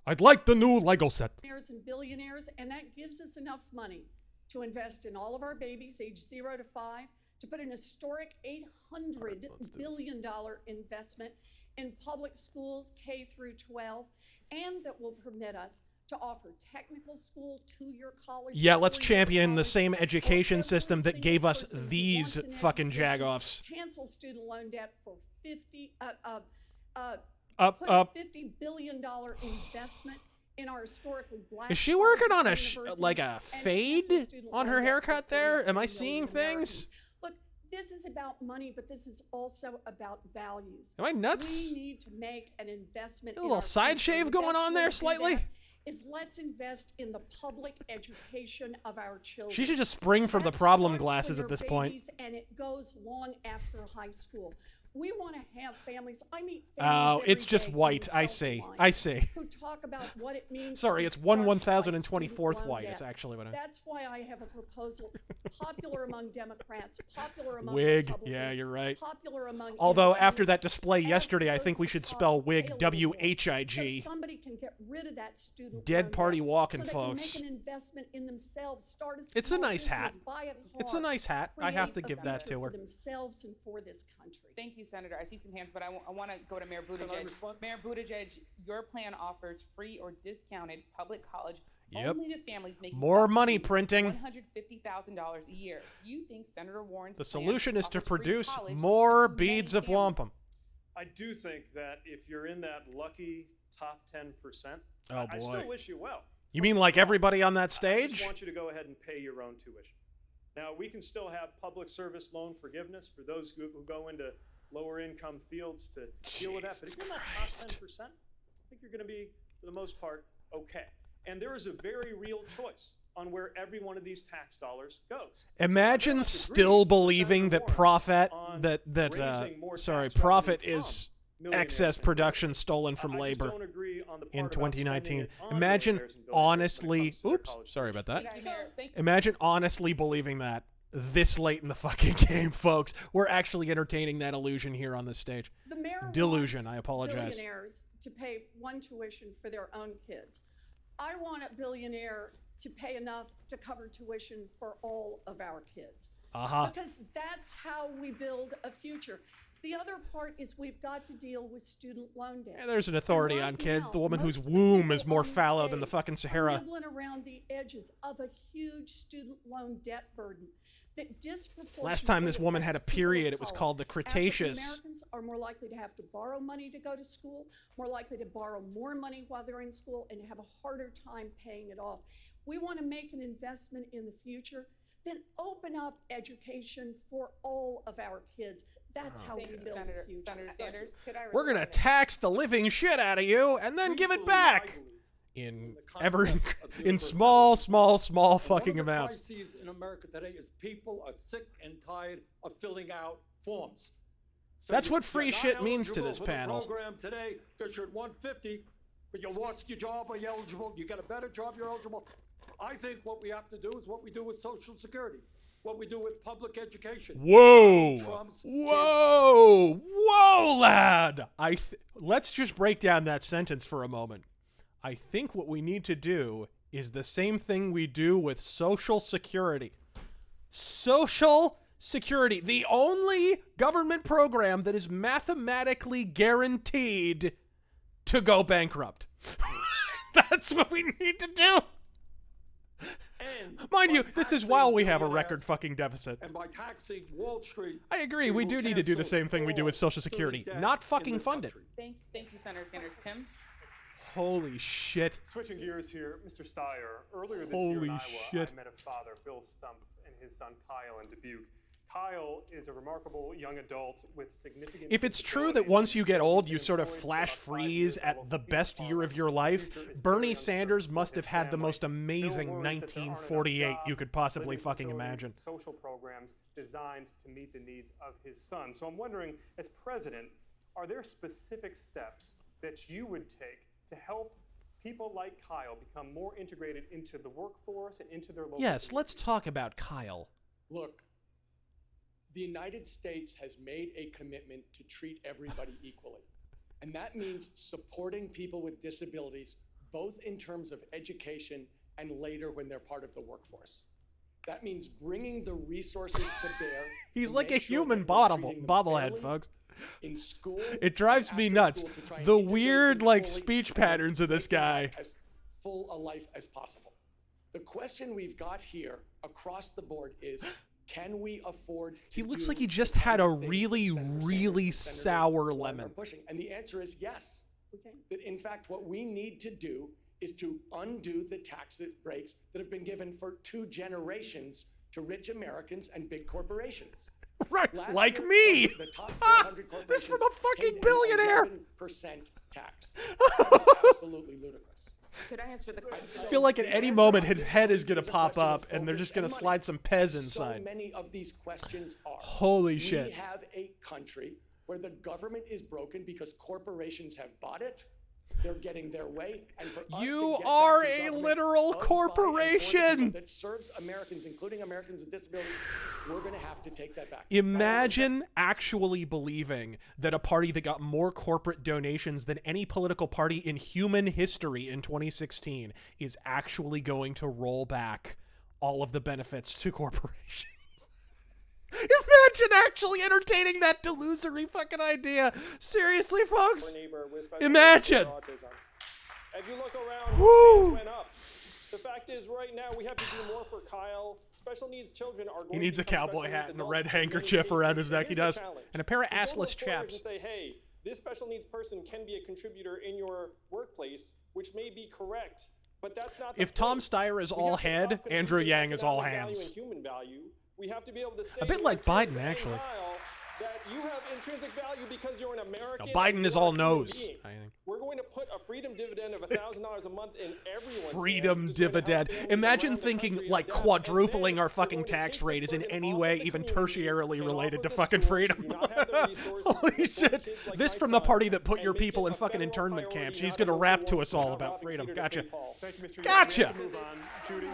I'd like the new Lego set. And billionaires, and that gives us enough money to invest in all of our babies age 0 to 5, to put an historic $800 billion investment in public schools K through 12, and that will permit us to offer technical school, 2-year college. Yeah, let's 3-year champion the college same for education every system that single gave us person who these wants an fucking education, jagoffs. Cancel student loan debt for Up. $50 billion investment in our historically black. Is she working on a universities like a and fade cancel student on loan her debt haircut for there? 43 Am I million seeing things? Americans. Look, this is about money, but this is also about values. Am I nuts? We need to make an investment. A in little our side future. shave The going best on way there to do slightly? that is let's invest in the public education of our children. She should just spring for the That problem starts glasses when at they're this point. babies, and it goes long after high school. We want to have families. I meet Oh, families every it's just day white. in I the see. Selfie line I see. Who talk about what it means. Sorry, to it's be 1/1024th crushed by white student is loan actually what I... That's why I have a proposal popular among Democrats, popular among Wig. Republicans, Yeah, you're right. popular among Although after independents, that display as yesterday, I those think we that should talk spell pay wig a little more, W-H-I-G. So somebody can get rid of that student Dead loan party debt, walking, so they folks. Can make an investment in themselves, start a It's a small nice hat. business, buy a car, It's a nice hat. I have to create a give that future to her. for themselves and for this country. Thank you, Senator. I see some hands, but I want to go to Mayor Buttigieg. Mayor Buttigieg, your plan offers free or discounted public college Yep. only to families making More up money to printing. $150,000 a year. Do you think Senator Warren's The plan solution is to offers free produce college more to many beads of families? wampum. I do think that if you're in that lucky top 10%, Oh, I boy. still wish you well. You mean like everybody on that I just stage? want you to go ahead and pay your own tuition. Now, we can still have public service loan forgiveness for those who go into lower income fields to deal with that. But if you're in that top 10%, I think you're going to be, for the most part, okay. And there is a very real choice on where every one of these tax dollars goes. Imagine still believing that profit profit is excess production stolen from labor in 2019. Imagine honestly, sorry about that. Imagine honestly believing that this late in the fucking game, folks. We're actually entertaining that illusion here on this stage. The mayor Delusion, wants I apologize. billionaires to pay one tuition for their own kids. I want a billionaire to pay enough to cover tuition for all of our kids. Because that's how we build a future. The other part is we've got to deal with student loan debt. Yeah, there's an authority on kids. now, The woman whose most of womb people is more on the fallow than the stage fucking are Sahara. nibbling around the edges of a huge student loan debt burden that disproportionately Last time this woman had a affects people period, of it was color. called the Cretaceous. African-Americans are more likely to have to borrow money to go to school, more likely to borrow more money while they're in school, and have a harder time paying it off. We want to make an investment in the future, then open up education for all of our kids. That's how we build a future. Senator Sanders, could I We're going to tax the living shit out of you and then give it back in small fucking One of the amounts. crises in America today is people are sick and tired of filling out forms. So That's you- what free you're not shit means to eligible this for the panel. program today because you're at 150, but you lost your job, are you eligible? You got a better job, you're eligible. I think what we have to do is what we do with Social Security, what we do with public education. Whoa! Trump's Whoa, lad! Let's just break down that sentence for a moment. I think what we need to do is the same thing we do with Social Security. Social Security, the only government program that is mathematically guaranteed to go bankrupt. That's what we need to do. Mind you, this is while we have a record fucking deficit. And by taxing Wall Street, I agree, we do need to do the same thing we do with Social Security. Not fucking fund it. Thank you, Senator Sanders. Tim? Holy shit. Switching gears here, Mr. Steyer, earlier this Holy year in Iowa, shit. I met a father, Bill Stump, and his son Kyle in Dubuque. Kyle is a remarkable young adult with significant. If it's true that once you get old, you sort of flash freeze at the best year of your life, Bernie Sanders must have had the most amazing 1948 you could possibly fucking imagine. Social programs designed to meet the needs of his son. So I'm wondering, as president, are there specific steps that you would take to help people like Kyle become more integrated into the workforce and into their local Yes, let's talk about Kyle. Look, the United States has made a commitment to treat everybody equally. And that means supporting people with disabilities, both in terms of education and later when they're part of the workforce. That means bringing the resources to bear. He's to like a make sure human that we're treating them bobblehead, fairly folks. In school, It drives me nuts. school, to try and The integrate weird, them like, fully speech so that patterns of they this can guy. have as full a life as possible. The question we've got here across the board is, can we afford to He looks do like he just the had a kinds of things really, that Senator really Sanders and Senator sour Warren lemon. are pushing? And the answer is yes. That in fact, what we need to do is to undo the tax breaks that have been given for 2 generations to rich Americans and big corporations. Right, Last like year, me. The top 400 corporations This from a fucking paid an billionaire. 11% tax. That is absolutely ludicrous. Could I answer the question? I feel like at any moment his head is going to pop up and they're just going to slide some Pez So inside. many of these questions are. Holy We shit. have a country where the government is broken because corporations have bought it. They're getting their way. And for us You to get back are to a government literal of, by, and for the corporation. people that serves Americans, including Americans with disabilities, we're going to have to take that back. Imagine actually believing that a party that got more corporate donations than any political party in human history in 2016 is actually going to roll back all of the benefits to corporations. Imagine actually entertaining that delusory fucking idea. Seriously, folks? Imagine. If you look around, Woo. things went up. The fact is, right now, we have to do more for Kyle. Special needs children are going He needs to a become cowboy special hat needs and a adults red in many handkerchief around his cases. neck. He Here's the does. challenge. And a pair of You go to assless employers chaps. and say, hey, this special needs person can be a contributor in your workplace, which may be correct, but that's not the If Tom point. Steyer is We all have to head, stop Andrew confusing Yang is all economic value hands. and human value. We have to be able to say A bit to like our kids Biden, and actually. Kyle that you have intrinsic value because you're an American. Biden and is you're a all human nose, being. I think. We're going to put a freedom dividend of $1,000 a month in everyone's Freedom hands, which is going to dividend. help families Imagine around the thinking country like adapt. quadrupling And our then fucking we're going to tax take rate this is in burden any off way of the even communities tertiarily and related off to of the fucking schools freedom. who do not have the resources to Holy support shit. kids like This my from the son party that put and your make people it in a fucking federal internment priority, camps. She's not going to a rap local to one us all without about Robbie freedom. Peter to Gotcha. pay Paul. Thank you, Mr. Gotcha. Yang. Move on. Judy.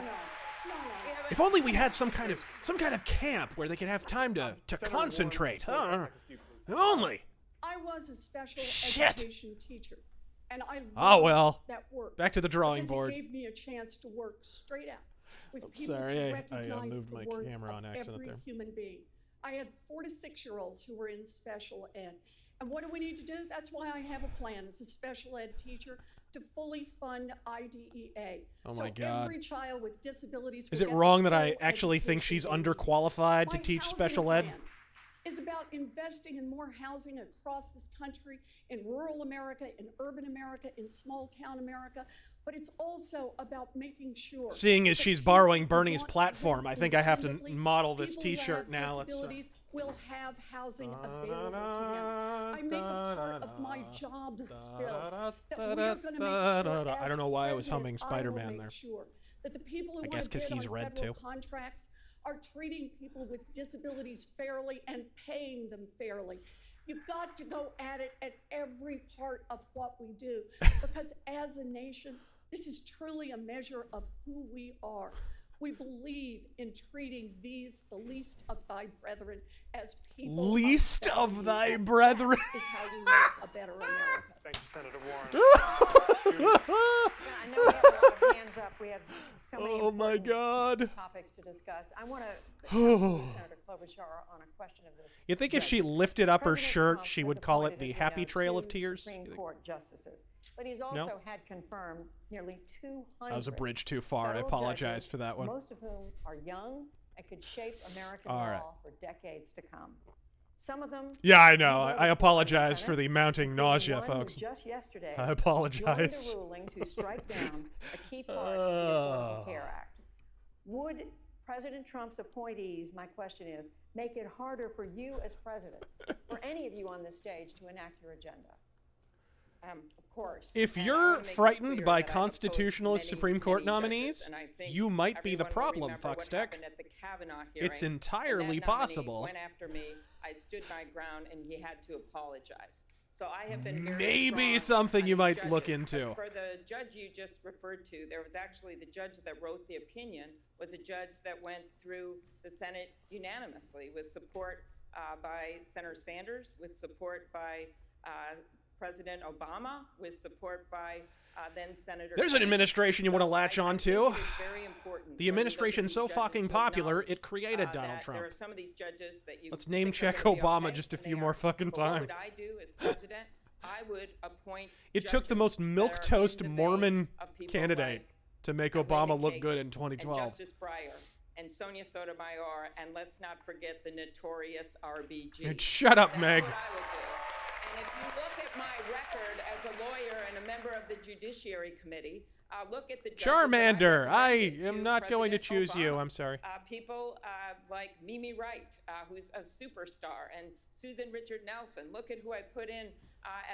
If only we had some kind of camp where they could have time to concentrate. Huh? If only. I was a special Shit. education teacher, and I loved Oh, well. that work. Back to the drawing because board. It gave me a chance to work straight out with Oops, people sorry, to I recognize moved the my worth camera on of accident every there. human being. I had 4 to 6-year-olds who were in special ed. And what do we need to do? That's why I have a plan as a special ed teacher to fully fund IDEA. Oh so my God. every child with disabilities will Is it get the wrong that I full actually think education she's they need. underqualified to My teach housing special ed? plan is about investing in more housing across this country, in rural America, in urban America, in small town America, but it's also about making sure. Seeing as that she's people borrowing who Bernie's want to platform, live I think I have to independently, model this people who t-shirt have now. Let's, disabilities will have housing available to them. I make it part of my job to spill that we're going to make sure. I don't know why I was as humming president, I will Spider-Man make there. Sure that the people who I want guess to 'cause bid he's on red, federal too. contracts are treating people with disabilities fairly and paying them fairly. You've got to go at it at every part of what we do, because as a nation, this is truly a measure of who we are. We believe in treating these, the least of thy brethren, as people. Least of value. thy And brethren. That is how we make a better America. Thank you, Senator Warren. I know we have a lot of hands up. We have so many Oh my important God. topics to discuss. I want to Senator Klobuchar on a question of this. You think if she lifted up her President shirt, Trump she has would call it appointed, the as we happy know, trail of 2 tears? Supreme You think- Court justices. But he's also No? had confirmed nearly 200. That was a bridge too far. I federal apologize judges, for that one. Most of whom are young and could shape American All law right. for decades to come. Some of them. Yeah, I he know. voted I for in the apologize Senate, for the mounting including nausea, one who folks. Just yesterday, I apologize. joined the ruling to strike down a key part of the Affordable Care Act. Would President Trump's appointees, my question is, make it harder for you as president, for any of you on this stage, to enact your agenda? Of course. If And I you're wanna make it frightened clear by that I've opposed constitutionalist many, Supreme Court many judges, nominees, and I think you might be the everyone will problem, remember what Fuckstick. happened at the Kavanaugh hearing, It's entirely and that possible. nominee went after me. I stood my ground, and he had to apologize. So I have been very Maybe strong something on you these might judges. look But into. for the judge you just referred to, there was actually the judge that wrote the opinion was a judge that went through the Senate unanimously with support by Senator Sanders, with support by President Obama, with support by then Senator. There's an Kennedy. administration you want to So latch I on think to. it is very important The when you look at administration's these so judges fucking to popular, acknowledge, it created Donald that Trump. There are some of these judges that you Let's name think are check gonna be Obama okay, just a and few they more aren't. fucking But what times. would I do as president? I would appoint. It took the most judges that are milquetoast in the vein Mormon of people candidate like to make Raymond Obama look Kagan good in and 2012. Justice Breyer and Sonia Sotomayor, and let's not forget the notorious RBG. And shut up, That's Meg. what I would do. And if you look at my record as a lawyer and a member of the Judiciary Committee, look at the judges that Charmander, I recommended am to not going to President choose you. Obama. I'm sorry. People like Mimi Wright, who's a superstar, and Susan Richard Nelson. Look at who I put in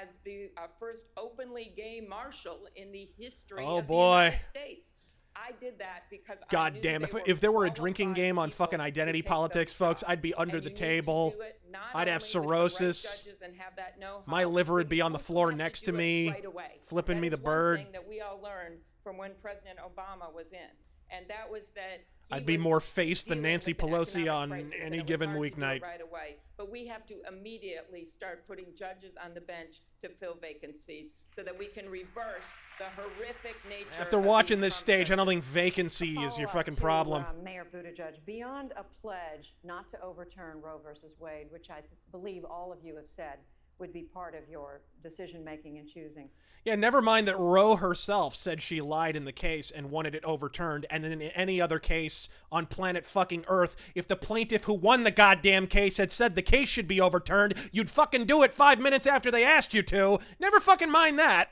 as the first openly gay marshal in the history Oh, of boy. the United States. I did that because I God knew damn, they if there were a drinking qualified game on people fucking to identity take those politics, folks, jobs. I'd be under And the you need to table. do it not I'd have only with the right cirrhosis. judges and have that know-how, My liver would but be you on the also floor have next do to it me, right away. flipping That me is the one bird. thing that we all learned from when President Obama was in, and that was that he I'd be was more faced than dealing Nancy with an Pelosi economic on crisis, and any it was given hard to do it weeknight. right away. But we have to immediately start putting judges on the bench to fill vacancies so that we can reverse the horrific nature. After of watching these this Trump stage, I don't think vacancy is your Follow-up fucking to, problem. Mayor Buttigieg, beyond a pledge not to overturn Roe versus Wade, which I believe all of you have said would be part of your decision-making and choosing. Yeah, never mind that Roe herself said she lied in the case and wanted it overturned, and then in any other case on planet fucking Earth, if the plaintiff who won the goddamn case had said the case should be overturned, you'd fucking do it 5 minutes after they asked you to. Never fucking mind that.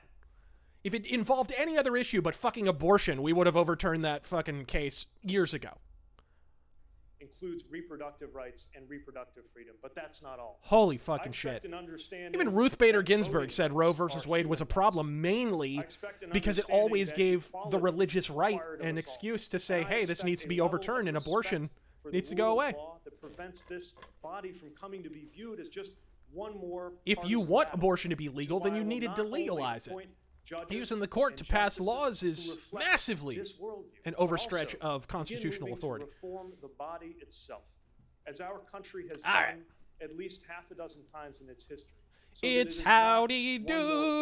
If it involved any other issue but fucking abortion, we would have overturned that fucking case years ago. Includes reproductive rights and reproductive freedom, but that's not all. Holy fucking I expect shit. an understanding Even Ruth Bader that Ginsburg voting said Roe rights versus are Wade was a human rights. problem mainly I expect an because it understanding always that gave equality the religious is right required of an us all. excuse to say, And I hey, this expect needs to a be level overturned of and abortion respect for the needs to go rule of away. law that prevents this body from coming to be viewed as just one more If you partisan want battle, abortion to be which is legal, then why you I will needed not to only legalize it. appoint judges Using the court and to pass justices laws who is reflect massively this worldview, an but overstretch also of begin constitutional moving authority. To reform the body itself, as our country has All done right. at least half a dozen times in its history. So that it It's is not howdy one more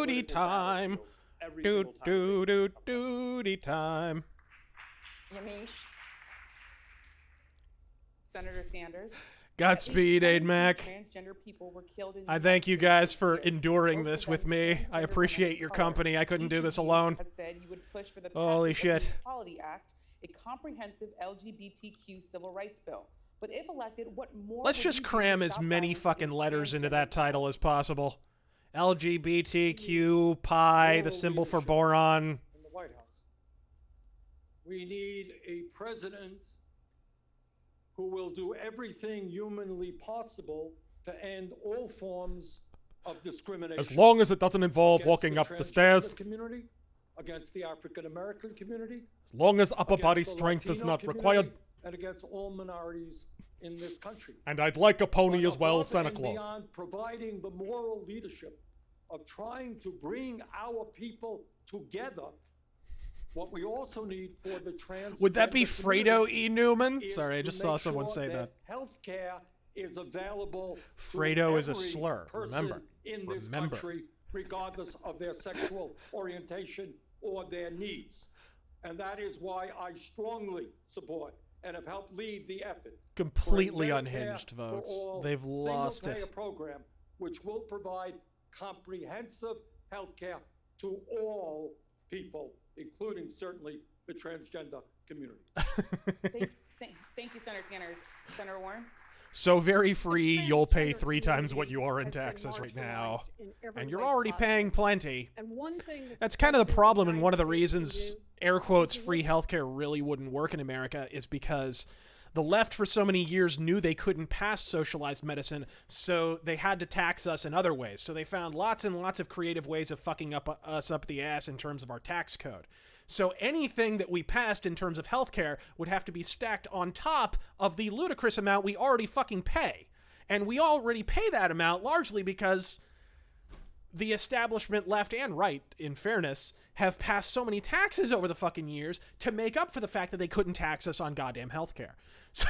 doody political time. battlefield every Do single time do elections do come. doody time. Yamiche? Senator Sanders. Godspeed, At Aid least Mac. 22 transgender people were killed in the I thank you guys for United States enduring this this year. with me. I appreciate your company. I couldn't do this alone. Has said you would push for the Holy passage of the shit. Equality Act, a comprehensive LGBTQ civil rights bill. But if elected, what more? Let's would just you do cram to as stop many violence fucking against letters into transgender that title as possible. LGBTQ, pi, the symbol for boron. In the White House. We need a president who will do everything humanly possible to end all forms of discrimination. As long as it doesn't involve against walking the up the transgender stairs. community, against the African American community, As long as upper against body the strength is Latino not community, required. and against all minorities in this country. And I'd like a pony But as well, above Santa and Claus. Beyond providing the moral leadership of trying to bring our people together, what we also need for the trans. Would that be Fredo E. Newman? Sorry, I just saw someone say that. Healthcare is available. to Fredo is a every slur, person remember. in this Remember. country, regardless of their sexual orientation or their needs. And that is why I strongly support and have helped lead the effort. Completely for a Medicare unhinged for votes. all They've lost single-payer it. program, which will provide comprehensive health care to all people, including certainly the transgender community. Thank you, Senator Sanders. Senator Warren. So very free, you'll pay transgender 3 times what community you are in has been taxes right now. marginalized in every And you're way already possible. paying plenty. And one thing that That's kind of the President problem, and United one of the States can reasons, do air quotes, is free look- healthcare really wouldn't work in America is because The left for so many years knew they couldn't pass socialized medicine, so they had to tax us in other ways. So they found lots and lots of creative ways of fucking us up the ass in terms of our tax code. So anything that we passed in terms of healthcare would have to be stacked on top of the ludicrous amount we already fucking pay. And we already pay that amount largely because the establishment, left and right, in fairness, have passed so many taxes over the fucking years to make up for the fact that they couldn't tax us on goddamn healthcare. So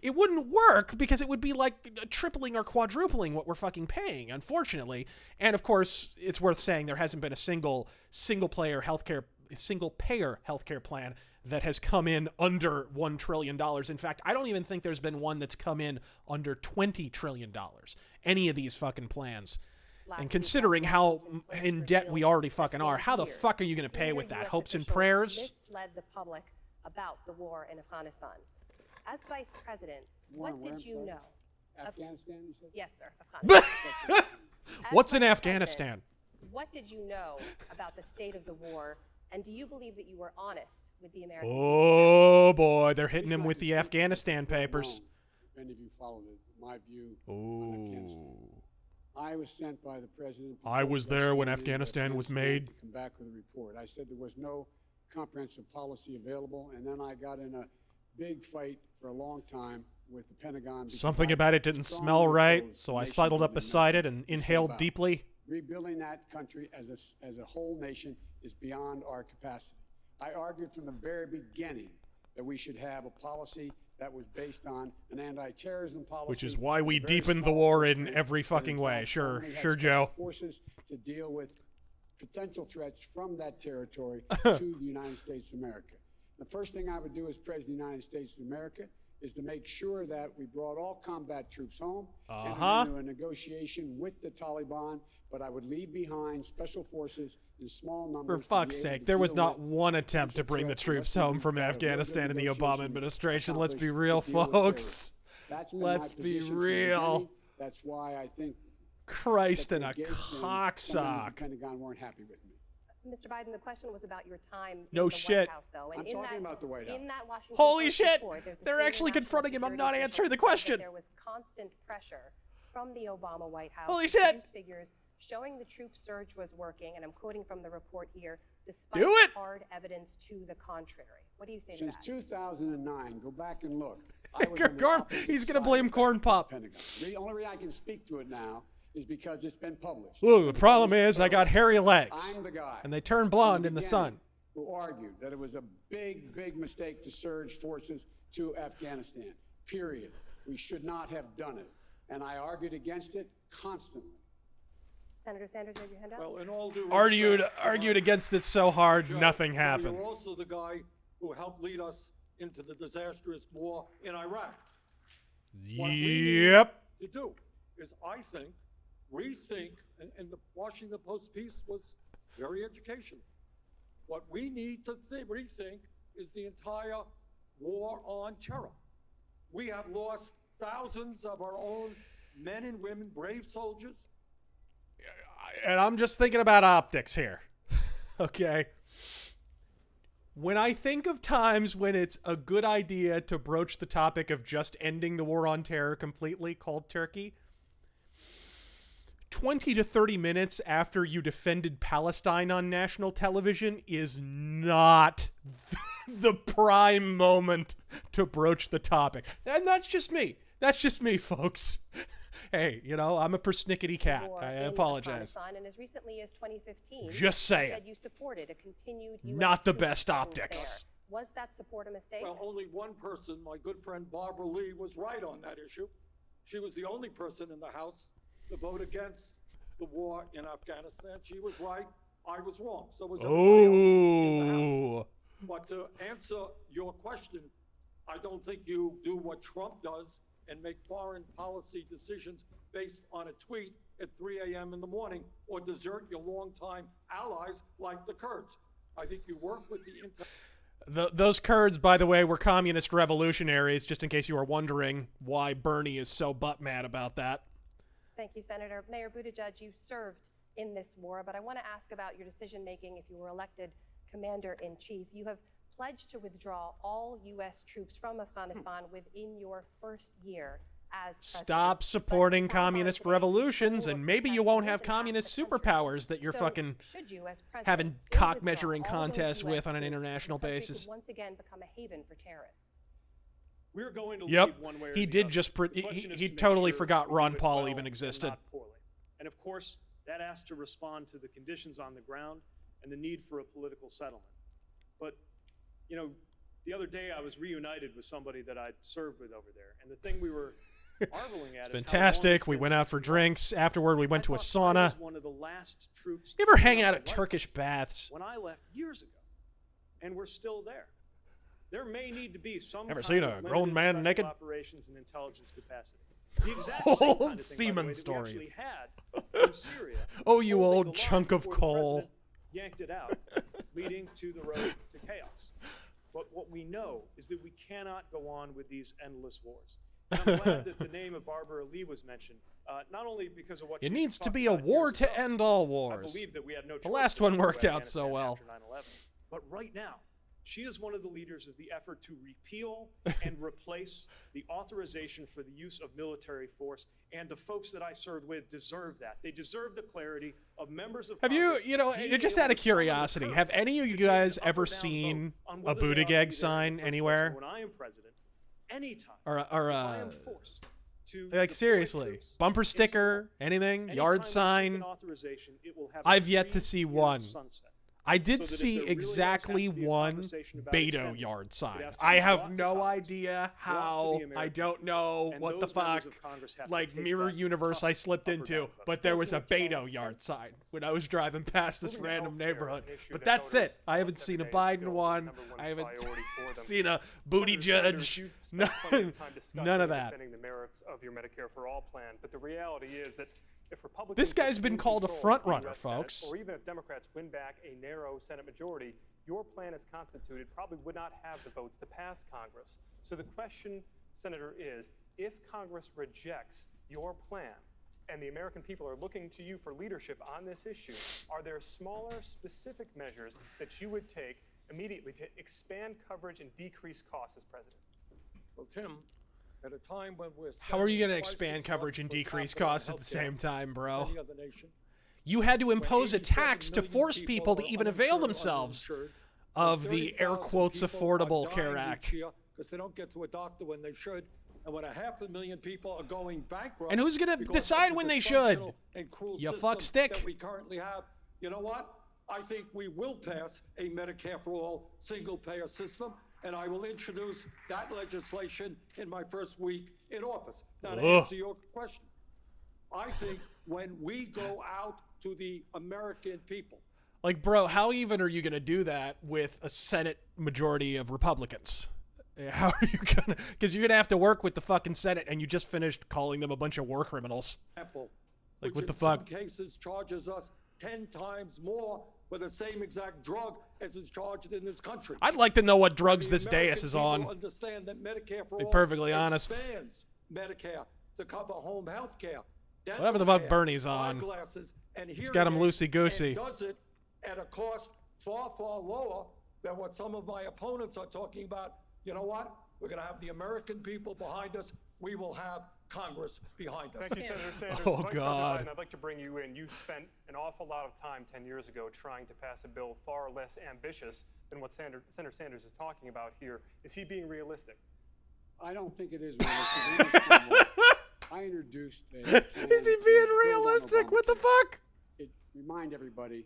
it wouldn't work because it would be like tripling or quadrupling what we're fucking paying, unfortunately. And of course, it's worth saying there hasn't been a single payer healthcare plan that has come in under $1 trillion. In fact, I don't even think there's been one that's come in under $20 trillion. Any of these fucking plans. And considering how in debt we already fucking are, how the fuck are you going to pay with that? Hopes and prayers? Misled the public about the war in Afghanistan. As vice president, what did you know? Afghanistan, you said? Yes, sir. Afghanistan. What's in Afghanistan? What did you know about the state of the war, and do you believe that you were honest with the American people? Oh boy, they're hitting him with the Afghanistan papers. If any of you followed it, my view on Afghanistan. I was sent by the president. I was there when Afghanistan was made. To come back with a report. I said there was no comprehensive policy available, and then I got in a big fight for a long time with the Pentagon. Something about it didn't smell right, so I sidled up beside it and inhaled deeply. Rebuilding that country as a whole nation is beyond our capacity. I argued from the very beginning that we should have a policy that was based on an anti-terrorism policy. Which is why we deepened the war in every fucking way. Sure, Joe. Forces to deal with potential threats from that territory to the United States of America. The first thing I would do as President of the United States of America is to make sure that we brought all combat troops home and into a negotiation with the Taliban, but I would leave behind special forces in small numbers. For fuck's sake, there was not one attempt to bring the troops home from Afghanistan in the Obama administration. Let's be real, folks. Let's be real. That's why I think Christ and a cocksock. The Pentagon weren't happy with me. Mr. Biden, the question was about your time in no the shit. White House, though. And I'm talking about the White House. In that Washington Holy Post shit! report, They're actually confronting him on not answering the question. There was constant pressure from the Obama White House. Holy to shit! produce figures showing the troop surge was working, and I'm quoting from the report here, despite hard evidence to the contrary. What do you say to that? Since 2009, go back and look. He's going to blame Corn Pop. The only way I can speak to it now is because it's been published. Ooh, the problem is I got hairy legs. I'm the guy. And they turn blonde in the sun. Who argued that it was a big, big mistake to surge forces to Afghanistan. Period. We should not have done it. And I argued against it constantly. Senator Sanders, have your hand up? Well, in all due respect, argued against it so hard, Joe, nothing happened. You're also the guy who helped lead us into the disastrous war in Iraq. What we need to do is, I think, rethink, and the Washington Post piece was very educational. What we need to rethink is the entire war on terror. We have lost thousands of our own men and women, brave soldiers. And I'm just thinking about optics here. Okay. When I think of times when it's a good idea to broach the topic of just ending the war on terror completely, cold turkey, 20 to 30 minutes after you defended Palestine on national television is not the prime moment to broach the topic. And that's just me. That's just me, folks. Hey, you know, I'm a persnickety cat. I apologize. And as recently as 2015, just say you said you supported a continued US not the best optics. There. Was that support a mistake? Well, only one person, my good friend Barbara Lee, was right on that issue. She was the only person in the House to vote against the war in Afghanistan. She was right. I was wrong. So was everybody else in the House. But to answer your question, I don't think you do what Trump does and make foreign policy decisions based on a tweet at 3 a.m. in the morning, or desert your longtime allies like the Kurds. I think you work with the those Kurds, by the way, were communist revolutionaries, just in case you were wondering why Bernie is so butt-mad about that. Thank you, Senator. Mayor Buttigieg, you served in this war, but I want to ask about your decision-making if you were elected commander-in-chief. You have pledged to withdraw all U.S. troops from Afghanistan within your first year as president. Stop supporting communist revolutions, and maybe you won't have communist superpowers that you're fucking should you, as president, having still cock withdraw measuring all those contests US with on an troops, international the country basis. could once again become a haven for terrorists. We're going to Yep, leave one way or he the did other. just The question is he to make totally sure forgot we Ron do it Paul well even and existed. not poorly. And of course, that has to respond to the conditions on the ground and the need for a political settlement. But, you know, the other day I was reunited with somebody that I'd served with over there, and the thing we were marveling at It's is fantastic. We went out for drinks. Afterward, we went to a sauna. one of the last troops You ever hang to out the at lights Turkish baths? when I left years ago, and we're still there. There may need to be some Ever kind seen of a grown limited man special naked? operations and intelligence capacity. The exact same Old kind of thing, by the seaman way, that stories. we actually had in Syria. Oh, you holding old the line chunk of before the coal. president yanked it out, leading to the road to chaos. But what we know is that we cannot go on with these endless wars. And I'm glad that the name of Barbara Lee was mentioned, not only because of what It she needs to talked be a about war years to ago. end all I wars. believe that we had no The choice last but one to go worked to out so Afghanistan well. after 9/11. But right now, she is one of the leaders of the effort to repeal and replace the authorization for the use of military force, and the folks that I served with deserve that. They deserve the clarity of members of Have you, Congress you know, being just able out of to summon the curiosity, courage have any of to you take an guys up or ever down seen vote on a whether they ought to be there in bodybag the sign first place? anywhere? And when I am president, anytime, Or if I am forced to like deploy seriously, troops bumper into sticker, anything, anytime yard we seek sign. an authorization, it will have a I've yet to 3-year see one. sunset. I did So that if see there really does exactly have to be a one conversation about Beto extending, yard it sign. has to I be have brought to no Congress, idea brought to the how. I Americans, don't know and what the those members fuck. of Congress have to Like take mirror that universe tough I slipped up or into, down vote. but there was a Thank you, Beto yard sign when I was driving past this Moving to random healthcare, neighborhood. an issue But that that's voters it. I haven't felt seen a every day is Biden still the one. number one I haven't priority for them. seen a booty Senator Sanders, judge. you've spent plenty of time discussing None of and that. defending the merits of your Medicare for All plan, but the reality is that if Republicans This guy's get been full called a control front of the runner, US Senate, folks. or even if Democrats win back a narrow Senate majority, your plan as constituted probably would not have the votes to pass Congress. So the question, Senator, is if Congress rejects your plan and the American people are looking to you for leadership on this issue, are there smaller, specific measures that you would take immediately to expand coverage and decrease costs as president? Well, Tim, at a time when we're How are you going to spending expand twice as coverage much and per decrease capita on costs at the healthcare same time, as bro? any other nation, You had to when impose a 87 tax to million force people to are even avail uninsured, themselves underinsured, of and the air 30,000 quotes people Affordable are Care dying Act. each year because they don't get to a doctor when they should, and when 500,000 people are going bankrupt. And who's gonna because decide of the when they should? dysfunctional and cruel You system fuck stick. that we currently have. You know what? I think we will pass a Medicare for all single-payer system, and I will introduce that legislation in my first week in office. Now, to Ugh. answer your question, I think when we go out to the American people, Like, bro, how even are you going to do that with a Senate majority of Republicans? How are you going to... Because you're going to have to work with the fucking Senate, and you just finished calling them a bunch of war criminals. Apple, Like, which what the in some fuck? cases charges us 10 times more for the same exact drug as is charged in this country. I'd like to know what drugs The this American dais is people on. Understand that Medicare for Be all perfectly honest. expands Medicare to cover home health care, Whatever the fuck Bernie's on. eyeglasses, and He's got 'em hearing aids, loosey-goosey. and does it at a cost far, far lower than what some of my opponents are talking about. You know what? We're going to have the American people behind us. We will have Congress behind us. Thank you, Senator Sanders. Oh, Vice God. President Biden, I'd like to bring you in. You spent an awful lot of time 10 years ago trying to pass a bill far less ambitious than what Senator Sanders is talking about here. Is he being realistic? I don't think it is realistic. I introduced a plan Is he to being build on realistic? What the Obamacare. fuck? Remind everybody,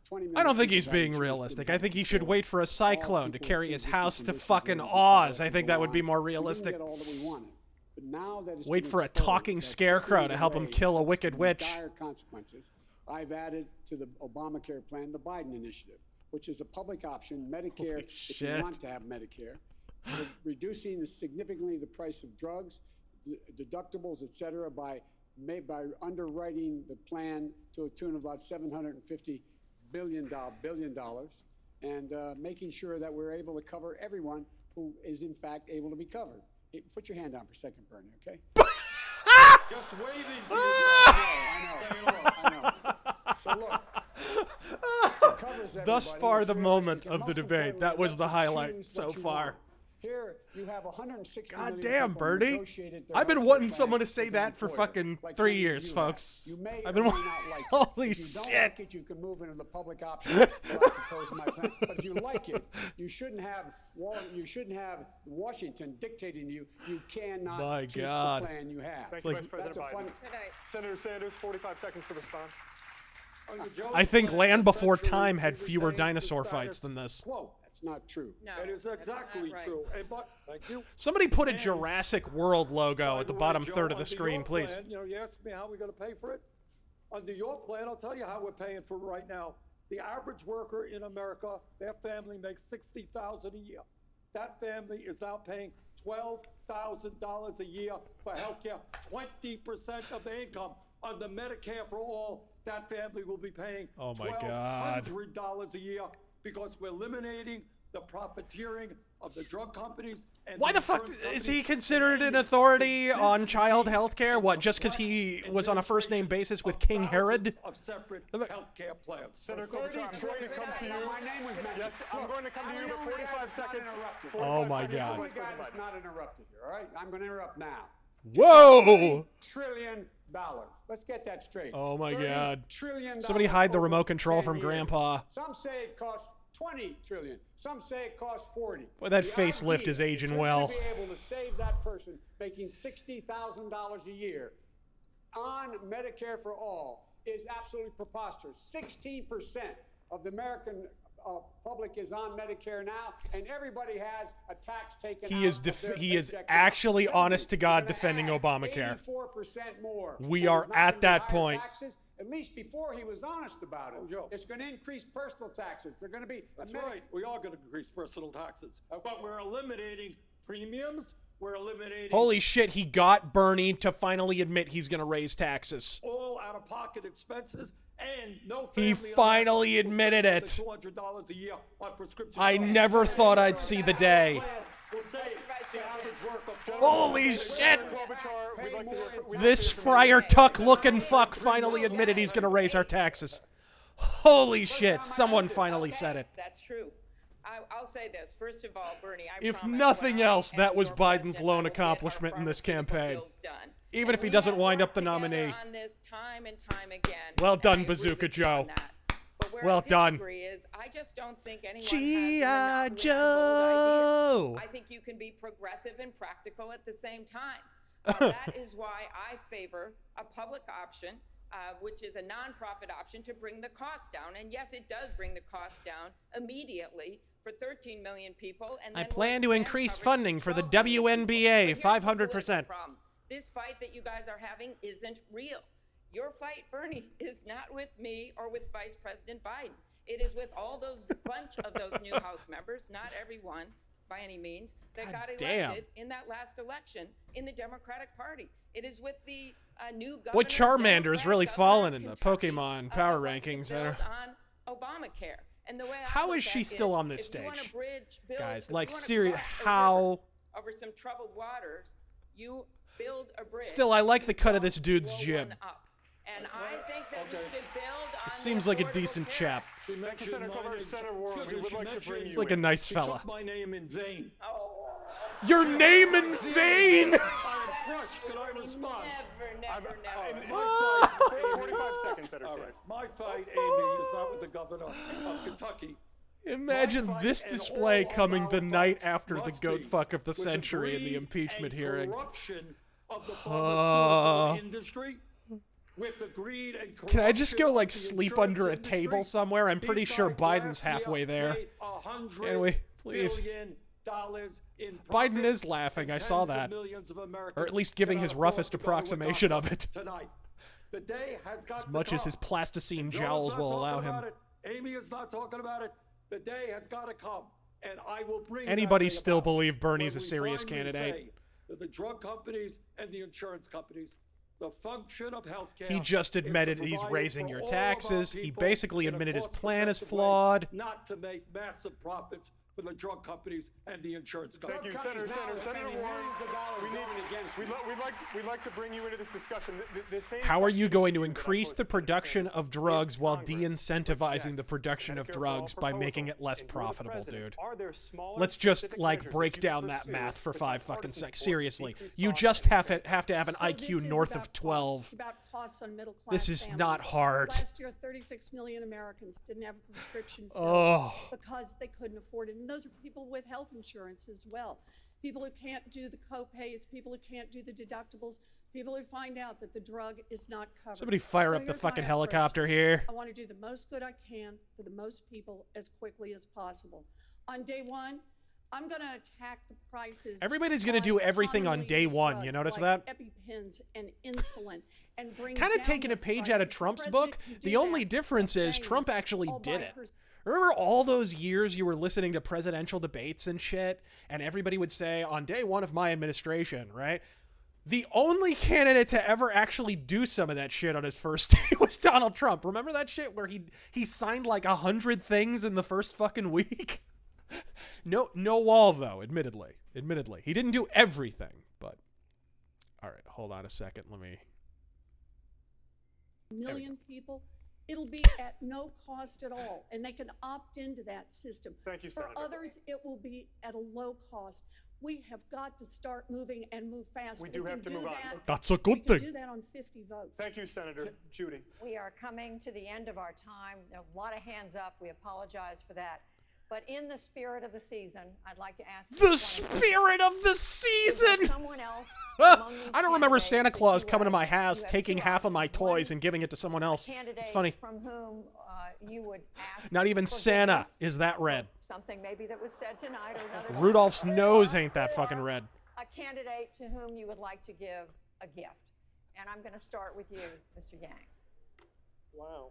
20 I million don't think people he's have being insurance realistic. didn't I think he have should before. wait for a All cyclone to people carry with his pre-existing house to conditions fucking and Oz. everything I think go that would be on. more We didn't realistic. get all that we wanted. But now that it's Wait been for a exposed talking that scarecrow taking to it help him away kill a suffers wicked from witch. Dire consequences. I've added to the Obamacare plan the Biden initiative, which is a public option, Medicare, Holy if shit. you want to have Medicare, reducing significantly the price of drugs, deductibles, et cetera, by underwriting the plan to a tune of about $750 billion, and making sure that we're able to cover everyone who is in fact able to be covered. Hey, put your hand down for a second, Bernie, okay? Just waving to I know. So look, covers Thus everybody, far, it's the realistic, moment and of the most debate. importantly, That it was lets the you highlight choose so what you far. want. Here, you have 160 God million damn, people who Bernie. negotiated their I've been healthcare wanting plans someone to say with their that for employer, fucking like 3 many of years, you have. folks. You may I've or been may wa- not like it. Holy If you don't shit. like it, you can move into the public option that I propose in my plan. But if you like it, you shouldn't have Washington dictating to you. You cannot My keep God. the plan you have. Thank you, like- Vice President That's a Biden. funny. Senator Sanders, 45 seconds to respond. I think Land Before Time had fewer dinosaur fights than this. Quo. That's not true. No, It is that's not exactly right. true. Thank you. Somebody put a And, Jurassic World logo By at the way, bottom Joe, third of the under screen, your please. plan, you asked me how we're going to pay for it. Under your plan, I'll tell you how we're paying for it right now. The average worker in America, their family makes $60,000 a year. That family is now paying $12,000 a year for health care, 20% of their income. Under Medicare for All, that family will be paying Oh my God. $1,200 a year because we're eliminating the profiteering of the drug companies. And Why the fuck insurance is companies he and considered an ending authority the on child Byzantine health care? and What, just because he complex was on a first name administration basis with of King Herod? thousands of separate health care plans. Senator Klobuchar, I'm going to come to you. My name was mentioned. Yes, I'm going to come to you Look, for 45 it's not seconds. interrupted. 45 Oh my seconds God. for The Vice guy President that's Biden. not interrupted here, all right? I'm going to interrupt now. Whoa! $30 trillion. Let's get that straight. Oh my $30 God. trillion Somebody hide the over remote control 10 from years. Grandpa. Some say it costs $20 trillion. Some say it costs $40. Boy, that The facelift idea is aging that you're well. gonna be able to save that person making $60,000 a year on Medicare for All is absolutely preposterous. 16% of the American public is on Medicare now, and everybody has a tax taken He out is of their he is paycheck. actually, Tell me, honest to you're God, gonna defending add Obamacare. 84% more. We And are it's not at gonna be that higher point. Taxes. At least before he was honest about it. Joe. It's going to increase personal taxes. They're going to be. That's right. We are going to increase personal taxes. But we're eliminating premiums. We're eliminating Holy shit, he got Bernie to finally admit he's going to raise taxes. all out-of-pocket expenses, and no He family in finally America admitted will spend it. more than $200 a year on prescription I drugs. never thought I'd see the day. We'll save the average worker. Holy shit! Klobuchar, we'd like to hear from This Friar Tuck looking fuck finally admitted he's going to raise our taxes. Holy shit, someone finally said it. That's true. I'll say this. First of all, Bernie, I If promise nothing when I else, am that was your Biden's president, lone I will get our accomplishment in this pharmaceutical campaign. bills done. Even And if he we doesn't have wind up worked the together nominee. on this time and time again. Well and done, I agree Bazooka with you on Joe. that. But where Well I done. disagree is I just don't think anyone G.I. has the monopoly on Joe. bold ideas. I think you can be progressive and practical at the same time. That is why I favor a public option, which is a nonprofit option to bring the cost down. And yes, it does bring the cost down immediately for 13 million people. And I then we'll plan to expand increase coverage funding to for the 12 million people. WNBA But here's the political 500%. problem. This fight that you guys are having isn't real. Your fight, Bernie, is not with me or with Vice President Biden. It is with all those bunch of those new House members, not everyone by any means, that God got damn. elected in that last election in the Democratic Party. It is with the new governor. Boy, Charmander is really Democrat fallen governor in of the Kentucky, Pokemon power wants to rankings. build on Obamacare. And the way I How look is she at still it, on this if you wanna stage? build- Guys, if you like, wanna serious, cross a how... river over some troubled waters, you build a bridge. Still, I like the cut of this don't dude's blow jib. one up. And I think that we should build on He seems like a affordable decent care. chap. She mentioned my name. Senator Warren, we would like to bring He's you like a nice She fella. took my name in vain. Your name in vain! I am crushed. Can I respond? Never. 45 seconds, Senator All Sanders. right. My fight, Amy, is not with the governor of Kentucky. Imagine My fight this and display all of coming our the night fights after the must goat be fuck of the with century in the greed impeachment and hearing. corruption of the pharmaceutical industry, with the greed and corruption Can I just go, like, of the sleep insurance under a industry? table somewhere? I'm pretty These sure guys Biden's last halfway year there. made $100 Can we, please? billion in Biden profit, is laughing, I and saw tens of that. millions of Americans Or at least giving cannot his afford roughest to go to a approximation of doctor it. Tonight. The day has got As to much as come. his plasticine Joe's jowls not will allow talking him. about it. Amy is not talking about it. The day has got to come, and I will bring that Anybody day still about believe Bernie's when a we serious finally candidate? say to the drug companies and the insurance companies, the function of healthcare. He just is to admitted he's provide raising for your all of our taxes. He people basically in a admitted his plan is cost-effective way, flawed. Not to make massive profits for the drug companies and the insurance companies. Thank you, Senator Warren. We'd like to bring you into this discussion. The same How are you question going to that I increase posed the to Senator production Sanders. of drugs If while Congress de-incentivizing the rejects production of Medicare drugs for by all making it proposal less and you're the profitable, president, dude? are there smaller Let's just specific like measures break that you down can that pursue math for with 5 fucking bipartisan seconds. support to Seriously, decrease you costs just and have expand to have an So IQ this is north about of 12. It's about costs on middle class This is families. not hard. Last year, 36 million Americans didn't have a prescription filled Oh. because they couldn't afford it. And those are people with health insurance as well. People who can't do the co-pays, people who can't do the deductibles, people who find out that the drug is not covered. Somebody fire So up the here's my fucking approach. helicopter here. I want to do the most good I can for the most people as quickly as possible. On day one, I'm going to attack the prices. Everybody's gonna on do everything on commonly day used one. You drugs notice like that? EpiPens and insulin, and bring Kind of down taking a those page out of prices. The Trump's president book. can do The only that. difference I'm is saying Trump this actually all did by it. Remember all those years you were listening to presidential debates and shit, and everybody would say, on day one of my administration, right? The only candidate to ever actually do some of that shit on his first day was Donald Trump. Remember that shit where he signed like 100 things in the first fucking week? No wall, though, admittedly. He didn't do everything, but... All right, hold on a second. Let me... Million people, it'll be at no cost at all, and they can opt into that system. Thank you, For Senator. others, it will be at a low cost. We have got to start moving and move fast. We do have to move on. That's a good We can thing. do that on 50 votes. Thank you, Senator. Judy. We are coming to the end of our time. There are a lot of hands up. We apologize for that. But in the spirit of the season, I'd like to ask The spirit of the season! someone else among these I don't remember candidates Santa that Claus you coming to would- my house, you have taking two half of my options. toys One, and giving it to someone else. candidate It's funny. from whom you would ask Not even for Santa forgiveness. is that red. Something maybe that was said tonight or another time. Rudolph's nose Or- ain't that fucking or red. A candidate to whom you would like to give a gift. And I'm going to start with you, Mr. Yang. Wow.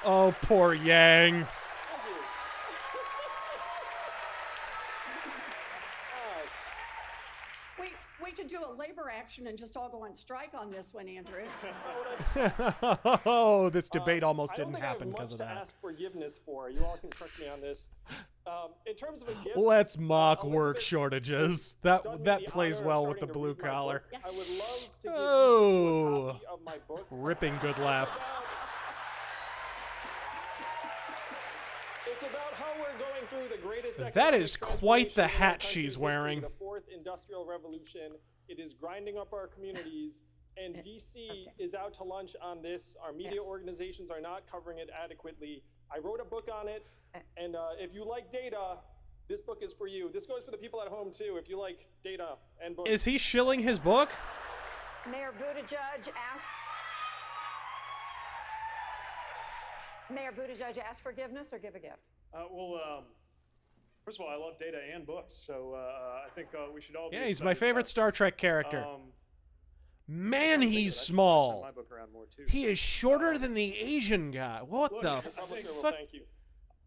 Oh, poor Yang. We could do a labor action and just all go on strike on this one, Andrew. Oh, this debate almost I don't didn't think happen I have because much of to that. ask forgiveness for. You all can correct me on this. In terms of a gift, Let's mock Elizabeth work shortages. done That me the plays honor of well with the starting to blue read my collar. book. I would love to give Oh. each of you a copy of my book. Ripping good laugh. It's about how we're going through the greatest That economic is quite the transformation in our hat country's she's history, wearing. The fourth industrial revolution. It is grinding up our communities, and DC is out to lunch on this. Our media organizations are not covering it adequately. I wrote a book on it, and if you like data, this book is for you. This goes for the people at home too. If you like data and books. Is he shilling his book? Mayor Buttigieg ask forgiveness or give a gift? First of all, I love data and books, so I think we should all be Yeah, he's my excited favorite about Star this. Trek character. I Man, think he's that I should pass small. my book around more, too. He is shorter than the Asian guy. What Look, the I think- fuck? Thank you.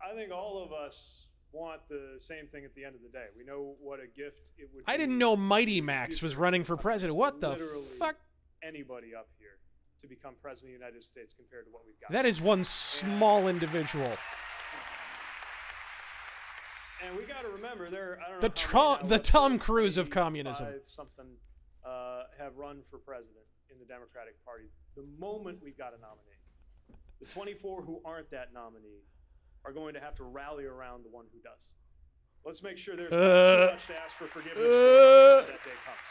I think all of us want the same thing at the end of the day. We know what a gift it would be. I didn't know Mighty Max was running for president. What the Literally fuck? Anybody up here to become president of the United States compared to what we've got. That is one small individual. And we got to remember, there. I don't The know the Tom Cruise of communism. Something have run for president in the Democratic Party. The moment we got a nominee, the 24 who aren't that nominee are going to have to rally around the one who does. Let's make sure there's not too much to ask for forgiveness for when that day comes.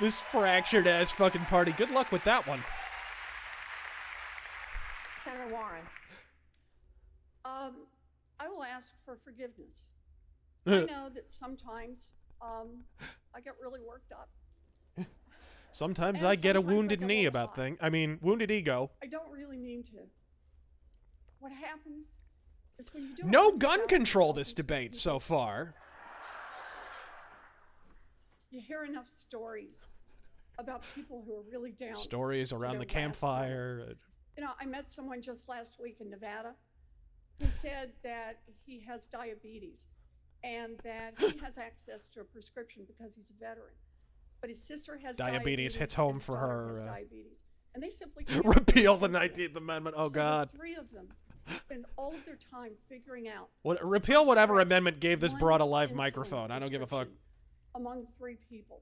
This fractured ass fucking party. Good luck with that one. Senator Warren. I will ask for forgiveness. I know that sometimes I get really worked up. Sometimes And I get a sometimes I wounded get a knee little about hot. thing. I mean, wounded ego. I don't really mean to. What happens is when you do No 100,000 gun control this selfies with debate people, so far. You hear enough stories about people who are really down. Stories to around their the last campfire. moments. You know, I met someone just last week in Nevada who said that he has diabetes and that he has access to a prescription because he's a veteran. but his sister has Diabetes hits home his for daughter her, has uh, diabetes. And they simply can't Repeal the afford it. 19th Amendment. Oh, So God. the three of them spend all of their time figuring out Repeal whatever stretch amendment gave this one broad a live insulin microphone. I don't give a fuck. prescription among three people.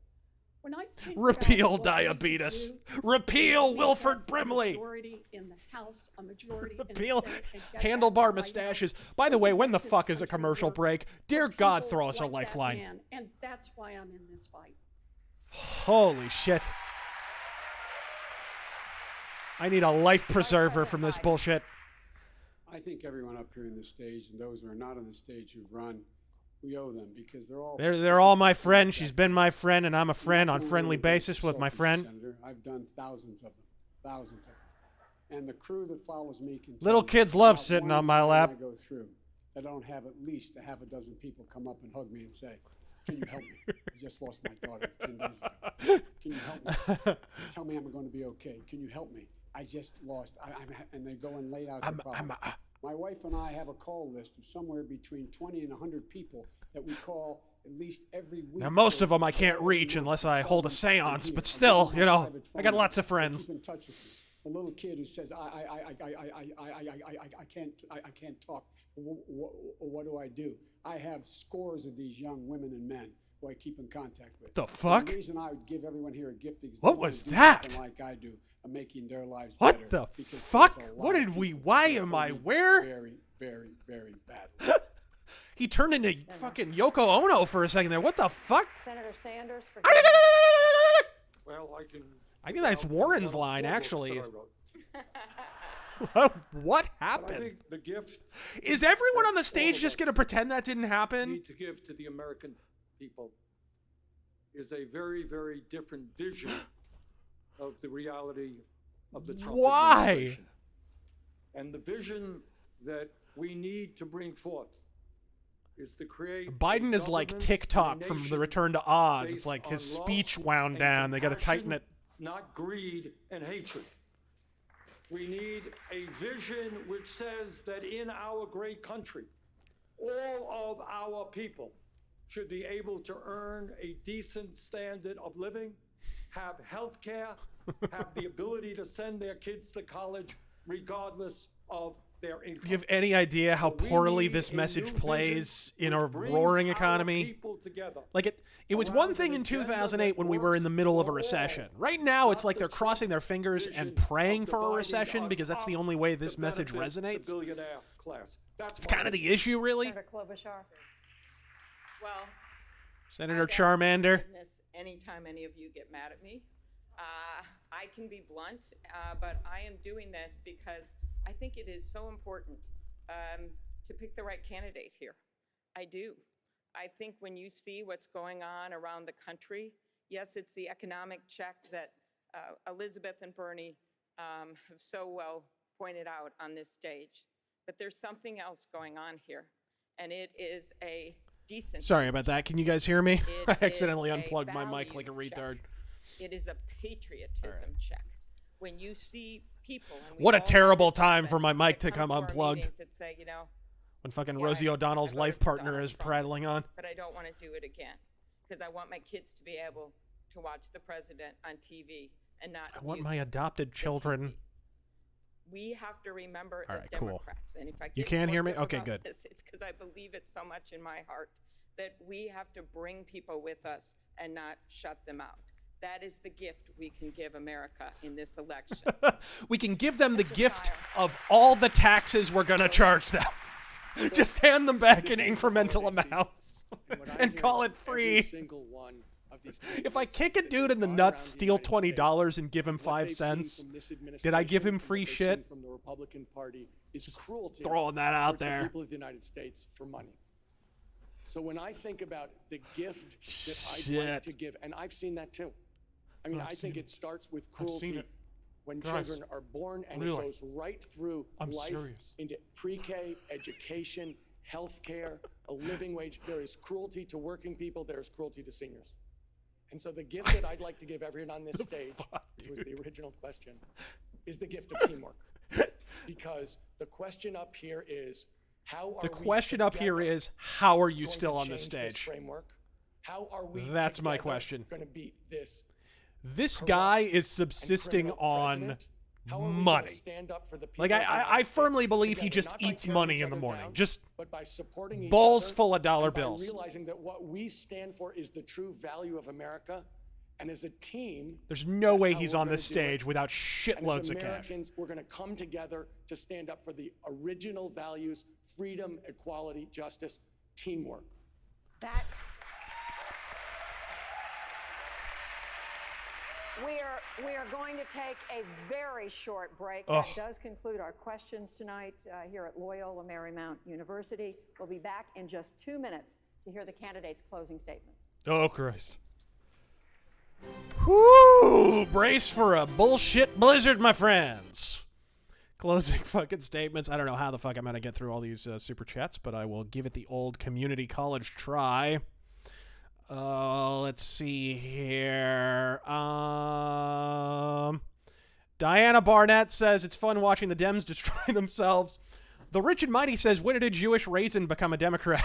When I think Repeal about what we diabetes. do, Repeal we Wilford have a Brimley. majority in the House, a majority in the Repeal Senate, and get handlebar that White mustaches. House. By the We way, can when the make this fuck is a country commercial work break? for Dear God, people throw us a like that lifeline. man, and that's why I'm in this fight. Holy shit. I need a life preserver from this bullshit. I think everyone up here on the stage and those who are not on the stage who've run, we owe them because they're all... They're all my friends. She's been my friend, and I'm a friend on friendly basis with my friend. Senator, I've done thousands of them, thousands of them. And the crew that follows me can tell Little you kids love not sitting one on my day lap. I go through, I don't have at least a half a dozen people come up and hug me and say, "Can you help me? I just lost my daughter 10 days ago. Can you help me? Tell me I'm going to be okay. Can you help me? I just lost." And they go and lay out the problem. My wife and I have a call list of somewhere between 20 and 100 people that we call at least every week. Now, most of them I can't reach unless I hold a seance, but still, you know, I got lots of friends. Keep in touch with me. A little kid who says, I can't talk. What do I do? I have scores of these young women and men who I keep in contact with. The fuck? The reason I would give everyone here a gift is What was that? like I do, of making their lives What better. the Because fuck? there's a lot What of did we? people Why that am I hurt me where? Very, very, very badly. He turned into fucking Yoko Ono for a second there. What the fuck? Senator Sanders, for Well, I can. I think that's Warren's line, actually. What I happened? think the gift Is everyone that on the all stage of just going to us pretend that didn't happen? need to give to the American people is a very, very different vision of the reality of the Trump Why? administration. And the vision that we need to bring forth is to create Biden a is like government TikTok and a from The nation Return to Oz. It's based like his on love speech wound and down. They got to tighten it. Not greed and hatred. We need a vision which says that in our great country, all of our people should be able to earn a decent standard of living, have health care, have the ability to send their kids to college regardless of their income. Do you have any idea how So we poorly need this a message new plays vision in a which brings roaring our economy? people together Like it was around one thing an in agenda 2008 when we were that in the middle of a works for recession. all, Right now, it's not like the they're crossing their fingers vision and praying of for a dividing recession us because that's the up only way this to message benefit resonates. the billionaire class. That's It's my kind of vision. the issue, really. Senator Klobuchar. Well, Senator I've asked Charmander. forgiveness anytime any of you get mad at me. I can be blunt, but I am doing this because I think it is so important to pick the right candidate here. I do. I think when you see what's going on around the country, yes, it's the economic check that Elizabeth and Bernie have so well pointed out on this stage, but there's something else going on here, and it is a decent. Sorry about that. Can you guys hear me? It I accidentally is a unplugged my mic like a values retard. check. It is a patriotism check. When you see people, and we What a all terrible have this time happen, for my mic that to come to our unplugged. meetings that say, you know, When fucking yeah, Rosie I O'Donnell's voted life for partner Donald is Trump, prattling on. but I don't want to do it again because I want my kids to be able to watch the president on TV and not. I want mute my adopted the children. TV. We have to remember All as right, cool. Democrats, and if I You get can hear me? emotive Okay, about good. this, it's because I believe it so much in my heart that we have to bring people with us and not shut them out. That is the gift we can give America in this election. We can give them the gift of all the taxes we're going to charge them. Just hand them back in incremental amounts and call it free. Single one of these If I kick a dude in the nuts, steal $20 and give him 5 cents, did I give him free shit? From the Republican Party is cruelty. Throwing that out towards the there. people of the United States for money. So when I think about the gift that I'd like Shit. to give, and I've seen that too. I mean, I've I think seen it starts with I've seen cruelty it. when Guys, children are born, and really. it goes right through I'm life serious. into pre-K, education, health care, a living wage. There is cruelty to working people. There is cruelty to seniors. And so the gift that I'd like to give everyone on this stage, which was the original question, is the gift of teamwork. Because the question up here is, how are The we question up here together is, how are you going still to on the change this stage? framework? How are we That's my question. going to beat this? This guy is subsisting on money. Stand up for the people Like, I firmly believe he just eats money in the morning. Just balls full of dollar bills. Realizing that what we stand for is the true value of America. And as a team, there's no way he's on this stage without shitloads of cash. Americans, we're going to come together to stand up for the original values: freedom, equality, justice, teamwork. We are going to take a very short break. That does conclude our questions tonight here at Loyola Marymount University. We'll be back in just 2 minutes to hear the candidates' closing statements. Oh, Christ. Whoo! Brace for a bullshit blizzard, my friends. Closing fucking statements. I don't know how the fuck I'm going to get through all these super chats, but I will give it the old community college try. Let's see here. Diana Barnett says, it's fun watching the Dems destroy themselves. The Rich and Mighty says, when did a Jewish raisin become a Democrat?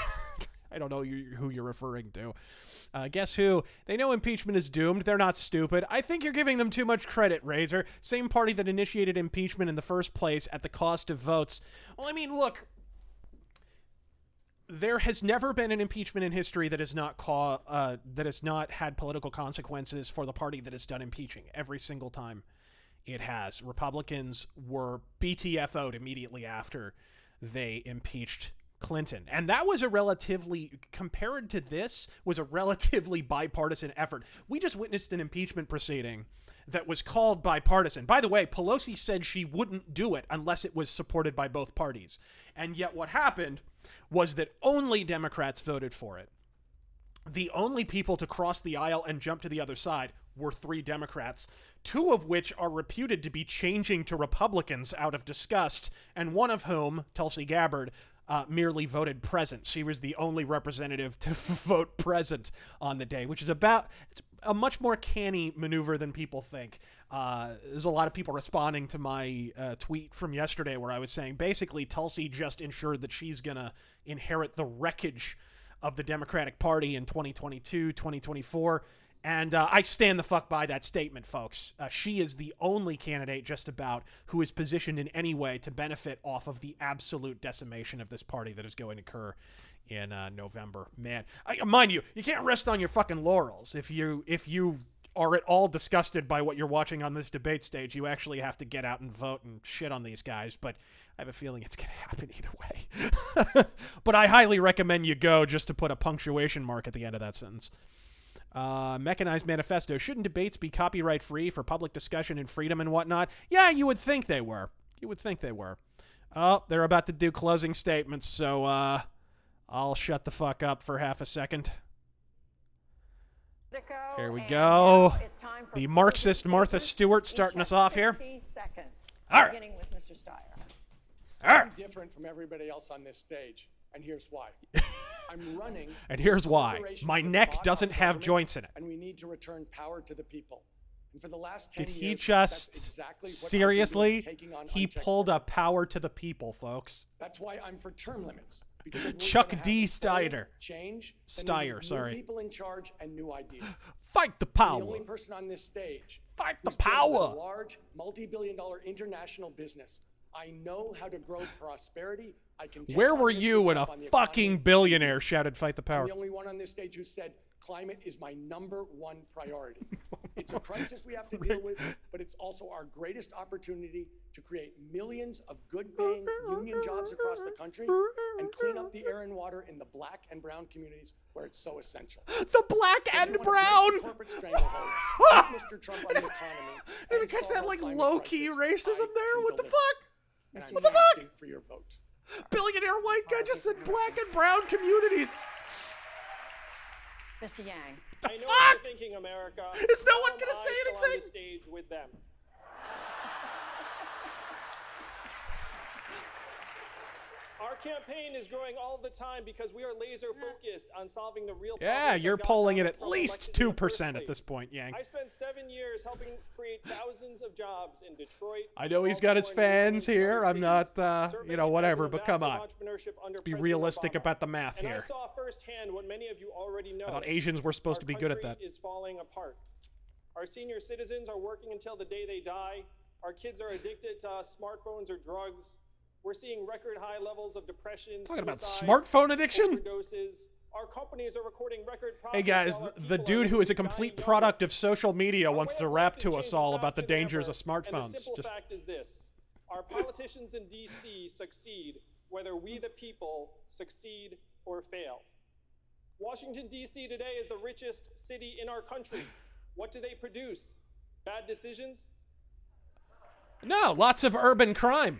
I don't know who you're referring to. Guess who? They know impeachment is doomed. They're not stupid. I think you're giving them too much credit, Razor. Same party that initiated impeachment in the first place at the cost of votes. Well, I mean, look. There has never been an impeachment in history that has not had political consequences for the party that has done impeaching. Every single time it has. Republicans were BTFO'd immediately after they impeached Clinton. And that was compared to this, was a relatively bipartisan effort. We just witnessed an impeachment proceeding that was called bipartisan. By the way, Pelosi said she wouldn't do it unless it was supported by both parties. And yet what happened was that only Democrats voted for it. The only people to cross the aisle and jump to the other side were 3 Democrats, 2 of which are reputed to be changing to Republicans out of disgust, and one of whom, Tulsi Gabbard, merely voted present. She was the only representative to vote present on the day, which is it's a much more canny maneuver than people think. There's a lot of people responding to my tweet from yesterday where I was saying basically Tulsi just ensured that she's going to inherit the wreckage of the Democratic Party in 2022, 2024. And I stand the fuck by that statement, folks. She is the only candidate just about who is positioned in any way to benefit off of the absolute decimation of this party that is going to occur in November. Man, mind you, you can't rest on your fucking laurels. If you are at all disgusted by what you're watching on this debate stage, you actually have to get out and vote and shit on these guys. But I have a feeling it's going to happen either way. But I highly recommend you go just to put a punctuation mark at the end of that sentence. Mechanized Manifesto. Shouldn't debates be copyright free for public discussion and freedom and whatnot? Yeah, you would think they were. Oh, they're about to do closing statements, so I'll shut the fuck up for half a second. Here we go. The Marxist Martha Stewart starting us off here. 60 seconds. All right. Beginning with Mr. Steyer. I'm different from everybody else on this stage, and here's why. I'm running. And here's why. My neck doesn't have joints in it. And we need to return power to the people. And for the last 10 Did years, he just that's exactly what seriously? I've been taking on He pulled a power to the people, folks. That's why I'm for term limits. Because if we're Chuck gonna D. have Steiner. Change. Steyer, sorry. New people in charge and new ideas. Fight the The power. only person on this stage. Fight the who's built power. A large, multi-billion-dollar international business. I know how to grow prosperity. I can. Where were you when a fucking billionaire shouted "Fight the power"? I'm the only one on this stage who said climate is my #1 priority. It's a crisis we have to deal with, but it's also our greatest opportunity to create millions of good-paying union jobs across the country and clean up the air and water in the black and brown communities where it's so essential. The black and brown. Corporate stranglehold, Mr. Trump on the economy. Did you catch that like low-key racism there? What the fuck? And I'm What the fuck? asking for your vote. Billionaire white guy just said black and brown communities. Mr. Yang. I know what you're thinking, America. Is no How one am gonna I say still on anything? the stage with them? Our campaign is growing all the time because we are laser focused on solving the real Yeah, problems you're that got polling it Donald at Trump least elected in the first 2% at this place. point, Yang. I spent 7 years helping create thousands of jobs in Detroit. I know he's got his Baltimore, New fans Orleans, and here. other I'm not, cities, serving you know, as whatever, an but come ambassador on. of entrepreneurship under Let's be President realistic Obama. about the math And I here. saw firsthand what many of you already know. I thought Asians were supposed to be good at that. Our country is falling apart. Our senior citizens are working until the day they die. Our kids are addicted to smartphones or drugs. We're seeing record high levels of depression, Talking about suicides, smartphone addiction? overdoses. Our companies are recording record profits. Hey guys, while our the people dude are who is a dying complete younger. product of social media wants to Our way of rap life is to us changing all about the faster than dangers of ever. And smartphones. the simple Just fact is this: our politicians in D.C. succeed whether we, the people, succeed or fail. Washington, D.C. today is the richest city in our country. What do they produce? Bad decisions? no, lots of urban crime,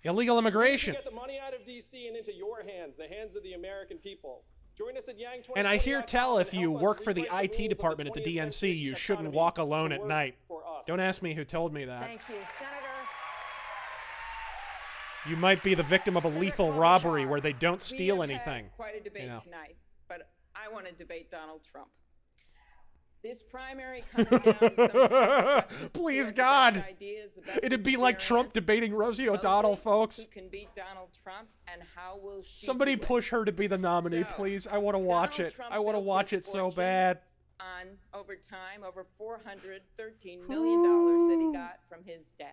illegal immigration. Get the money out of D.C. and into your hands, the hands of the American people. Join us at Yang 2020. And I hear tell if and you help us work for the rewrite IT rules of department at the 20th century DNC, you shouldn't economy walk alone to at work night. for us. Don't ask me who told me that. Thank you, Senator. You might be the victim of a lethal robbery where they don't steal we have anything. Had quite a debate you know. tonight, but I want to debate Donald Trump. This primary coming down to some simple questions. Please, Who has the God. best ideas, the best It'd be like Trump experience, debating Rosie mostly O'Donnell, folks. Who can beat Donald Trump, and how will she Somebody do it? push her to be the nominee, So, please. I want to watch Donald it. Trump I want to built watch his it so fortune bad. On over time, over $413 million that he got from his dad.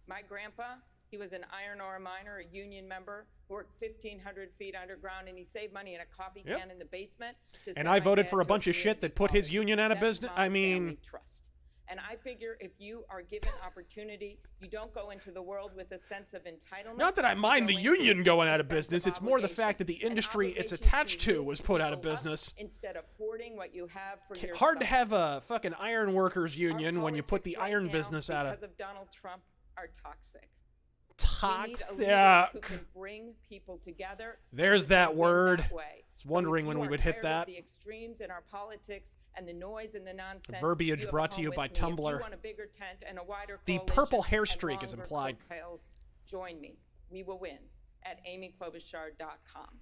My grandpa, he was an iron ore miner, a union member, worked 1,500 feet underground, and he saved money in a coffee Yep. can in the basement. To And send I my voted dad for a to bunch of shit community that put his college. union out of That's business. my I mean, family trust. And I figure if you are given opportunity, you don't go into the world with a sense of entitlement. not that I you mind go the into union it going with out a of sense business. It's more the obligation. fact that the An industry it's obligation attached to lift was put out of people up business. instead of hoarding what you have for yourself. Hard to have a fucking iron workers Our union when you put the politics right iron now, business out because of. Donald Trump, are toxic. We Toxic. need a leader who can bring people together. There's and that win word. That way. I was wondering So if when you we are would hit tired of that. The extremes in our politics and the noise and the nonsense. Verbiage you have a brought to home you with by me. If you Tumblr. want a bigger tent and a wider The coalition purple hair and streak is longer implied. coattails, join me. We will win at amyklobuchar.com.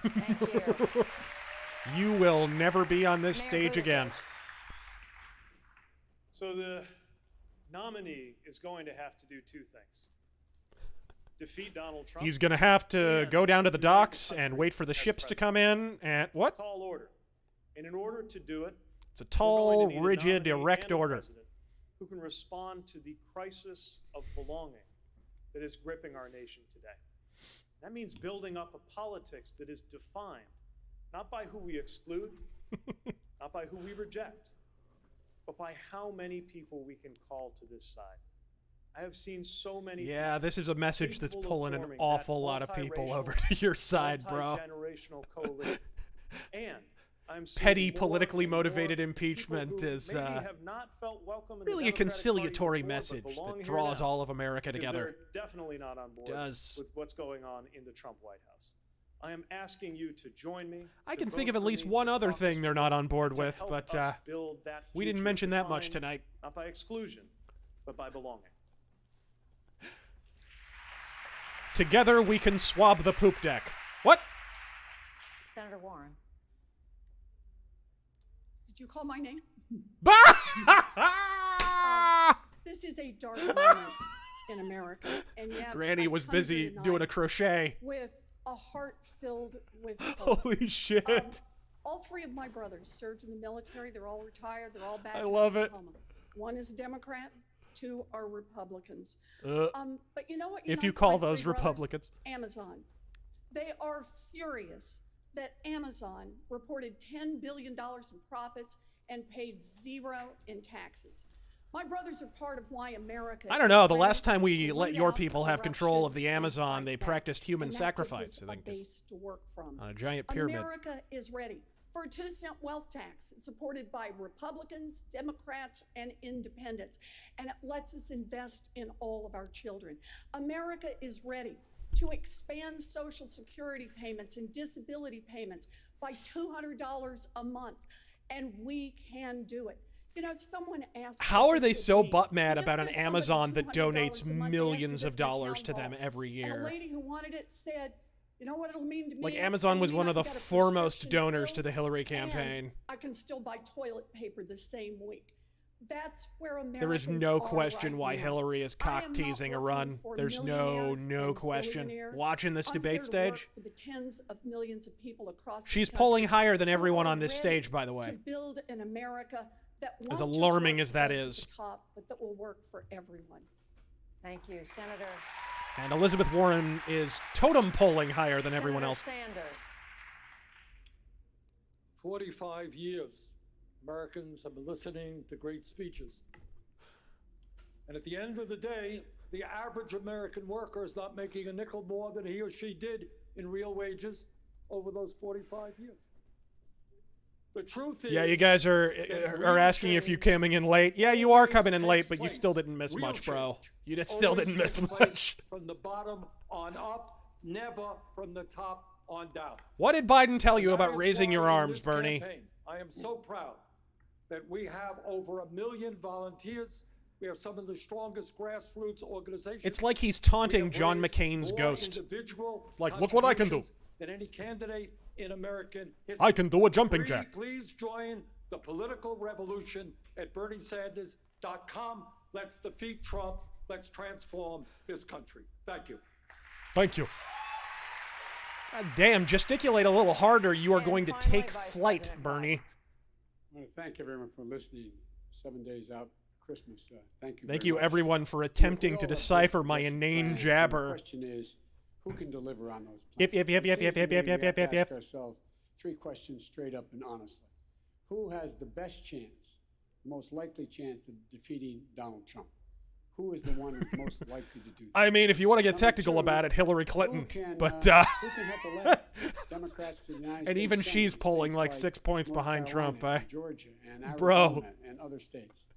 Thank you. You will never be on this Mayor stage Buttigieg. again. So the nominee is going to have to do two things. Defeat Donald Trump. He's going to have to and go down to the unite docks country and wait for the as ships to president. come in. And what? Tall order. And in order to do it, It's a we're going tall, to need a rigid, nominee erect and a order. president who can respond to the crisis of belonging that is gripping our nation today. That means building up a politics that is defined not by who we exclude, not by who we reject, but by how many people we can call to this side. I have seen so many Yeah, this is a message that's capable of pulling an forming awful that lot of people multiracial, over to your side, bro. multi-generational coalition. And I'm seeing Petty, more politically and more motivated people impeachment who is maybe have not felt welcome in the really a Democratic Party conciliatory before, but message belong that here draws now all of America because together. They're definitely not on board Does. with what's going on in the Trump White House. I am asking you to join me. I to can think vote of at for least me, one to other caucus thing they're for not me, on board to with, help but us build that we didn't future mention that much defined tonight. Not by exclusion, but by belonging. Together we can swab the poop deck. What? Senator Warren. Did you call my name? This is a dark moment in America, and yet Granny I was come here busy tonight doing a crochet. with a heart filled with hope. Holy shit. All three of my brothers served in the military. They're all retired. They're all back. I in love it. Oklahoma. One is a Democrat. Two are Republicans. Uh, But you know what? if you unites call my those three brothers? Republicans. Amazon. They are furious that Amazon reported $10 billion in profits and paid zero in taxes. My brothers are part of why America. I don't know. is The ready last time we to let weed your out people have control of the corruption and Amazon, fight they back. practiced human And that sacrifice. gives us I think a this base to work from. on a giant pyramid. America is ready for a 2-cent wealth tax. It's supported by Republicans, Democrats, and independents. And it lets us invest in all of our children. America is ready to expand Social Security payments and disability payments by $200 a month. And we can do it. You know, someone asked. How are what they this so would mean. butt mad Just about an give somebody Amazon that $200 donates a month, millions ask of them to dollars to town them hall. every And year? a lady who wanted it said, "You know what it'll mean to me? Like, Amazon It'll was mean one I of the can get a foremost prescription donors filled, to the Hillary and campaign. I can still buy toilet paper the same week." That's where Americans There is no are question right why now. Hillary is I am cock not teasing a working run. for There's millionaires no and question. billionaires. Watching this I'm debate here to stage, work for the tens of millions of people across she's this polling country higher than who everyone are on this ready stage, by the to way. build an America that As won't just alarming work as for that those at is. the top, but that will work for everyone. Thank you, Senator. And Elizabeth Warren is totem polling higher than everyone else. Sanders. 45 years, Americans have been listening to great speeches. And at the end of the day, the average American worker is not making a nickel more than he or she did in real wages over those 45 years. The truth is... Yeah, you guys are asking if you're coming in late. Yeah, you are coming in late, but you still didn't miss much, bro. You just still didn't miss much. From the bottom on up, never from the top on down. What did Biden tell you That about is raising why your in arms, this Bernie? campaign, I am so proud that we have over 1 million volunteers. We have some of the strongest grassroots organizations. It's like he's taunting We have John raised McCain's more ghost. individual Like, look what I can do. contributions than any candidate in American history. I can do a jumping jack. Please join the political revolution at BernieSanders.com. Let's defeat Trump. Let's transform this country. Thank you. Thank you. God damn, gesticulate a little harder. You are going to take flight, Bernie. I want to thank everyone for listening 7 days out Christmas. Thank you. Thank very you, much. everyone, for We attempting all to have decipher different my lists of inane plans, and jabber. The question is, who can deliver on those plans? Yep. It seems to me we have to ask ourselves 3 questions straight up and honestly. Who has the best chance, most likely chance of defeating Donald Trump? Who is the one most likely to do that? I mean, if you want to get Number technical 2, about it, Hillary Clinton. Who can, But, who can help elect Democrats to the United States and even Senate she's in polling states like 6 points North behind Carolina Trump, and Georgia and Arizona Bro. and other states.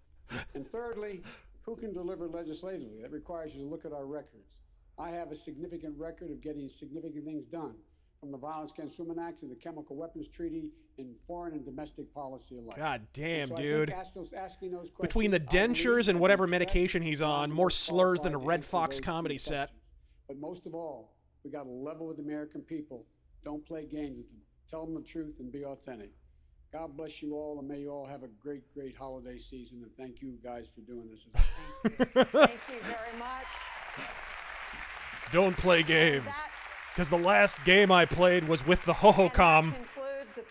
And thirdly, who can deliver legislatively? That requires you to look at our records. I have a significant record of getting significant things done, from the Violence Against Women Act to the Chemical Weapons Treaty in foreign and domestic policy alike. God damn, And so dude. I think asking those Between the questions, I believe dentures and I whatever can expect medication he's on, I'm more most slurs than a qualified to Red answer Fox those comedy 3 set. questions. But most of all, we got to level with the American people. Don't play games with them. Tell them the truth and be authentic. God bless you all, and may you all have a great, great holiday season. And thank you guys for doing this. Thank you very much. Don't play games. Because the last game I played was with the Hohocom.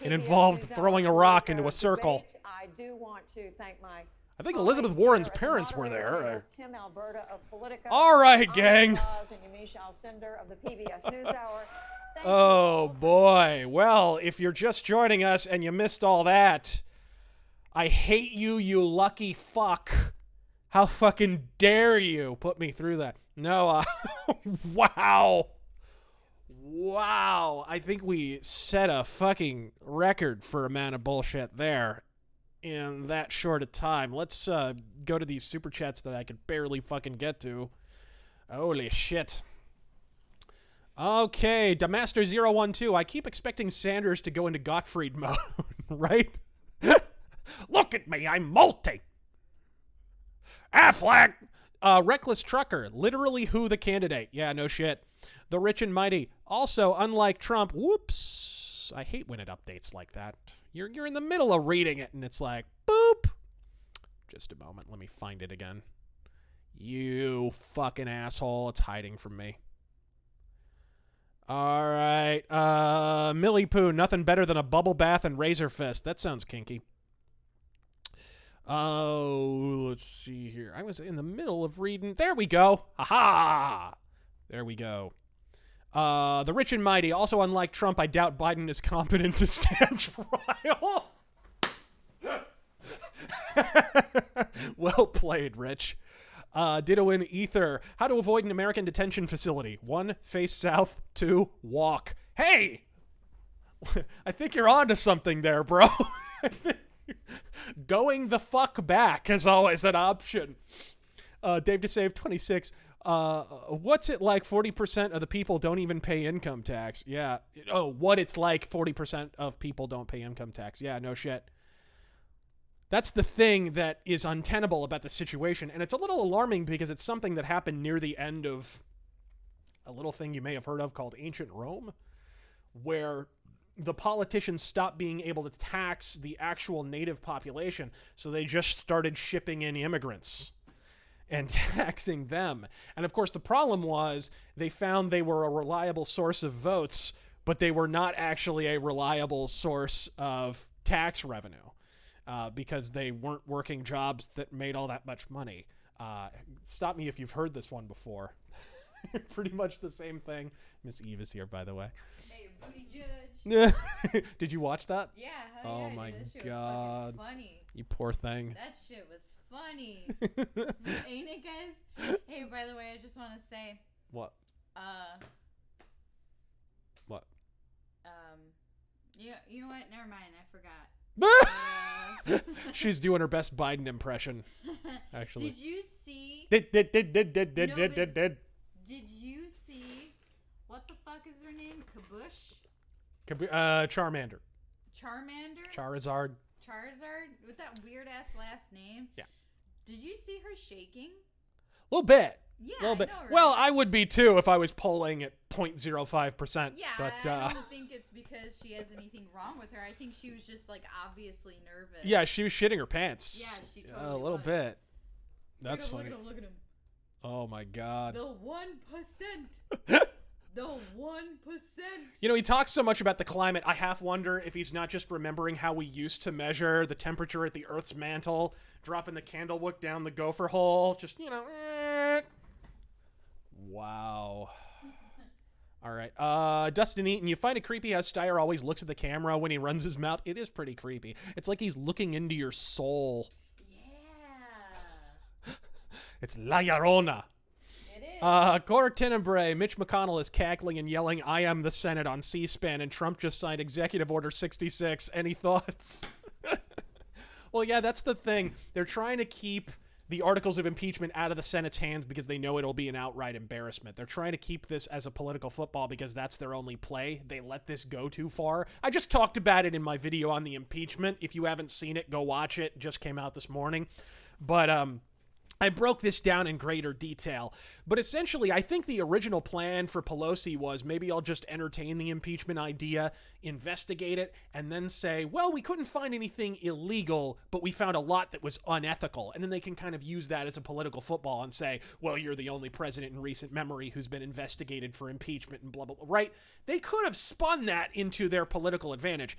It involved throwing a rock into a circle. I do want to thank my I think Elizabeth Warren's parents were there. Tim Alberta of Politico. All right, gang. And Yamiche Alcindor of the PBS NewsHour. Oh, boy. Well, if you're just joining us and you missed all that, I hate you, you lucky fuck. How fucking dare you put me through that? No, wow. Wow. I think we set a fucking record for amount of bullshit there in that short a time. Let's go to these super chats that I could barely fucking get to. Holy shit. Okay, Damaster012. I keep expecting Sanders to go into Gottfried mode, right? Look at me, I'm molting. Affleck. Reckless Trucker. Literally who the candidate? Yeah, no shit. The Rich and Mighty. Also, unlike Trump, whoops. I hate when it updates like that. You're in the middle of reading it and it's like, boop. Just a moment. Let me find it again. You fucking asshole. It's hiding from me. All right. Millie Poo. Nothing better than a bubble bath and razor fist. That sounds kinky. Oh, let's see here. I was in the middle of reading. There we go. Ha-ha. There we go. The Rich and Mighty. Also, unlike Trump, I doubt Biden is competent to stand trial. Well played, Rich. Ditto in Ether. How to avoid an American detention facility. 1, face south. 2, walk. Hey! I think you're on to something there, bro. Going the fuck back is always an option. Dave to Save 26. What's it like 40% of the people don't even pay income tax? Yeah. Oh, what it's like 40% of people don't pay income tax. Yeah, no shit. That's the thing that is untenable about the situation. And it's a little alarming because it's something that happened near the end of a little thing you may have heard of called ancient Rome, where the politicians stopped being able to tax the actual native population, so they just started shipping in immigrants and taxing them. And of course, the problem was they found they were a reliable source of votes, but they were not actually a reliable source of tax revenue because they weren't working jobs that made all that much money. Stop me if you've heard this one before. Pretty much the same thing. Miss Eve is here, by the way. Hey, booty judge. Did you watch that? Yeah. Oh yeah, my dude, that shit God. was fucking funny. You poor thing. That shit was funny. Ain't it, guys? Hey, by the way, I just want to say. What? What? You know what? Never mind. I forgot. She's doing her best Biden impression. Actually. Did you see? Did. Did you see? What the fuck is her name? Kabush? Charmander. Charmander? Charizard. Charizard with that weird ass last name. Yeah. Did you see her shaking? A little bit. Yeah, a little bit. I know, right? Well, I would be too if I was polling at 0.05%. Yeah, but I don't think it's because she has anything wrong with her. I think she was just like obviously nervous. yeah, she was shitting her pants. Yeah, she totally a little was. bit. That's funny. Look at him. Oh my God. The 1%. The 1%. You know, he talks so much about the climate, I half wonder if he's not just remembering how we used to measure the temperature at the Earth's mantle, dropping the candlewick down the gopher hole, just, you know, Wow. All right. Dustin Eaton, you find it creepy how Steyer always looks at the camera when he runs his mouth? It is pretty creepy. It's like he's looking into your soul. Yeah. It's La Llorona. It is. Cor Tenebrae, Mitch McConnell is cackling and yelling, I am the Senate on C-SPAN, and Trump just signed Executive Order 66. Any thoughts? Well, yeah, that's the thing. They're trying to keep the articles of impeachment out of the Senate's hands because they know it'll be an outright embarrassment. They're trying to keep this as a political football because that's their only play. They let this go too far. I just talked about it in my video on the impeachment. If you haven't seen it, go watch it. It just came out this morning. But I broke this down in greater detail. But essentially, I think the original plan for Pelosi was maybe I'll just entertain the impeachment idea, investigate it, and then say, well, we couldn't find anything illegal, but we found a lot that was unethical. And then they can kind of use that as a political football and say, well, you're the only president in recent memory who's been investigated for impeachment and blah, blah, blah, right? They could have spun that into their political advantage.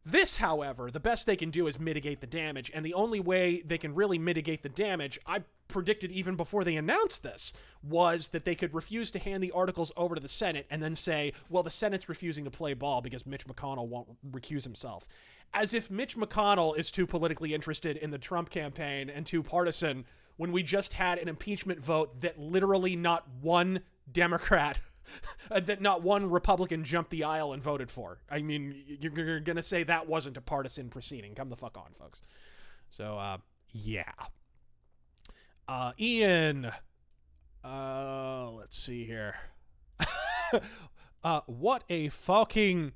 This, however, the best they can do is mitigate the damage, and the only way they can really mitigate the damage, I predicted even before they announced this, was that they could refuse to hand the articles over to the Senate and then say, well, the Senate's refusing to play ball because Mitch McConnell won't recuse himself. As if Mitch McConnell is too politically interested in the Trump campaign and too partisan when we just had an impeachment vote that literally not one Democrat that not one Republican jumped the aisle and voted for. I mean, you're going to say that wasn't a partisan proceeding. Come the fuck on, folks. So, yeah. Ian, let's see here. What a fucking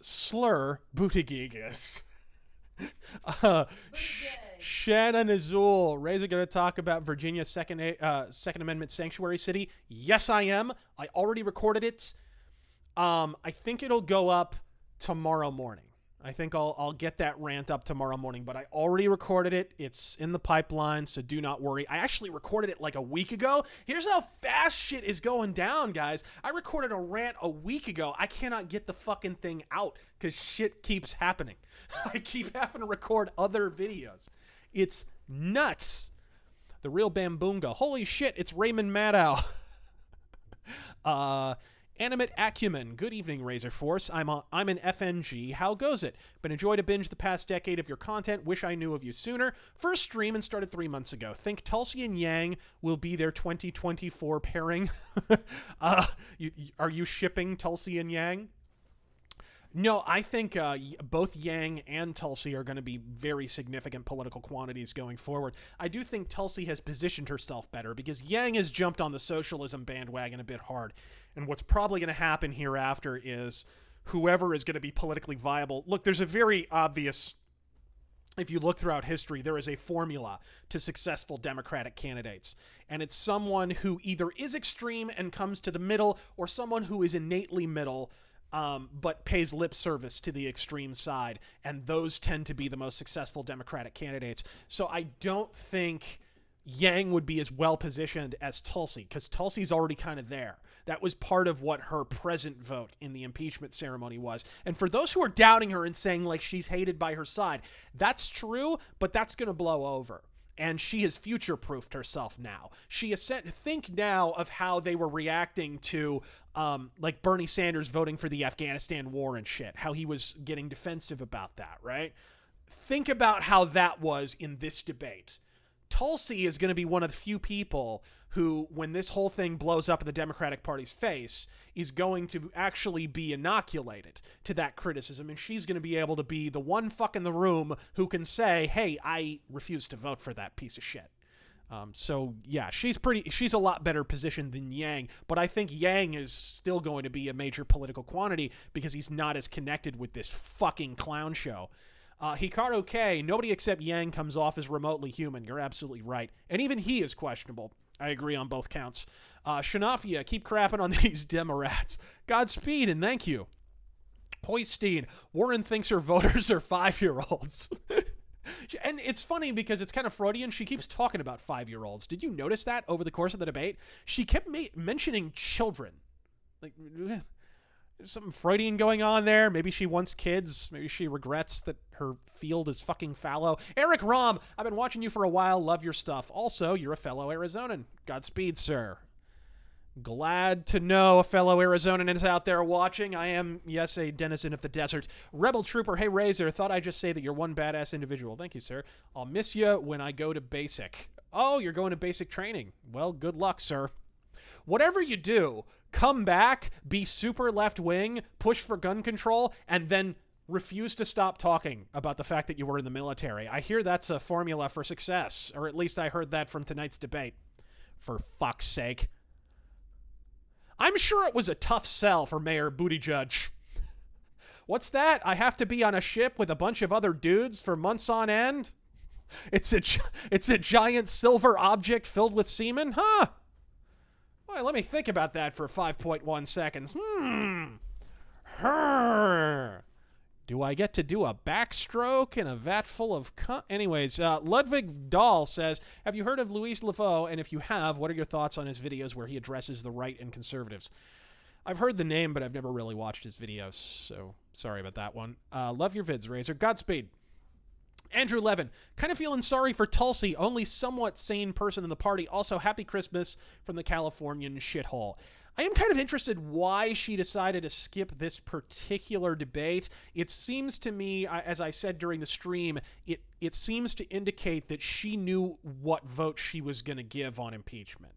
slur Buttigieg is. Shannon Azul, Razor going to talk about Virginia's Second Amendment sanctuary city. Yes, I am. I already recorded it. I think it'll go up tomorrow morning. I think I'll get that rant up tomorrow morning, but I already recorded it. It's in the pipeline, so do not worry. I actually recorded it like a week ago. Here's how fast shit is going down, guys. I recorded a rant a week ago. I cannot get the fucking thing out because shit keeps happening. I keep having to record other videos. It's nuts. The real Bamboonga. Holy shit, it's Raymond Maddow. Animate Acumen. Good evening, RazörForce. I'm an FNG. How goes it? Been enjoyed to binge the past decade of your content. Wish I knew of you sooner. First stream and started 3 months ago. Think Tulsi and Yang will be their 2024 pairing. Are you shipping Tulsi and Yang? No, I think both Yang and Tulsi are going to be very significant political quantities going forward. I do think Tulsi has positioned herself better because Yang has jumped on the socialism bandwagon a bit hard. And what's probably going to happen hereafter is whoever is going to be politically viable. Look, there's a very obvious if you look throughout history, there is a formula to successful Democratic candidates. And it's someone who either is extreme and comes to the middle, or someone who is innately middle, but pays lip service to the extreme side. And those tend to be the most successful Democratic candidates. So I don't think Yang would be as well positioned as Tulsi, because Tulsi's already kind of there. That was part of what her present vote in the impeachment ceremony was. And for those who are doubting her and saying like she's hated by her side, that's true, but that's going to blow over. And she has future-proofed herself now. She has think now of how they were reacting to like Bernie Sanders voting for the Afghanistan war and shit, how he was getting defensive about that, right? Think about how that was in this debate. Tulsi is going to be one of the few people who, when this whole thing blows up in the Democratic Party's face, is going to actually be inoculated to that criticism, and she's going to be able to be the one fuck in the room who can say, hey, I refuse to vote for that piece of shit. So yeah, she's a lot better positioned than Yang, but I think Yang is still going to be a major political quantity because he's not as connected with this fucking clown show. Hikaru K, nobody except Yang comes off as remotely human. You're absolutely right. And even he is questionable. I agree on both counts. Shanafia, keep crapping on these Demorats. Godspeed and thank you. Hoystein, Warren thinks her voters are 5-year-olds. And it's funny because it's kind of Freudian. She keeps talking about 5-year-olds. Did you notice that over the course of the debate? She kept mentioning children. Like, there's something Freudian going on there. Maybe she wants kids. Maybe she regrets that her field is fucking fallow. Eric Rom, I've been watching you for a while. Love your stuff. Also, you're a fellow Arizonan. Godspeed, sir. Glad to know a fellow Arizonan is out there watching. I am, yes, a denizen of the desert. Rebel Trooper, hey, Razor, thought I'd just say that you're one badass individual. Thank you, sir. I'll miss you when I go to basic. Oh, you're going to basic training. Well, good luck, sir. Whatever you do, come back, be super left-wing, push for gun control, and then refuse to stop talking about the fact that you were in the military. I hear that's a formula for success, or at least I heard that from tonight's debate. For fuck's sake. I'm sure it was a tough sell for Mayor Buttigieg. What's that? I have to be on a ship with a bunch of other dudes for months on end? It's a giant silver object filled with semen? Huh? Well, let me think about that for 5.1 seconds. Do I get to do a backstroke in a vat full of Anyways, Ludwig Dahl says, have you heard of Louis Leveau? And if you have, what are your thoughts on his videos where he addresses the right and conservatives? I've heard the name, but I've never really watched his videos, so sorry about that one. Love your vids, Razor. Godspeed. Andrew Levin, kind of feeling sorry for Tulsi, only somewhat sane person in the party. Also, happy Christmas from the Californian shithole. I am kind of interested why she decided to skip this particular debate. It seems to me, as I said during the stream, it seems to indicate that she knew what vote she was going to give on impeachment.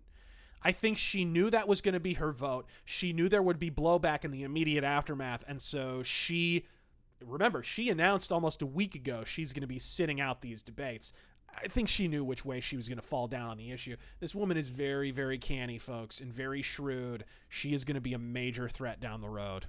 I think she knew that was going to be her vote. She knew there would be blowback in the immediate aftermath, and so remember, she announced almost a week ago she's going to be sitting out these debates. I think she knew which way she was going to fall down on the issue. This woman is very, very canny, folks, and very shrewd. She is going to be a major threat down the road.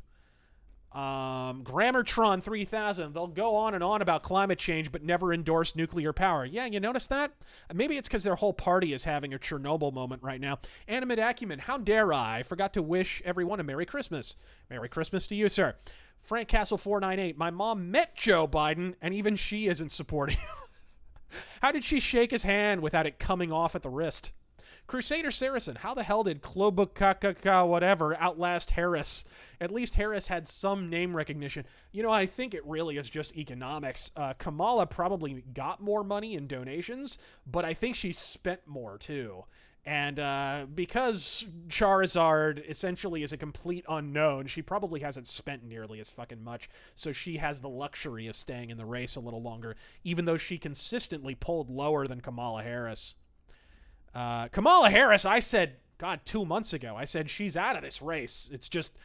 Grammartron 3000, they'll go on and on about climate change but never endorse nuclear power. Yeah, you notice that? Maybe it's because their whole party is having a Chernobyl moment right now. Animate Acumen, how dare I forgot to wish everyone a Merry Christmas. Merry Christmas to you, sir. Frank Castle 498, my mom met Joe Biden and even she isn't supporting him. How did she shake his hand without it coming off at the wrist? Crusader Saracen, how the hell did Klobukakaka whatever outlast Harris? At least Harris had some name recognition. You know, I think it really is just economics. Kamala probably got more money in donations, but I think she spent more too. And because Charizard essentially is a complete unknown, she probably hasn't spent nearly as fucking much, so she has the luxury of staying in the race a little longer, even though she consistently pulled lower than Kamala Harris. Kamala Harris, I said, 2 months ago, I said she's out of this race. It's just,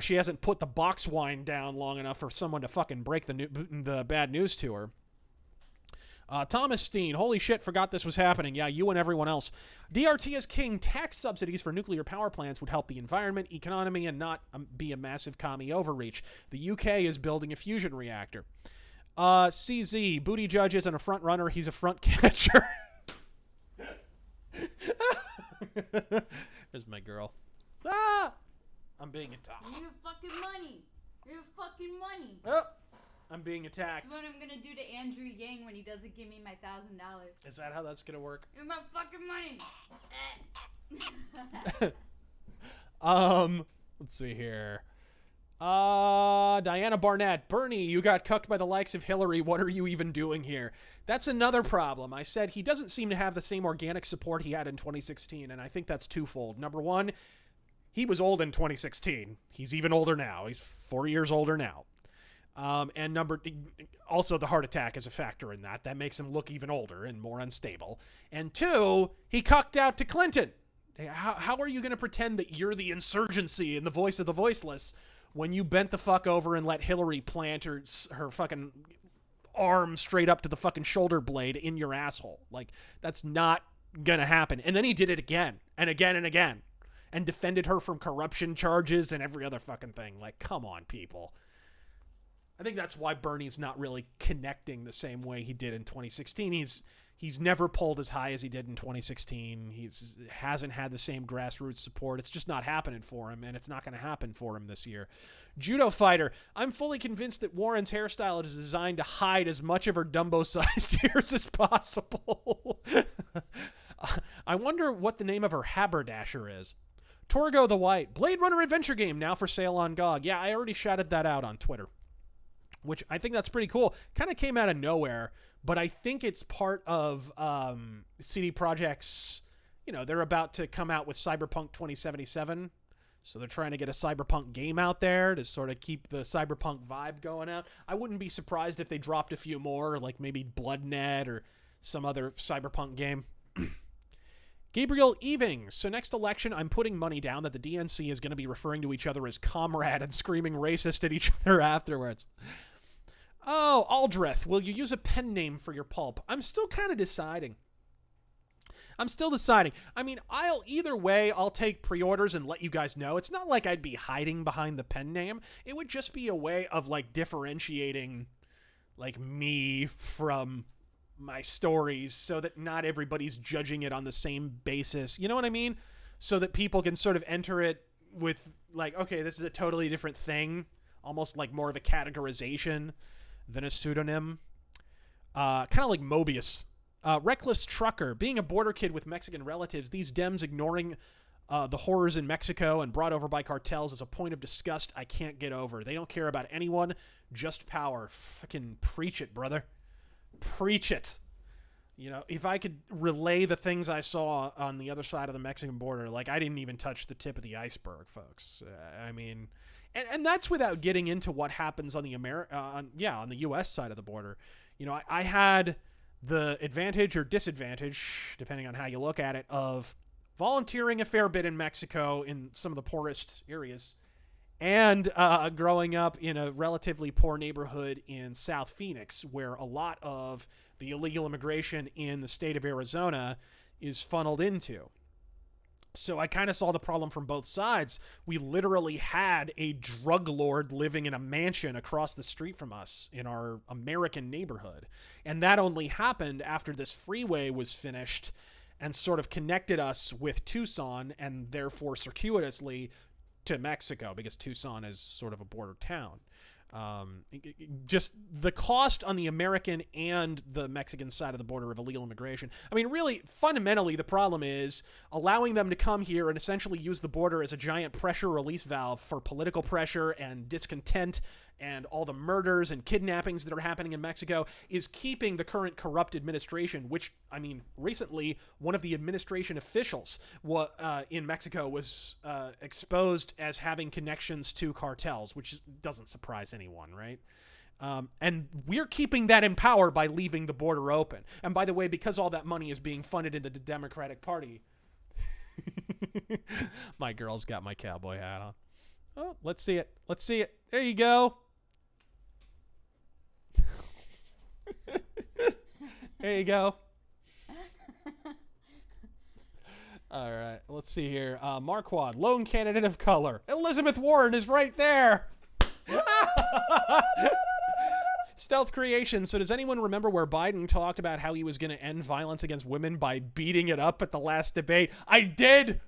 she hasn't put the box wine down long enough for someone to fucking break the bad news to her. Thomas Steen, holy shit, forgot this was happening. Yeah, you and everyone else. DRT is king. Tax subsidies for nuclear power plants would help the environment, economy, and not be a massive commie overreach. The UK is building a fusion reactor. CZ, Booty Judge isn't a front runner, he's a front catcher. There's my girl. Ah! I'm being attacked. You fucking money. You fucking money. Oh, I'm being attacked. That's what I'm gonna do to Andrew Yang when he doesn't give me my $1,000. Is that how that's gonna work? You're my fucking money. Let's see here. Diana Barnett. Bernie, you got cucked by the likes of Hillary. What are you even doing here? That's another problem. I said he doesn't seem to have the same organic support he had in 2016, and I think that's twofold. Number one, he was old in 2016. He's even older now. He's 4 years older now. And also the heart attack is a factor in that. That makes him look even older and more unstable. And two, he cucked out to Clinton. How are you going to pretend that you're the insurgency and the voice of the voiceless when you bent the fuck over and let Hillary plant her fucking arm straight up to the fucking shoulder blade in your asshole? Like, that's not going to happen. And then he did it again and again and again and defended her from corruption charges and every other fucking thing. Like, come on, people. I think that's why Bernie's not really connecting the same way he did in 2016. He's never pulled as high as he did in 2016. Hasn't had the same grassroots support. It's just not happening for him, and it's not going to happen for him this year. Judo fighter. I'm fully convinced that Warren's hairstyle is designed to hide as much of her Dumbo-sized ears as possible. I wonder what the name of her haberdasher is. Torgo the White. Blade Runner adventure game now for sale on GOG. Yeah, I already shouted that out on Twitter, which I think that's pretty cool. Kind of came out of nowhere, but I think it's part of CD Projekt's, they're about to come out with Cyberpunk 2077. So they're trying to get a Cyberpunk game out there to sort of keep the Cyberpunk vibe going out. I wouldn't be surprised if they dropped a few more, like maybe BloodNet or some other Cyberpunk game. Gabriel Evings. So next election, I'm putting money down that the DNC is going to be referring to each other as comrade and screaming racist at each other afterwards. Oh, Aldrith, will you use a pen name for your pulp? I'm still kind of deciding. I mean, either way, I'll take pre-orders and let you guys know. It's not like I'd be hiding behind the pen name. It would just be a way of, like, differentiating, like, me from my stories so that not everybody's judging it on the same basis. You know what I mean? So that people can sort of enter it with, like, okay, this is a totally different thing. Almost like more of a categorization than a pseudonym. Kind of like Mobius. Reckless Trucker. Being a border kid with Mexican relatives, these Dems ignoring the horrors in Mexico and brought over by cartels is a point of disgust I can't get over. They don't care about anyone, just power. Fucking preach it, brother. Preach it. If I could relay the things I saw on the other side of the Mexican border, like, I didn't even touch the tip of the iceberg, folks. I mean, and that's without getting into what happens on the on the U.S. side of the border. I had the advantage or disadvantage, depending on how you look at it, of volunteering a fair bit in Mexico in some of the poorest areas, and growing up in a relatively poor neighborhood in South Phoenix, where a lot of the illegal immigration in the state of Arizona is funneled into. So I kind of saw the problem from both sides. We literally had a drug lord living in a mansion across the street from us in our American neighborhood. And that only happened after this freeway was finished and sort of connected us with Tucson and therefore circuitously to Mexico, because Tucson is sort of a border town. Just the cost on the American and the Mexican side of the border of illegal immigration. I mean, really, fundamentally, the problem is allowing them to come here and essentially use the border as a giant pressure release valve for political pressure and discontent and all the murders and kidnappings that are happening in Mexico is keeping the current corrupt administration, which, I mean, recently one of the administration officials in Mexico was exposed as having connections to cartels, which doesn't surprise anyone, right? And we're keeping that in power by leaving the border open. And by the way, because all that money is being funded into the Democratic Party, my girl's got my cowboy hat on. Oh, let's see it. Let's see it. There you go. There you go. All right, let's see here. Marquand, lone candidate of color. Elizabeth Warren is right there. Stealth Creation. So does anyone remember where Biden talked about how he was going to end violence against women by beating it up at the last debate? I did.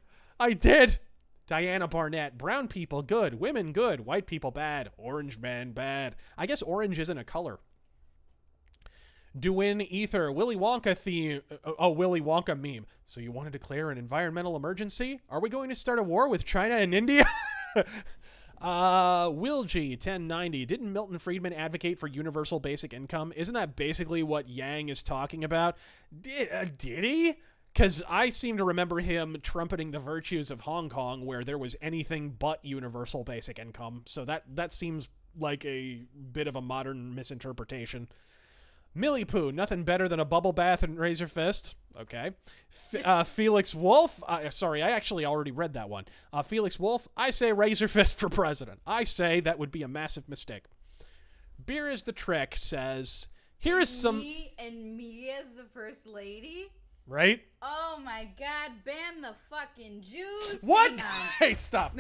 Diana Barnett. Brown people, good. Women, good. White people, bad. Orange man, bad. I guess orange isn't a color. Duin Ether. Willy Wonka theme. Willy Wonka meme. So you want to declare an environmental emergency? Are we going to start a war with China and India? Will G 1090. Didn't Milton Friedman advocate for universal basic income? Isn't that basically what Yang is talking about? Did he? Because I seem to remember him trumpeting the virtues of Hong Kong, where there was anything but universal basic income. So that seems like a bit of a modern misinterpretation. Millie Poo, nothing better than a bubble bath and Razor Fist. Okay. Felix Wolf. Sorry, I actually already read that one. Felix Wolf, I say Razor Fist for president. I say that would be a massive mistake. Beer is the Trick says, here is some... Me as the first lady? Right? Oh my God, ban the fucking Jews. What? Hey, stop.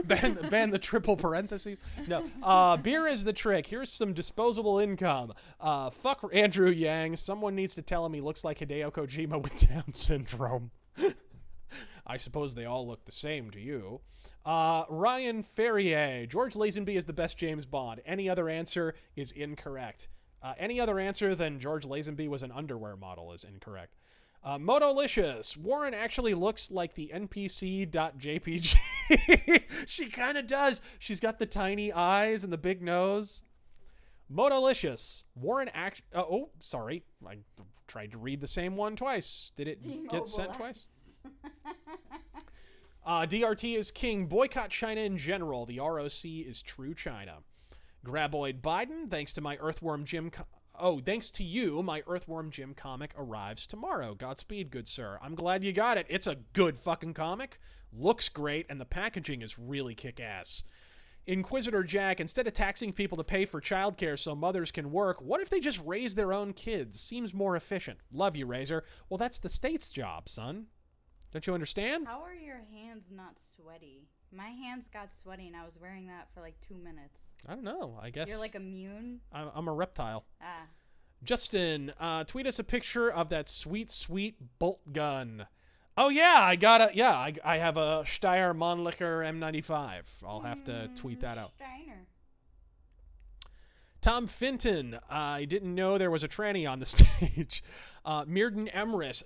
ban the triple parentheses. No. Beer is the Trick. Here's some disposable income. Fuck Andrew Yang. Someone needs to tell him he looks like Hideo Kojima with Down syndrome. I suppose they all look the same to you. Ryan Ferrier. George Lazenby is the best James Bond. Any other answer is incorrect. Any other answer than George Lazenby was an underwear model is incorrect. Motolicious. Warren actually looks like the NPC.jpg. She kind of does. She's got the tiny eyes and the big nose. Motolicious. Warren sorry. I tried to read the same one twice. Did it get sent twice? DRT is king. Boycott China in general. The ROC is true China. Graboid Biden, thanks to you, my Earthworm Jim comic arrives tomorrow. Godspeed, good sir. I'm glad you got it. It's a good fucking comic. Looks great, and the packaging is really kick-ass. Inquisitor Jack, instead of taxing people to pay for childcare so mothers can work, what if they just raise their own kids? Seems more efficient. Love you, Razor. Well, that's the state's job, son. Don't you understand? How are your hands not sweaty? My hands got sweaty, and I was wearing that for like 2 minutes. I don't know. I guess... You're like immune? I'm a reptile. Ah. Justin, tweet us a picture of that sweet, sweet bolt gun. Oh, yeah, I have a Steyr Mannlicher M95. I'll have to tweet that out. Steiner. Tom Finton, I didn't know there was a tranny on the stage. Mirden Emrys,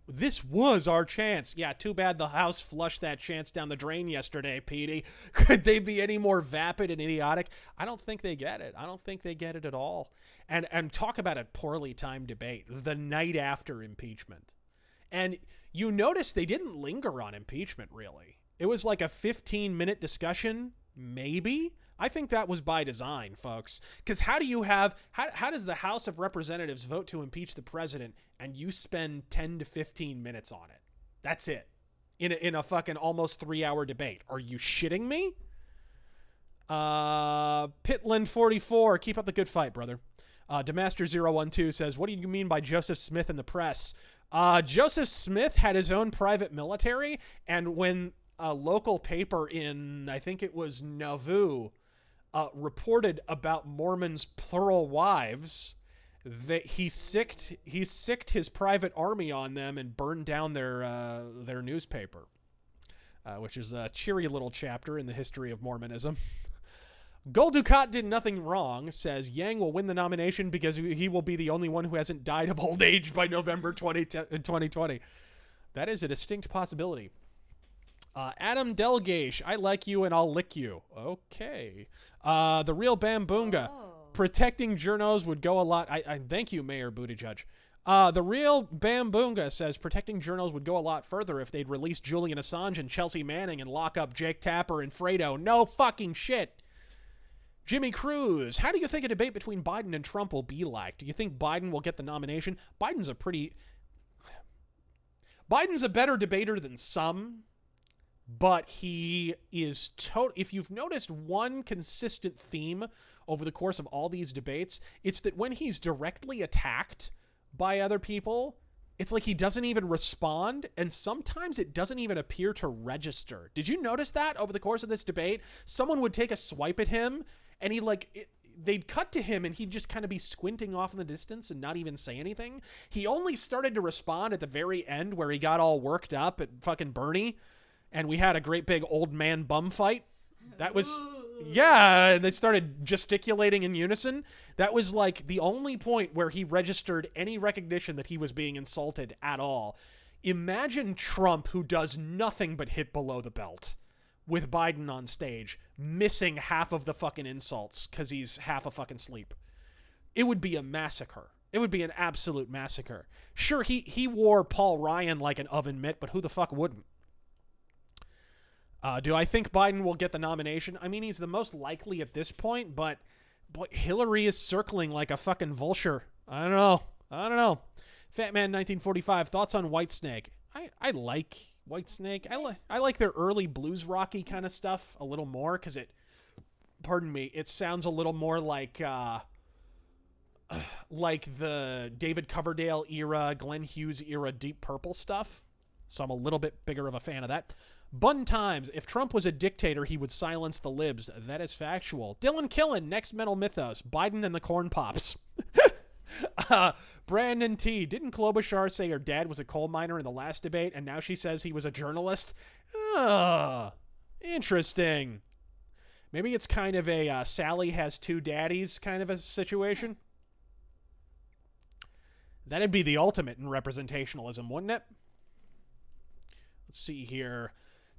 this was our chance. Yeah, too bad the House flushed that chance down the drain yesterday, Petey. Could they be any more vapid and idiotic? I don't think they get it. I don't think they get it at all. And talk about a poorly timed debate the night after impeachment. And you notice they didn't linger on impeachment, really. It was like a 15-minute discussion, maybe. I think that was by design, folks. Because how does the House of Representatives vote to impeach the president and you spend 10 to 15 minutes on it? That's it. In a fucking almost 3-hour debate. Are you shitting me? Pitland44, keep up the good fight, brother. Demaster012 says, what do you mean by Joseph Smith in the press? Joseph Smith had his own private military, and when a local paper in, I think it was Nauvoo, reported about Mormons' plural wives, that he sicked his private army on them and burned down their newspaper, which is a cheery little chapter in the history of Mormonism. Goldukat did nothing wrong, says Yang will win the nomination because he will be the only one who hasn't died of old age by November 2020. That is a distinct possibility. Adam Delgaish, I like you and I'll lick you. Okay. The real Bamboonga. Oh. Protecting journos would go a lot. I thank you, Mayor Buttigieg. The real Bamboonga says protecting journals would go a lot further if they'd release Julian Assange and Chelsea Manning and lock up Jake Tapper and Fredo. No fucking shit. Jimmy Cruz, how do you think a debate between Biden and Trump will be like? Do you think Biden will get the nomination? Biden's a better debater than some, but he is if you've noticed one consistent theme over the course of all these debates, it's that when he's directly attacked by other people, it's like he doesn't even respond, and sometimes it doesn't even appear to register. Did you notice that over the course of this debate? Someone would take a swipe at him, and he they'd cut to him and he'd just kind of be squinting off in the distance and not even say anything. He only started to respond at the very end where he got all worked up at fucking Bernie and we had a great big old man bum fight. That was, yeah, and they started gesticulating in unison. That was like the only point where he registered any recognition that he was being insulted at all. Imagine Trump, who does nothing but hit below the belt, with Biden on stage, missing half of the fucking insults because he's half a fucking sleep. It would be a massacre. It would be an absolute massacre. Sure, he wore Paul Ryan like an oven mitt, but who the fuck wouldn't? Do I think Biden will get the nomination? I mean, he's the most likely at this point, but Hillary is circling like a fucking vulture. I don't know. Fatman 1945, thoughts on Whitesnake? I like Whitesnake. I like their early blues rocky kind of stuff a little more because it sounds a little more like the David Coverdale era, Glenn Hughes era Deep Purple stuff. So I'm a little bit bigger of a fan of that. Bun Times, if Trump was a dictator, he would silence the libs. That is factual. Dylan Killen, next mental mythos, Biden and the Corn Pops. Brandon T, didn't Klobuchar say her dad was a coal miner in the last debate, and now she says he was a journalist? Interesting. Maybe it's kind of a Sally has two daddies kind of a situation. That'd be the ultimate in representationalism, wouldn't it? Let's see here.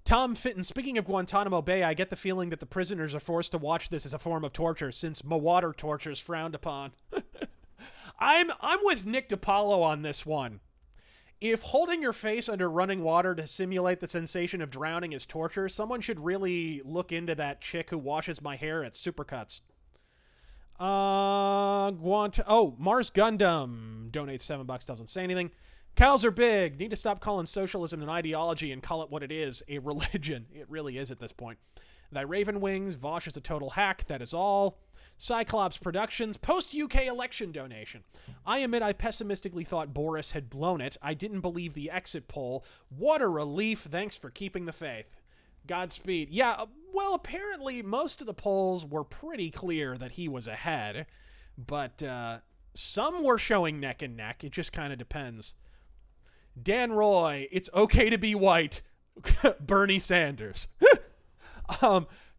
Tom Fitton, speaking of Guantanamo Bay, I get the feeling that the prisoners are forced to watch this as a form of torture since water torture is frowned upon. I'm with Nick DiPaolo on this one. If holding your face under running water to simulate the sensation of drowning is torture, someone should really look into that chick who washes my hair at Supercuts. Mars Gundam donates $7, doesn't say anything. Cows are big. Need to stop calling socialism an ideology and call it what it is, a religion. It really is at this point. Thy Raven Wings, Vosh is a total hack. That is all. Cyclops Productions, post-UK election donation. I admit I pessimistically thought Boris had blown it. I didn't believe the exit poll. What a relief. Thanks for keeping the faith. Godspeed. Yeah, well, apparently most of the polls were pretty clear that he was ahead, but some were showing neck and neck. It just kind of depends. Dan Roy, it's okay to be white. Bernie Sanders.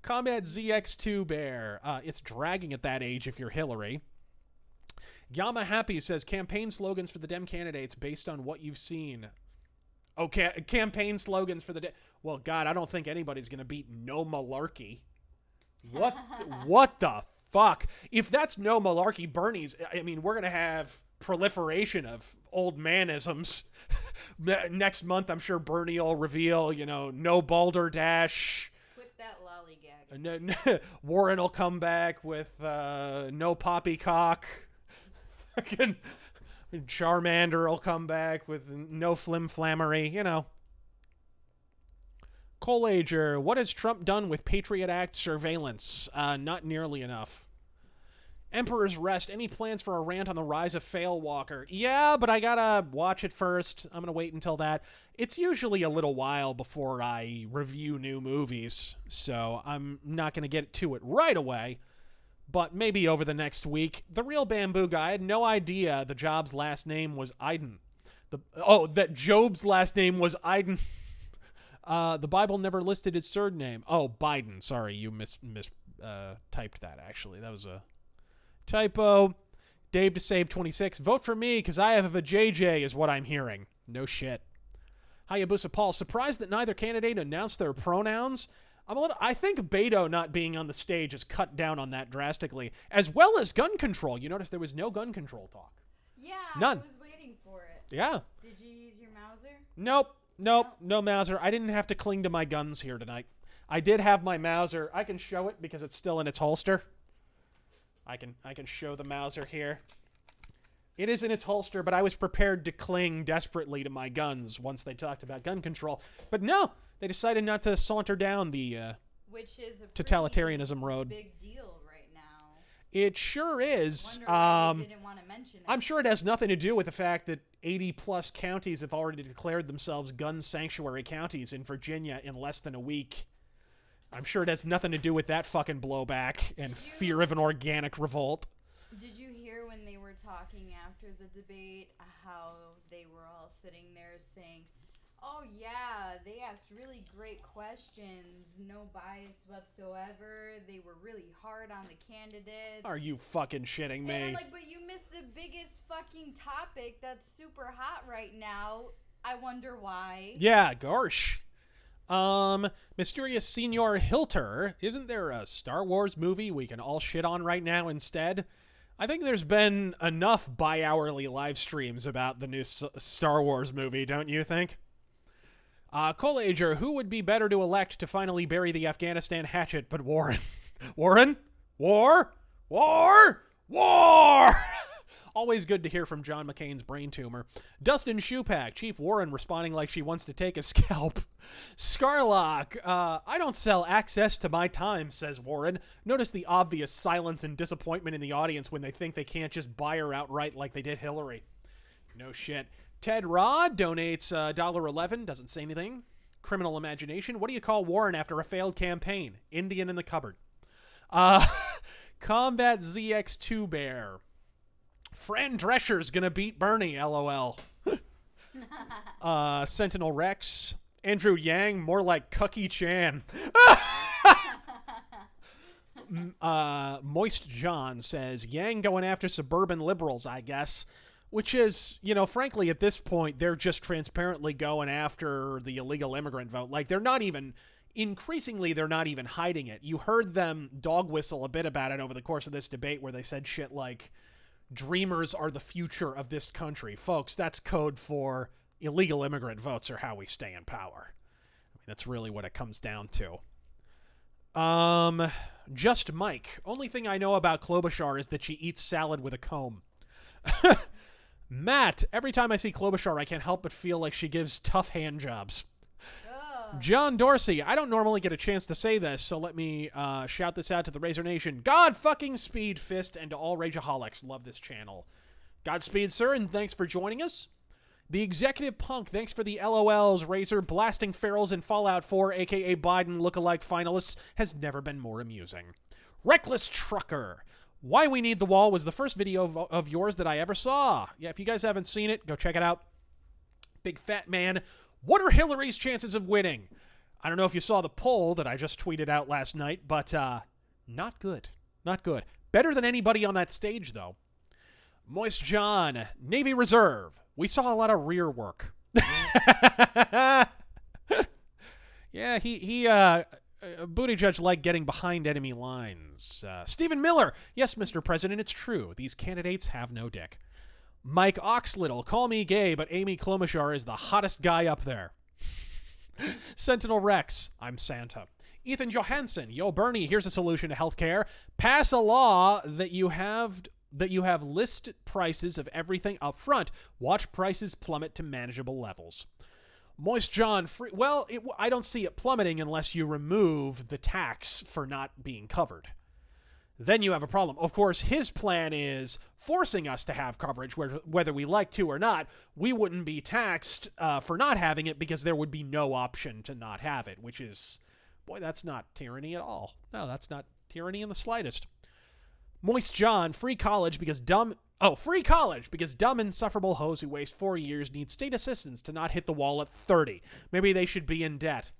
Combat ZX2 Bear, it's dragging at that age if you're Hillary. Yama Happy says, campaign slogans for the Dem candidates based on what you've seen. Okay, campaign slogans for the well, God, I don't think anybody's going to beat no malarkey. What the fuck? If that's no malarkey, Bernie's, I mean, we're going to have proliferation of old manisms. Next month, I'm sure Bernie will reveal, no balderdash. Quit that lollygag. Warren will come back with no poppycock. Fucking Charmander will come back with no flimflammery, Collager, what has Trump done with Patriot Act surveillance? Not nearly enough. Emperor's Rest, any plans for a rant on the rise of Fail Walker? Yeah, but I gotta watch it first. I'm gonna wait until that. It's usually a little while before I review new movies, so I'm not gonna get to it right away, but maybe over the next week. The Real Bamboo Guy, I had no idea the Job's last name was Iden. That Job's last name was Iden. The Bible never listed his surname. Oh, Biden. Sorry, you typed that, actually. That was a typo. Dave to Save 26. Vote for me because I have a JJ is what I'm hearing. No shit. Hayabusa Paul. Surprised that neither candidate announced their pronouns. I think Beto not being on the stage has cut down on that drastically, as well as gun control. You notice there was no gun control talk. Yeah, none. I was waiting for it. Yeah. Did you use your Mauser? Nope, no Mauser. I didn't have to cling to my guns here tonight. I did have my Mauser. I can show it because it's still in its holster. I can show the Mauser here. It is in its holster, but I was prepared to cling desperately to my guns once they talked about gun control. But no, they decided not to saunter down the which is a totalitarianism road. Big deal right now. It sure is. Wonder why they didn't want to mention it. I'm sure it has nothing to do with the fact that 80-plus counties have already declared themselves gun sanctuary counties in Virginia in less than a week. I'm sure it has nothing to do with that fucking blowback and fear of an organic revolt. Did you hear when they were talking after the debate how they were all sitting there saying, oh yeah, they asked really great questions, no bias whatsoever, they were really hard on the candidates. Are you fucking shitting me? And I'm like, but you missed the biggest fucking topic that's super hot right now. I wonder why. Yeah, gosh. Mysterious Senor Hilter, isn't there a Star Wars movie we can all shit on right now instead? I think there's been enough bi-hourly live streams about the new Star Wars movie, don't you think? Collager, who would be better to elect to finally bury the Afghanistan hatchet but Warren? Warren? War? War? War! Always good to hear from John McCain's brain tumor. Dustin Shoepack, Chief Warren responding like she wants to take a scalp. Scarlock, I don't sell access to my time, says Warren. Notice the obvious silence and disappointment in the audience when they think they can't just buy her outright like they did Hillary. No shit. Ted Rod donates $1.11, doesn't say anything. Criminal imagination. What do you call Warren after a failed campaign? Indian in the cupboard. Combat ZX2 Bear. Fran Drescher's gonna beat Bernie, LOL. Sentinel Rex. Andrew Yang, more like Cucky Chan. Moist John says, Yang going after suburban liberals, I guess. Which is, you know, frankly, at this point, they're just transparently going after the illegal immigrant vote. Like, they're not even, increasingly, they're not even hiding it. You heard them dog whistle a bit about it over the course of this debate where they said shit like, dreamers are the future of this country. Folks, that's code for illegal immigrant votes are how we stay in power. I mean, that's really what it comes down to. Just Mike. Only thing I know about Klobuchar is that she eats salad with a comb. Matt, every time I see Klobuchar, I can't help but feel like she gives tough hand jobs. John Dorsey, I don't normally get a chance to say this, so let me shout this out to the Razor Nation. God fucking speed fist and to all Rageaholics. Love this channel. Godspeed, sir, and thanks for joining us. The Executive Punk, thanks for the LOLs. Razor blasting ferals in Fallout 4, a.k.a. Biden lookalike finalists, has never been more amusing. Reckless Trucker. Why We Need the Wall was the first video of yours that I ever saw. Yeah, if you guys haven't seen it, go check it out. Big Fat Man. What are Hillary's chances of winning? I don't know if you saw the poll that I just tweeted out last night, but not good. Not good. Better than anybody on that stage, though. Moist John, Navy Reserve. We saw a lot of rear work. Yeah, Buttigieg liked getting behind enemy lines. Stephen Miller, yes, Mr. President, it's true. These candidates have no dick. Mike Oxlittle, call me gay, but Amy Klobuchar is the hottest guy up there. Sentinel Rex, I'm Santa. Ethan Johansson, yo Bernie, here's a solution to healthcare. Pass a law that you have list prices of everything up front. Watch prices plummet to manageable levels. Moist John, I don't see it plummeting unless you remove the tax for not being covered. Then you have a problem. Of course, his plan is forcing us to have coverage, whether we like to or not. We wouldn't be taxed for not having it because there would be no option to not have it, which is, boy, that's not tyranny at all. No, that's not tyranny in the slightest. Moist John, free college because dumb insufferable hoes who waste 4 years need state assistance to not hit the wall at 30. Maybe they should be in debt.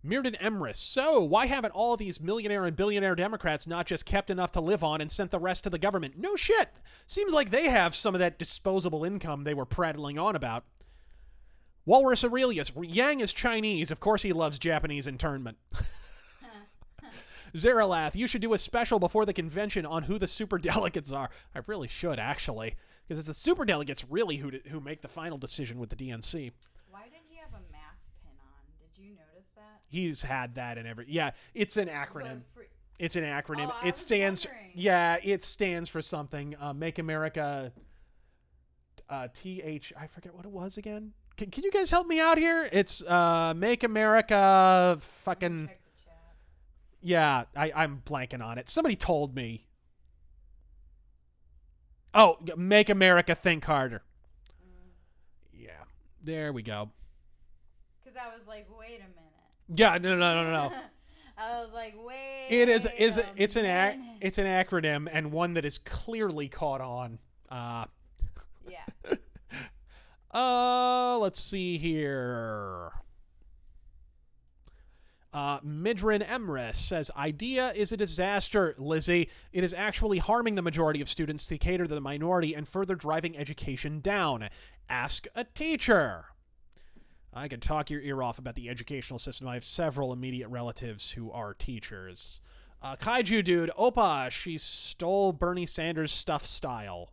Mirden Emrys. So, why haven't all of these millionaire and billionaire Democrats not just kept enough to live on and sent the rest to the government? No shit. Seems like they have some of that disposable income they were prattling on about. Walrus Aurelius. Yang is Chinese. Of course he loves Japanese internment. Zeralath, you should do a special before the convention on who the superdelegates are. I really should, actually. Because it's the superdelegates really who make the final decision with the DNC. Why did he have a math pin on? Did you notice that? He's had that in every... Yeah, it's an acronym. It's an acronym. Oh, it stands... Yeah, it stands for something. Make America... TH... I forget what it was again. Can you guys help me out here? It's Make America fucking... Yeah, I'm blanking on it. Somebody told me. Oh, Make America Think Harder. Yeah, there we go. because I was like, wait a minute. Yeah, no. I was like, wait. It's an acronym, and one that is clearly caught on. Yeah. Let's see here. Midrin Emrys says, idea is a disaster, Lizzie. It is actually harming the majority of students to cater to the minority and further driving education down. Ask a teacher. I could talk your ear off about the educational system. I have several immediate relatives who are teachers. Kaiju Dude, Opa, she stole Bernie Sanders' stuff style.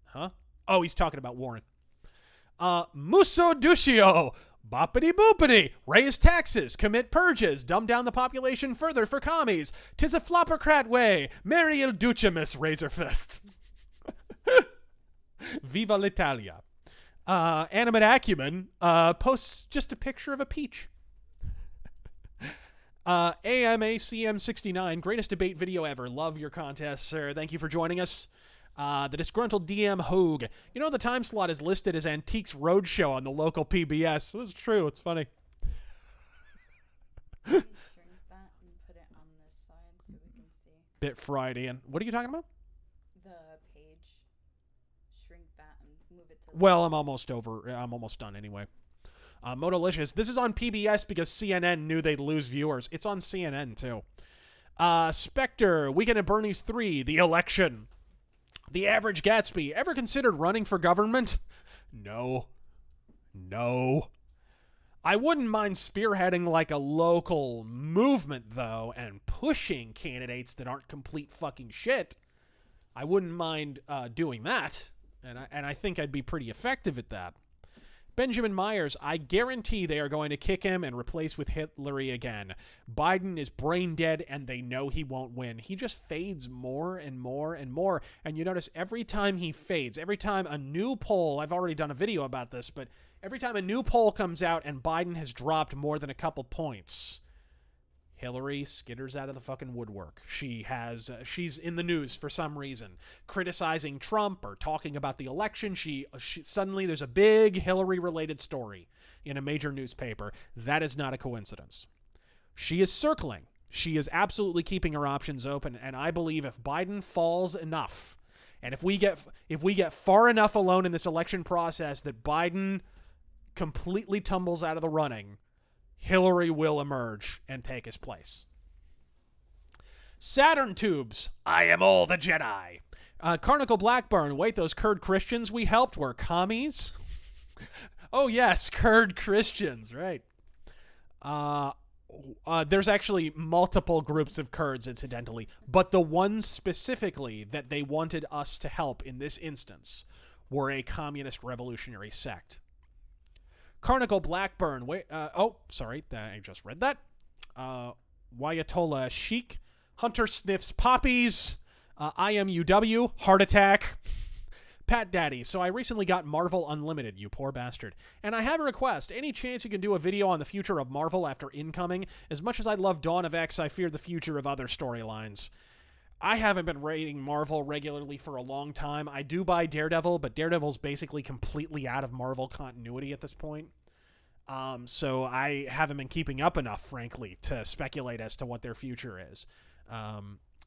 Huh? Oh, he's talking about Warren. Muso Dushio, boppity boopity, raise taxes, commit purges, dumb down the population further for commies. 'Tis a floppercrat way. Mary il Ducimus, Razor Fist. Viva l'Italia. Animate Acumen posts just a picture of a peach. AMACM69, greatest debate video ever. Love your contest, sir. Thank you for joining us. The disgruntled DM Hogue. You know, the time slot is listed as Antiques Roadshow on the local PBS. That's true. It's funny. Shrink that and put it on this side so we can see. Bit Friday. What are you talking about? The page. Shrink that and move it to the Well, I'm almost done anyway. Motolicious. This is on PBS because CNN knew they'd lose viewers. It's on CNN, too. Spectre. Weekend at Bernie's 3. The Election. The Average Gatsby. Ever considered running for government? No. I wouldn't mind spearheading like a local movement, though, and pushing candidates that aren't complete fucking shit. I wouldn't mind doing that, and I think I'd be pretty effective at that. Benjamin Myers, I guarantee they are going to kick him and replace with Hillary again. Biden is brain dead and they know he won't win. He just fades more and more and more. And you notice every time he fades, every time a new poll, I've already done a video about this, but every time a new poll comes out and Biden has dropped more than a couple points, Hillary skitters out of the fucking woodwork. She's in the news for some reason, criticizing Trump or talking about the election. She suddenly there's a big Hillary-related story in a major newspaper. That is not a coincidence. She is circling. She is absolutely keeping her options open, and I believe if Biden falls enough, and if we get far enough alone in this election process that Biden completely tumbles out of the running, Hillary will emerge and take his place. Saturn Tubes, I am all the Jedi. Carnicle Blackburn, wait, those Kurd Christians we helped were commies? Oh yes, Kurd Christians, right. There's actually multiple groups of Kurds, incidentally, but the ones specifically that they wanted us to help in this instance were a communist revolutionary sect. Carnicle Blackburn. Wait. Sorry. I just read that. Wayatola Sheik. Hunter Sniffs Poppies. IMUW. Heart Attack. Pat Daddy. So I recently got Marvel Unlimited, you poor bastard. And I have a request. Any chance you can do a video on the future of Marvel after Incoming? As much as I love Dawn of X, I fear the future of other storylines. I haven't been rating Marvel regularly for a long time. I do buy Daredevil, but Daredevil's basically completely out of Marvel continuity at this point. So I haven't been keeping up enough, frankly, to speculate as to what their future is.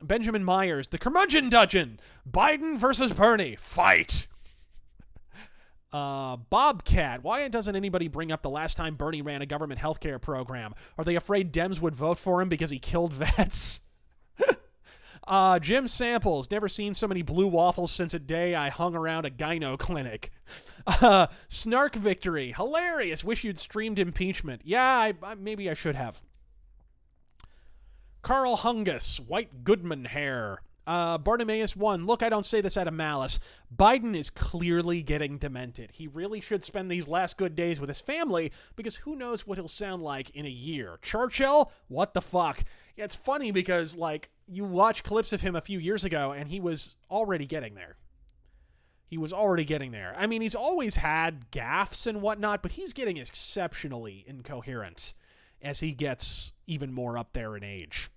Benjamin Myers, the Curmudgeon Dungeon. Biden versus Bernie. Fight! Bobcat, why doesn't anybody bring up the last time Bernie ran a government healthcare program? Are they afraid Dems would vote for him because he killed vets? Jim Samples, never seen so many blue waffles since a day I hung around a gyno clinic. Snark Victory, hilarious. Wish you'd streamed impeachment. Yeah, maybe I should have. Carl Hungus, White Goodman hair. Bartimaeus 1, look, I don't say this out of malice. Biden is clearly getting demented. He really should spend these last good days with his family, because who knows what he'll sound like in a year. Churchill? What the fuck? Yeah, it's funny because, like, you watch clips of him a few years ago, and he was already getting there. I mean, he's always had gaffes and whatnot, but he's getting exceptionally incoherent as he gets even more up there in age.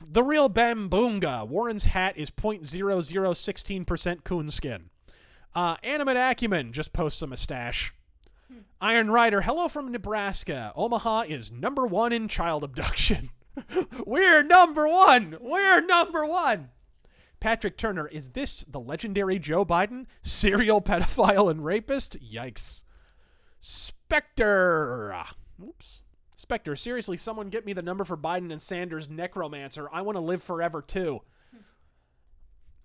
The Real Bamboonga. Warren's hat is 0.0016% coonskin. Animate Acumen just posts a mustache. Iron Rider, hello from Nebraska. Omaha is #1 in child abduction. We're #1. We're #1. Patrick Turner, is this the legendary Joe Biden? Serial pedophile and rapist? Yikes. Spectre. Oops. Spectre, seriously, someone get me the number for Biden and Sanders necromancer. I want to live forever, too.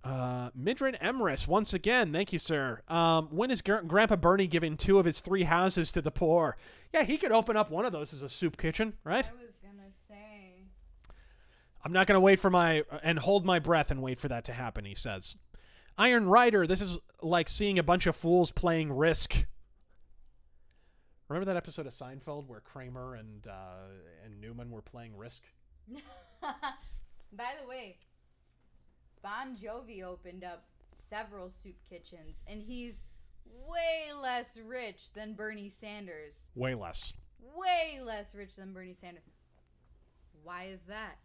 Midrin Emrys, once again, thank you, sir. When is Grandpa Bernie giving 2 of his 3 houses to the poor? Yeah, he could open up one of those as a soup kitchen, right? I was gonna say. I'm not going to wait for and hold my breath and wait for that to happen, he says. Iron Rider, this is like seeing a bunch of fools playing Risk. Remember that episode of Seinfeld where Kramer and Newman were playing Risk? By the way, Bon Jovi opened up several soup kitchens, and he's way less rich than Bernie Sanders. Way less. Way less rich than Bernie Sanders. Why is that?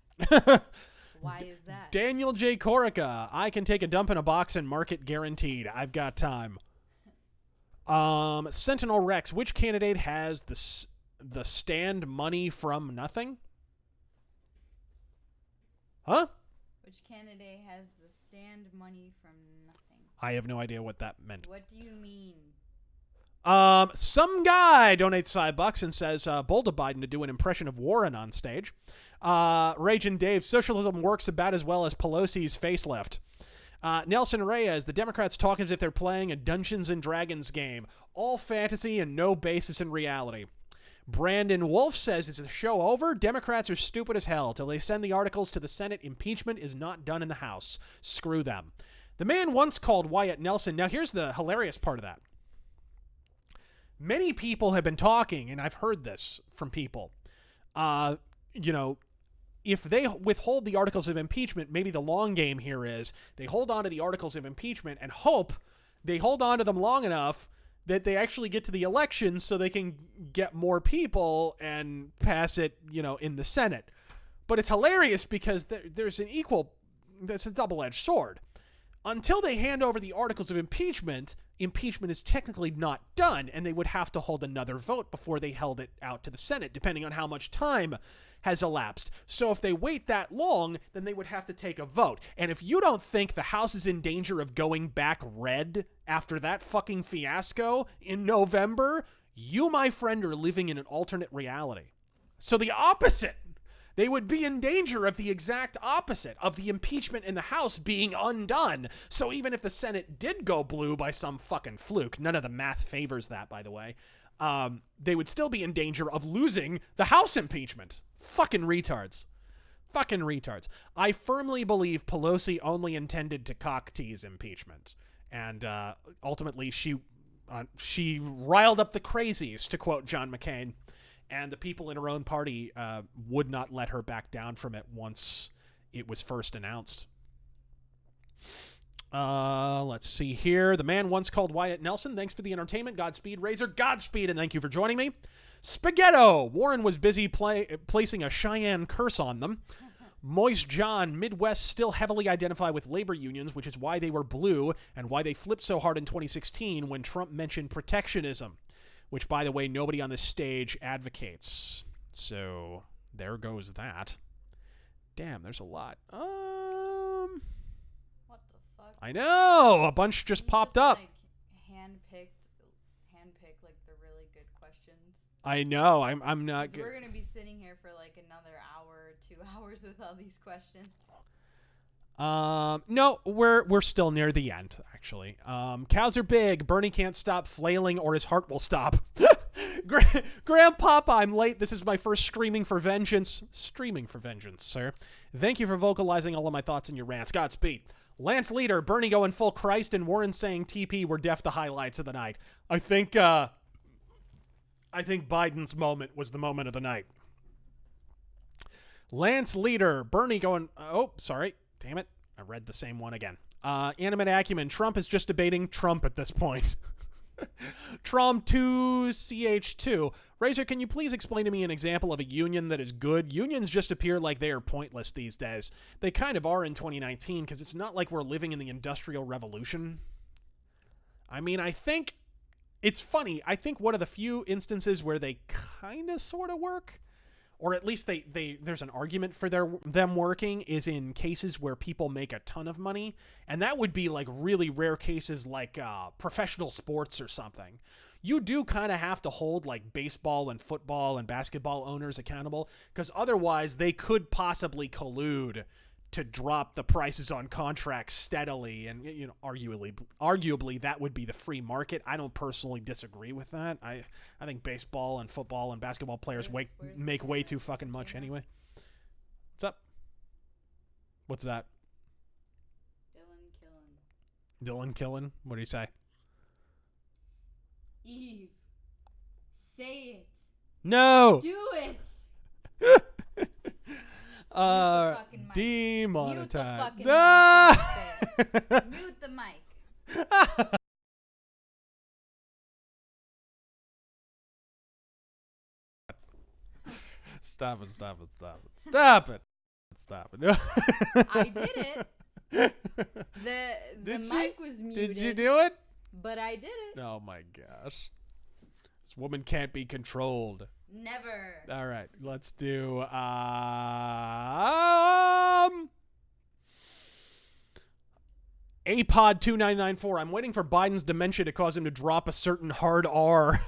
Why is that? Daniel J. Corica, I can take a dump in a box and mark it guaranteed. I've got time. Sentinel Rex, which candidate has the stand money from nothing? Huh? Which candidate has the stand money from nothing? I have no idea what that meant. What do you mean? Some guy donates $5 and says, bold of Biden to do an impression of Warren on stage. Raging Dave, socialism works about as well as Pelosi's facelift. Nelson Reyes, the Democrats talk as if they're playing a Dungeons and Dragons game. All fantasy and no basis in reality. Brandon Wolf says, is the show over? Democrats are stupid as hell. Till they send the articles to the Senate, impeachment is not done in the House. Screw them. The man once called Wyatt Nelson. Now, here's the hilarious part of that. Many people have been talking, and I've heard this from people. If they withhold the articles of impeachment, maybe the long game here is they hold on to the articles of impeachment and hope they hold on to them long enough that they actually get to the election so they can get more people and pass it, in the Senate. But it's hilarious because there's that's a double-edged sword. Until they hand over the articles of impeachment is technically not done, and they would have to hold another vote before they held it out to the Senate, depending on how much time has elapsed. So if they wait that long, then they would have to take a vote. And if you don't think the House is in danger of going back red after that fucking fiasco in November, you, my friend, are living in an alternate reality. So the opposite. They would be in danger of the exact opposite, of the impeachment in the House being undone. So even if the Senate did go blue by some fucking fluke, none of the math favors that, by the way, they would still be in danger of losing the House impeachment. Fucking retards. Fucking retards. I firmly believe Pelosi only intended to cock tease impeachment. And ultimately, she riled up the crazies, to quote John McCain. And the people in her own party would not let her back down from it once it was first announced. Let's see here. The man once called Wyatt Nelson. Thanks for the entertainment. Godspeed, Razor. Godspeed, and thank you for joining me. Spaghetto. Warren was busy placing a Cheyenne curse on them. Moist John. Midwest still heavily identify with labor unions, which is why they were blue and why they flipped so hard in 2016 when Trump mentioned protectionism, which, by the way, nobody on this stage advocates. So there goes that. Damn, there's a lot. What the fuck? I know! A bunch just popped up. Handpicked like the really good questions. I know. I'm not good. We're gonna be sitting here for like another hour, 2 hours with all these questions. No, we're still near the end, actually. Cows are big. Bernie can't stop flailing or his heart will stop. Grandpapa, I'm late. This is my first screaming for vengeance. Streaming for vengeance, sir. Thank you for vocalizing all of my thoughts in your rants. Godspeed. Lance Leader, Bernie going full Christ, and Warren saying TP were deaf the highlights of the night. I think Biden's moment was the moment of the night. Lance Leader, Bernie going... Oh, sorry. Damn it. I read the same one again. Animate Acumen. Trump is just debating Trump at this point. Trom2CH2. Razor, can you please explain to me an example of a union that is good? Unions just appear like they are pointless these days. They kind of are in 2019 because it's not like we're living in the Industrial Revolution. I mean, I think it's funny. I think one of the few instances where they kind of sort of work, or at least there's an argument for them working, is in cases where people make a ton of money. And that would be like really rare cases like professional sports or something. You do kind of have to hold like baseball and football and basketball owners accountable, because otherwise they could possibly collude to drop the prices on contracts steadily, and arguably that would be the free market. I don't personally disagree with that. I think baseball and football and basketball players make way too fucking much anyway. What's up? What's that? Dylan Killen. What do you say? Eve, say it. No. Do it. Demonetized. Mute the mic. Stop it. I did it. The mic was muted. Did you do it? But I did it. Oh my gosh. This woman can't be controlled. Never. All right, let's do APOD 2994. I'm waiting for Biden's dementia to cause him to drop a certain hard R.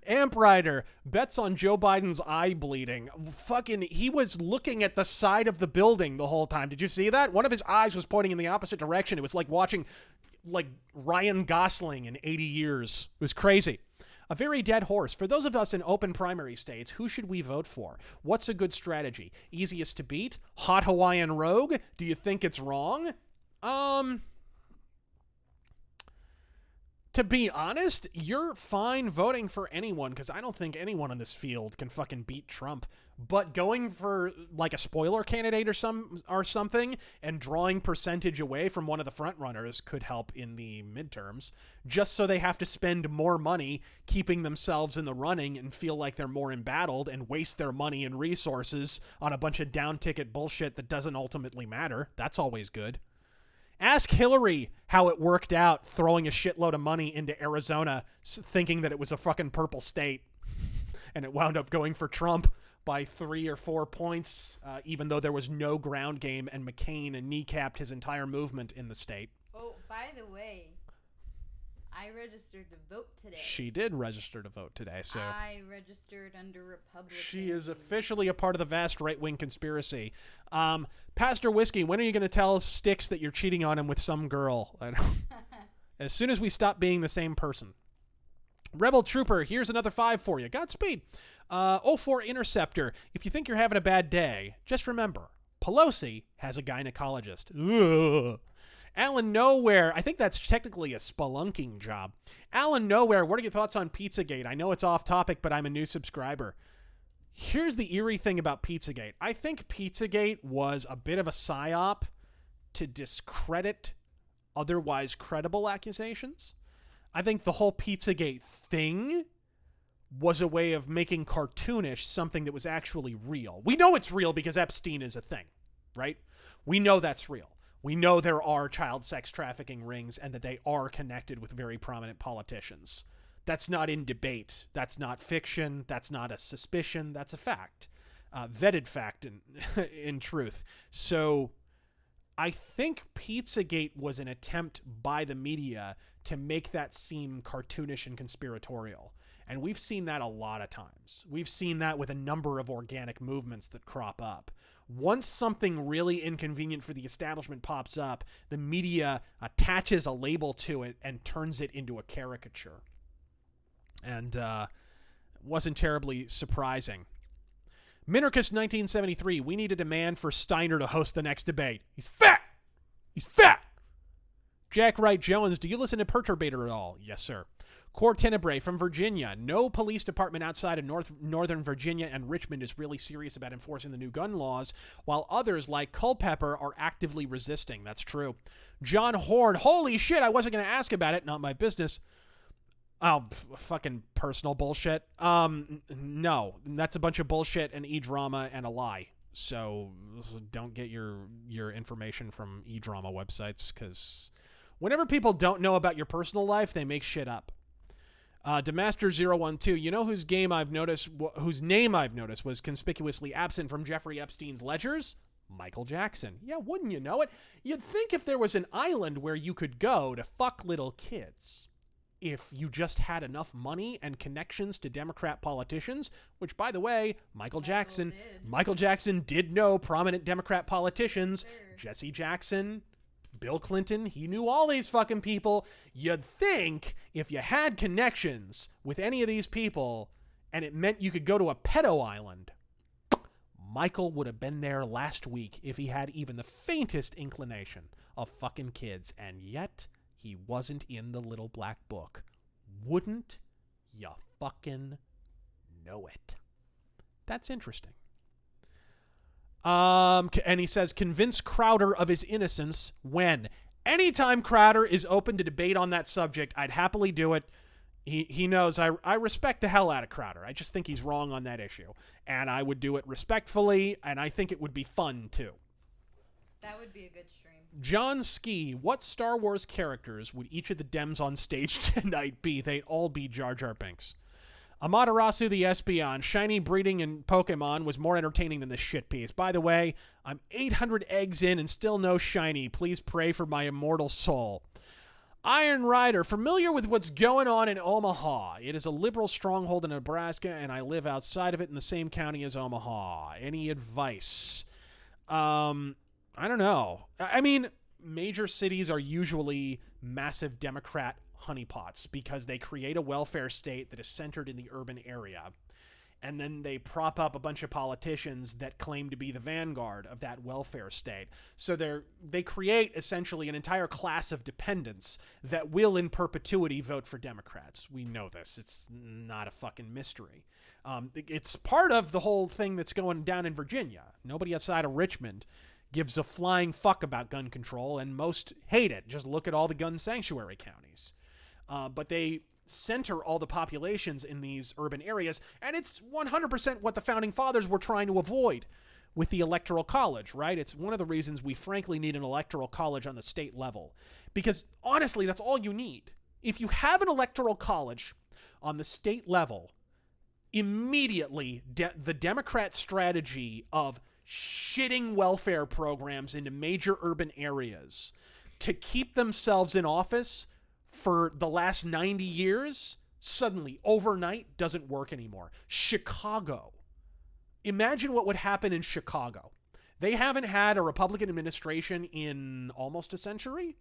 Amp Rider bets on Joe Biden's eye bleeding. Fucking, he was looking at the side of the building the whole time. Did you see that? One of his eyes was pointing in the opposite direction. It was like watching like Ryan Gosling in 80 years. It was crazy. A very dead horse. For those of us in open primary states, who should we vote for? What's a good strategy? Easiest to beat? Hot Hawaiian Rogue? Do you think it's wrong? To be honest, you're fine voting for anyone, because I don't think anyone in this field can fucking beat Trump. But going for like a spoiler candidate or something and drawing percentage away from one of the front runners could help in the midterms, just so they have to spend more money keeping themselves in the running and feel like they're more embattled and waste their money and resources on a bunch of down ticket bullshit that doesn't ultimately matter. That's always good. Ask Hillary how it worked out throwing a shitload of money into Arizona thinking that it was a fucking purple state, and it wound up going for Trump by 3 or 4 points, even though there was no ground game and McCain kneecapped his entire movement in the state. Oh, by the way, I registered to vote today. She did register to vote today, so I registered under Republican. she is officially a part of the vast right-wing conspiracy. Pastor Whiskey, when are you going to tell Styx that you're cheating on him with some girl? As soon as we stop being the same person. Rebel Trooper, here's another 5 for you. Godspeed. 04 Interceptor, if you think you're having a bad day, just remember, Pelosi has a gynecologist. Ugh. Alan Nowhere, I think that's technically a spelunking job. Alan Nowhere, what are your thoughts on Pizzagate? I know it's off topic, but I'm a new subscriber. Here's the eerie thing about Pizzagate. I think Pizzagate was a bit of a psyop to discredit otherwise credible accusations. I think the whole Pizzagate thing was a way of making cartoonish something that was actually real. We know it's real because Epstein is a thing, right? We know that's real. We know there are child sex trafficking rings and that they are connected with very prominent politicians. That's not in debate. That's not fiction. That's not a suspicion. That's a fact. Vetted fact in truth. So I think Pizzagate was an attempt by the media to make that seem cartoonish and conspiratorial. And we've seen that a lot of times. We've seen that with a number of organic movements that crop up. Once something really inconvenient for the establishment pops up, the media attaches a label to it and turns it into a caricature. And wasn't terribly surprising. Minarchus 1973, we need a demand for Steiner to host the next debate. He's fat! He's fat! Jack Wright Jones, do you listen to Perturbator at all? Yes, sir. Core Tenebrae from Virginia. No police department outside of Northern Virginia and Richmond is really serious about enforcing the new gun laws, while others like Culpeper are actively resisting. That's true. John Horn, holy shit, I wasn't going to ask about it. Not my business. Oh, fucking personal bullshit. No, that's a bunch of bullshit and e-drama and a lie. So don't get your information from e-drama websites, because whenever people don't know about your personal life, they make shit up. Demaster012, you know whose name I've noticed was conspicuously absent from Jeffrey Epstein's ledgers? Michael Jackson. Yeah, wouldn't you know it? You'd think if there was an island where you could go to fuck little kids, if you just had enough money and connections to Democrat politicians, which, by the way, Michael Jackson did know prominent Democrat politicians, Jesse Jackson, Bill Clinton, he knew all these fucking people. You'd think if you had connections with any of these people and it meant you could go to a pedo island, Michael would have been there last week if he had even the faintest inclination of fucking kids, and yet he wasn't in the little black book. Wouldn't you fucking know it? That's interesting. And he says, convince Crowder of his innocence when? Anytime Crowder is open to debate on that subject, I'd happily do it. He knows I respect the hell out of Crowder. I just think he's wrong on that issue. And I would do it respectfully, and I think it would be fun, too. That would be a good stream. John Ski, what Star Wars characters would each of the Dems on stage tonight be? They'd all be Jar Jar Binks. Amaterasu the Espeon, shiny breeding in Pokemon was more entertaining than this shit piece. By the way, I'm 800 eggs in and still no shiny. Please pray for my immortal soul. Iron Rider, familiar with what's going on in Omaha. It is a liberal stronghold in Nebraska, and I live outside of it in the same county as Omaha. Any advice? I don't know. I mean, major cities are usually massive Democrat honeypots because they create a welfare state that is centered in the urban area. And then they prop up a bunch of politicians that claim to be the vanguard of that welfare state. So they create essentially an entire class of dependents that will in perpetuity vote for Democrats. We know this. It's not a fucking mystery. It's part of the whole thing that's going down in Virginia. Nobody outside of Richmond gives a flying fuck about gun control, and most hate it. Just look at all the gun sanctuary counties. But they center all the populations in these urban areas, and it's 100% what the Founding Fathers were trying to avoid with the Electoral College, right? It's one of the reasons we frankly need an Electoral College on the state level, because honestly, that's all you need. If you have an Electoral College on the state level, immediately the Democrat strategy of shitting welfare programs into major urban areas to keep themselves in office for the last 90 years, suddenly, overnight, doesn't work anymore. Chicago. Imagine what would happen in Chicago. They haven't had a Republican administration in almost a century.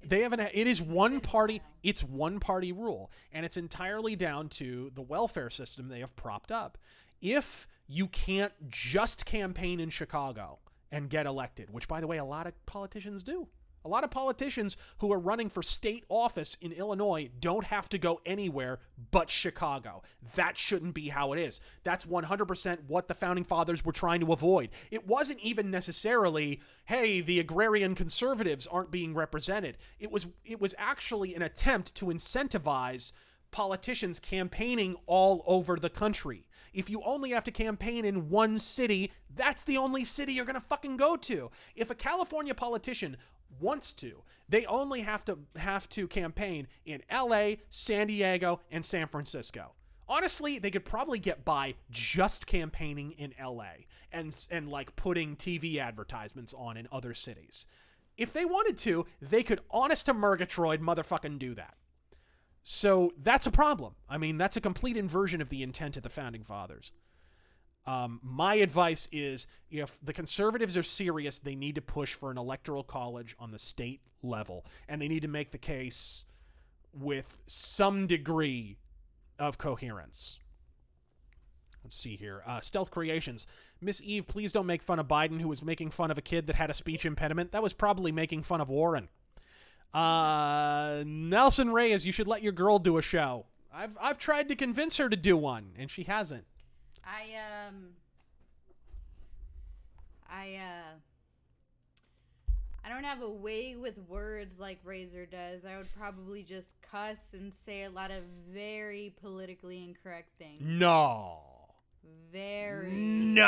They haven't. It is one party. It's one party rule, and it's entirely down to the welfare system they have propped up. If you can't just campaign in Chicago and get elected, which, by the way, a lot of politicians do. A lot of politicians who are running for state office in Illinois don't have to go anywhere but Chicago. That shouldn't be how it is. That's 100% what the Founding Fathers were trying to avoid. It wasn't even necessarily, hey, the agrarian conservatives aren't being represented. It was actually an attempt to incentivize politicians campaigning all over the country. If you only have to campaign in one city, that's the only city you're going to fucking go to. If a California politician wants to, they only have to campaign in LA, San Diego, and San Francisco. Honestly, they could probably get by just campaigning in LA and like putting TV advertisements on in other cities. If they wanted to, they could honest to Murgatroyd motherfucking do that. So that's a problem. I mean, that's a complete inversion of the intent of the Founding Fathers. My advice is, if the conservatives are serious, they need to push for an electoral college on the state level, and they need to make the case with some degree of coherence. Let's see here. Stealth Creations. Miss Eve, please don't make fun of Biden, who was making fun of a kid that had a speech impediment. That was probably making fun of Warren. Nelson Reyes, you should let your girl do a show. I've tried to convince her to do one, and she hasn't. I don't have a way with words like Razor does. I would probably just cuss and say a lot of very politically incorrect things. No. Very politically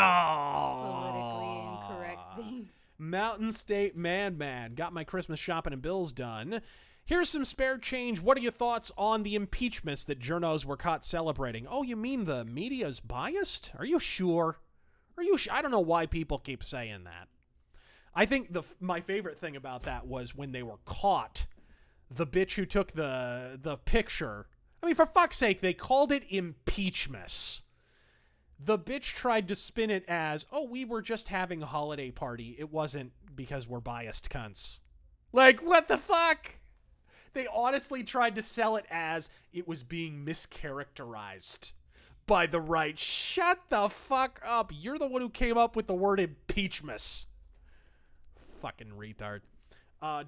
incorrect things. Mountain State Man got my Christmas shopping and bills done. Here's some spare change. What are your thoughts on the impeachments that journos were caught celebrating? Oh, you mean the media's biased? Are you sure? I don't know why people keep saying that. I think my favorite thing about that was when they were caught. The bitch who took the picture. I mean, for fuck's sake, they called it impeachmas. The bitch tried to spin it as, oh, we were just having a holiday party. It wasn't because we're biased cunts. Like, what the fuck? They honestly tried to sell it as it was being mischaracterized by the right. Shut the fuck up. You're the one who came up with the word impeachmas. Fucking retard.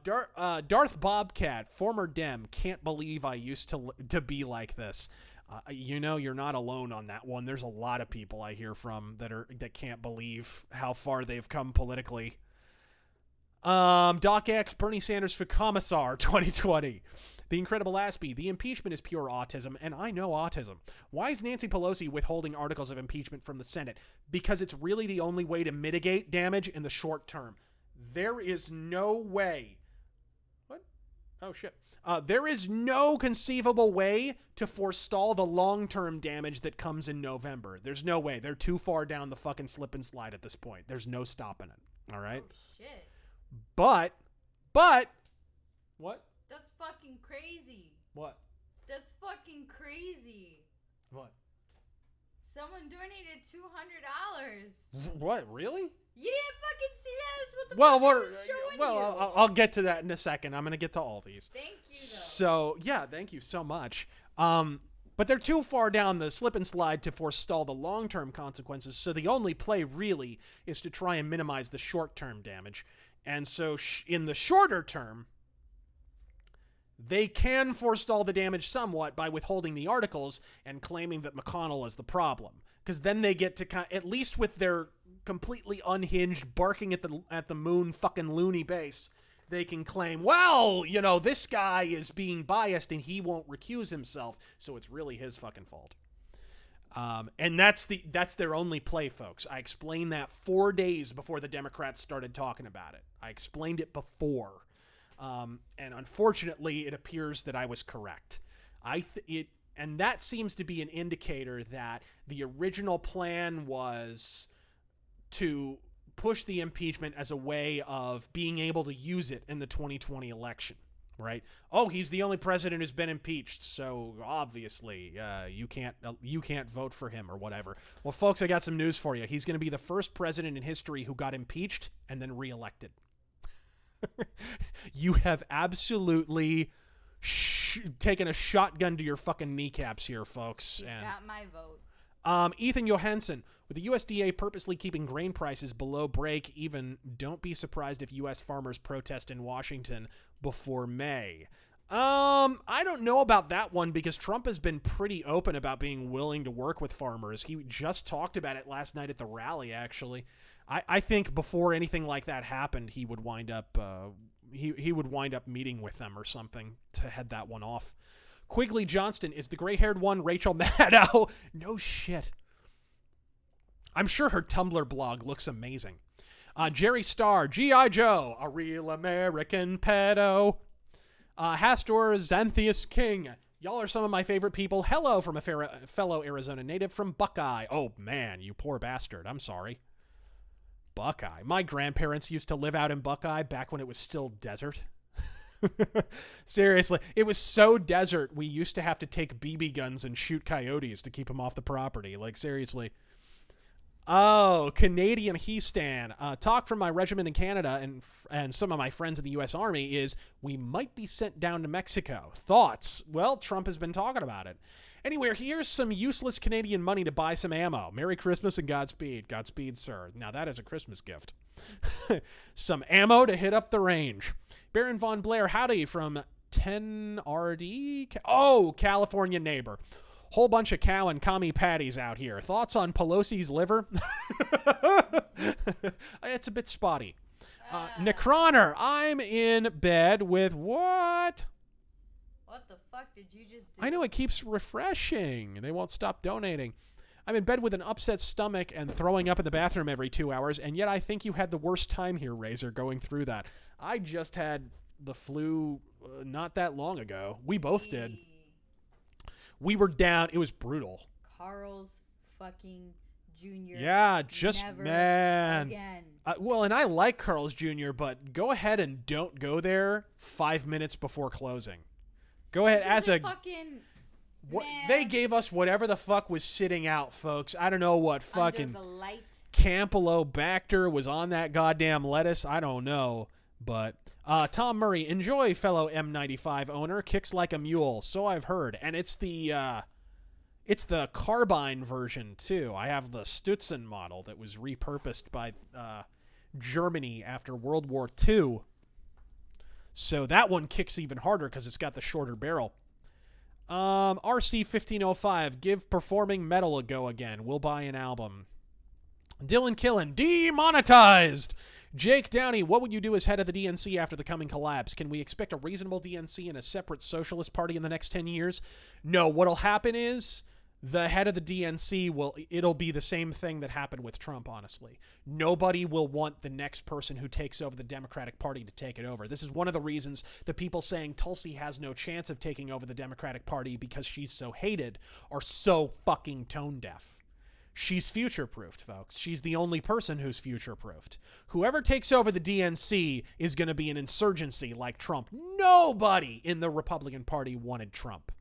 Darth Bobcat, former Dem, can't believe I used to be like this. You're not alone on that one. There's a lot of people I hear from that can't believe how far they've come politically. Doc X, Bernie Sanders for Commissar 2020. The Incredible Aspie, the impeachment is pure autism, and I know autism. Why is Nancy Pelosi withholding articles of impeachment from the Senate? Because it's really the only way to mitigate damage in the short term. There is no way. What? Oh, shit. There is no conceivable way to forestall the long-term damage that comes in November. There's no way. They're too far down the fucking slip and slide at this point. There's no stopping it. All right? Oh, shit. But. What? That's fucking crazy. What? That's fucking crazy. What? Someone donated $200. What? Really? You didn't fucking see that? That's what the fuck I was showing you. I'll get to that in a second. I'm going to get to all these. Thank you, though. So, yeah, thank you so much. But they're too far down the slip and slide to forestall the long-term consequences, so the only play really is to try and minimize the short-term damage. And so in the shorter term, they can forestall the damage somewhat by withholding the articles and claiming that McConnell is the problem. Because then they get to, at least with their completely unhinged, barking at the moon fucking loony base, they can claim, well, this guy is being biased and he won't recuse himself, so it's really his fucking fault. And that's their only play, folks. I explained that 4 days before the Democrats started talking about it. I explained it before. And unfortunately, it appears that I was correct. And that seems to be an indicator that the original plan was to push the impeachment as a way of being able to use it in the 2020 election, right? Oh, he's the only president who's been impeached, so obviously you can't vote for him or whatever. Well, folks, I got some news for you. He's going to be the first president in history who got impeached and then reelected. You have absolutely taken a shotgun to your fucking kneecaps here, folks. He's got my vote. Ethan Johansson, with the USDA purposely keeping grain prices below break even, don't be surprised if U.S. farmers protest in Washington before May. I don't know about that one because Trump has been pretty open about being willing to work with farmers. He just talked about it last night at the rally, actually. I think before anything like that happened, he would wind up he would wind up meeting with them or something to head that one off. Quigley Johnston, is the gray-haired one Rachel Maddow? No shit. I'm sure her Tumblr blog looks amazing. Jerry Starr, G.I. Joe, a real American pedo. Hastor Xanthius King, y'all are some of my favorite people. Hello from a fellow Arizona native from Buckeye. Oh man, you poor bastard. I'm sorry. Buckeye. My grandparents used to live out in Buckeye back when it was still desert. Seriously, it was so desert we used to have to take BB guns and shoot coyotes to keep them off the property. Like, seriously. Oh, Canadian He-Stan. Talk from my regiment in Canada and some of my friends in the U.S. Army is we might be sent down to Mexico. Thoughts? Well, Trump has been talking about it. Anyway, here's some useless Canadian money to buy some ammo. Merry Christmas and Godspeed. Godspeed, sir. Now that is a Christmas gift. Some ammo to hit up the range. Baron Von Blair, howdy from 10RD. Oh, California neighbor. Whole bunch of cow and commie patties out here. Thoughts on Pelosi's liver? It's a bit spotty. Necroner, I'm in bed with what? What the fuck did you just do? I know, it keeps refreshing. They won't stop donating. I'm in bed with an upset stomach and throwing up in the bathroom every 2 hours, and yet I think you had the worst time here, Razor, going through that. I just had the flu not that long ago. We both did. We were down. It was brutal. Carl's fucking Jr. Yeah, just Never man. again. Well, and I like Carl's Jr., but go ahead and don't go there 5 minutes before closing. Go ahead as a fucking. What they gave us whatever the fuck was sitting out, folks. I don't know what fucking Under the light. Campylobacter was on that goddamn lettuce. I don't know, but Tom Murray, enjoy, fellow M95 owner. Kicks like a mule, so I've heard, and it's the carbine version too. I have the Stutzen model that was repurposed by Germany after World War II. So that one kicks even harder because it's got the shorter barrel. RC1505, give performing metal a go again. We'll buy an album. Dylan Killen, demonetized. Jake Downey, what would you do as head of the DNC after the coming collapse? Can we expect a reasonable DNC and a separate socialist party in the next 10 years? No, what'll happen is the head of the DNC it'll be the same thing that happened with Trump, honestly. Nobody will want the next person who takes over the Democratic Party to take it over. This is one of the reasons the people saying Tulsi has no chance of taking over the Democratic Party because she's so hated are so fucking tone deaf. She's future-proofed, folks. She's the only person who's future-proofed. Whoever takes over the DNC is going to be an insurgency like Trump. Nobody in the Republican Party wanted Trump.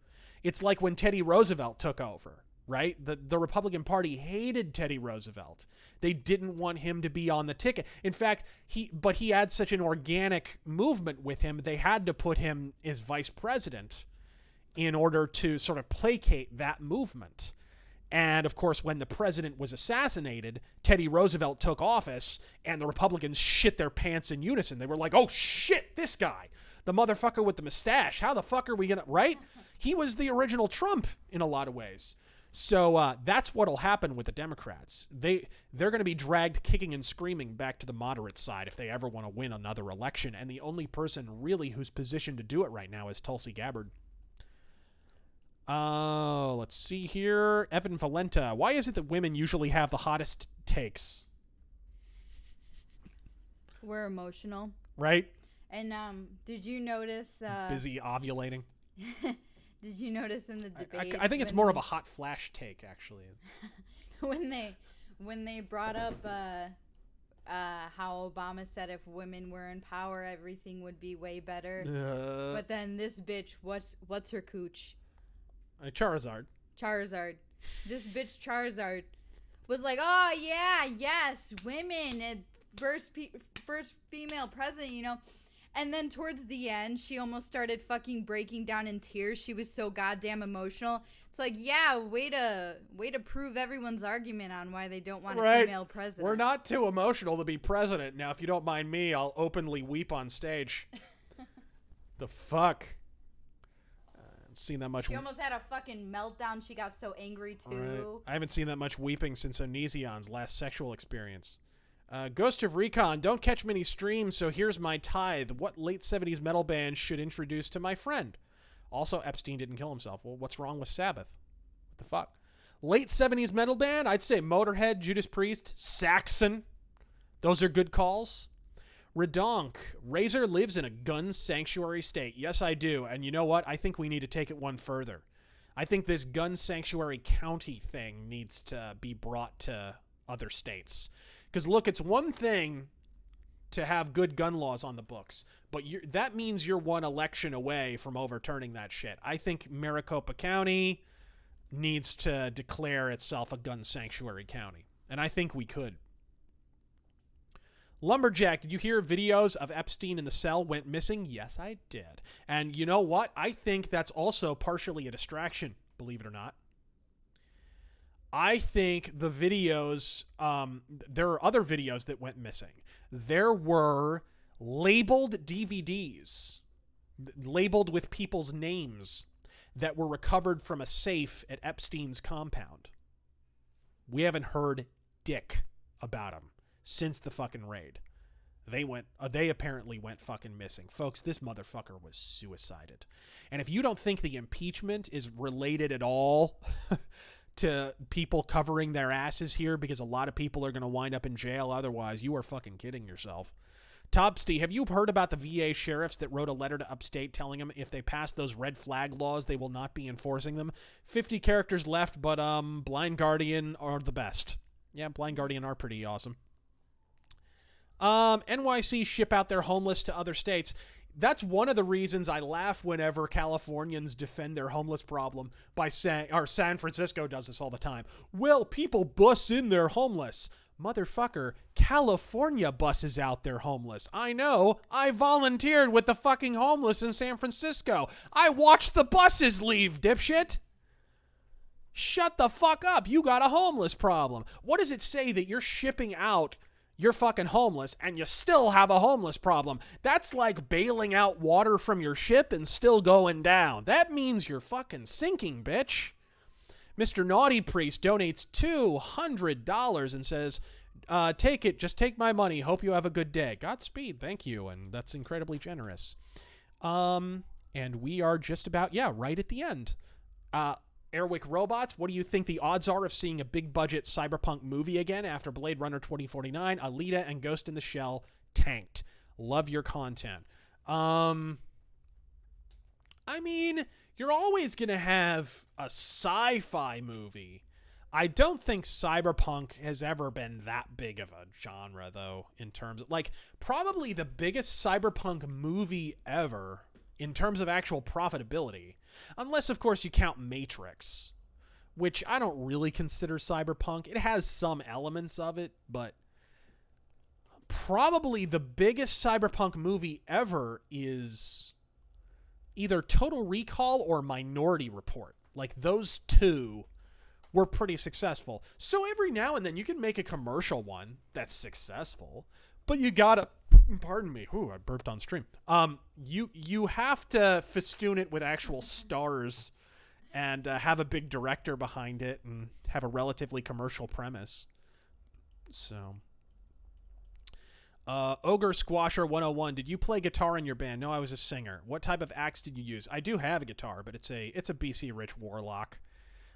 It's like when Teddy Roosevelt took over, right? The Republican Party hated Teddy Roosevelt. They didn't want him to be on the ticket. In fact, he had such an organic movement with him, they had to put him as vice president in order to sort of placate that movement. And, of course, when the president was assassinated, Teddy Roosevelt took office, and the Republicans shit their pants in unison. They were like, oh, shit, this guy, the motherfucker with the mustache. How the fuck are we going to, right? He was the original Trump in a lot of ways. So that's what'll happen with the Democrats. They're going to be dragged kicking and screaming back to the moderate side if they ever want to win another election. And the only person really who's positioned to do it right now is Tulsi Gabbard. Let's see here. Evan Valenta. Why is it that women usually have the hottest takes? We're emotional. Right? And did you notice... busy ovulating. Did you notice in the debate? I think it's more of a hot flash take, actually. when they brought up how Obama said if women were in power, everything would be way better. But then this bitch, what's her cooch? Charizard. This bitch Charizard was like, oh yeah, yes, women, and first female president, you know. And then towards the end, she almost started fucking breaking down in tears. She was so goddamn emotional. It's like, yeah, way to prove everyone's argument on why they don't want a female president. We're not too emotional to be president. Now, if you don't mind me, I'll openly weep on stage. The fuck? Seen that much. She almost had a fucking meltdown. She got so angry too. Right. I haven't seen that much weeping since Onision's last sexual experience. Ghost of Recon, don't catch many streams, so here's my tithe. What late 70s metal band should introduce to my friend? Also, Epstein didn't kill himself. Well, what's wrong with Sabbath? What the fuck? Late 70s metal band? I'd say Motorhead, Judas Priest, Saxon. Those are good calls. Redonk, Razor lives in a gun sanctuary state. Yes, I do. And you know what? I think we need to take it one further. I think this gun sanctuary county thing needs to be brought to other states. Because, look, it's one thing to have good gun laws on the books, but that means you're one election away from overturning that shit. I think Maricopa County needs to declare itself a gun sanctuary county. And I think we could. Lumberjack, did you hear videos of Epstein in the cell went missing? Yes, I did. And you know what? I think that's also partially a distraction, believe it or not. I think the videos, there are other videos that went missing. There were labeled DVDs, labeled with people's names, that were recovered from a safe at Epstein's compound. We haven't heard dick about them since the fucking raid. They apparently went fucking missing. Folks, this motherfucker was suicided. And if you don't think the impeachment is related at all to people covering their asses here, because a lot of people are going to wind up in jail otherwise, you are fucking kidding yourself. Topsty, have you heard about the VA sheriffs that wrote a letter to Upstate telling them if they pass those red flag laws, they will not be enforcing them? 50 characters left, but Blind Guardian are the best. Yeah, Blind Guardian are pretty awesome. NYC ship out their homeless to other states. That's one of the reasons I laugh whenever Californians defend their homeless problem by saying, or San Francisco does this all the time. Well, people bus in their homeless. Motherfucker, California buses out their homeless. I know. I volunteered with the fucking homeless in San Francisco. I watched the buses leave, dipshit. Shut the fuck up. You got a homeless problem. What does it say that you're shipping out your fucking homeless and you still have a homeless problem? That's like bailing out water from your ship and still going down. That means you're fucking sinking, bitch. Mr. Naughty Priest donates $200 and says, take it, just take my money. Hope you have a good day. Godspeed, thank you, and that's incredibly generous. And we are just about, right at the end. Airwick Robots, what do you think the odds are of seeing a big-budget cyberpunk movie again after Blade Runner 2049, Alita, and Ghost in the Shell tanked? Love your content. I mean, you're always going to have a sci-fi movie. I don't think cyberpunk has ever been that big of a genre, though, in terms of, like, probably the biggest cyberpunk movie ever in terms of actual profitability. Unless, of course, you count Matrix, which I don't really consider cyberpunk. It has some elements of it, but probably the biggest cyberpunk movie ever is either Total Recall or Minority Report. Like, those two were pretty successful. So every now and then you can make a commercial one that's successful, but you gotta, pardon me, I burped on stream. You have to festoon it with actual stars and have a big director behind it and have a relatively commercial premise. So, Ogre Squasher 101, did you play guitar in your band? No, I was a singer. What type of axe did you use? I do have a guitar, but it's a BC Rich Warlock.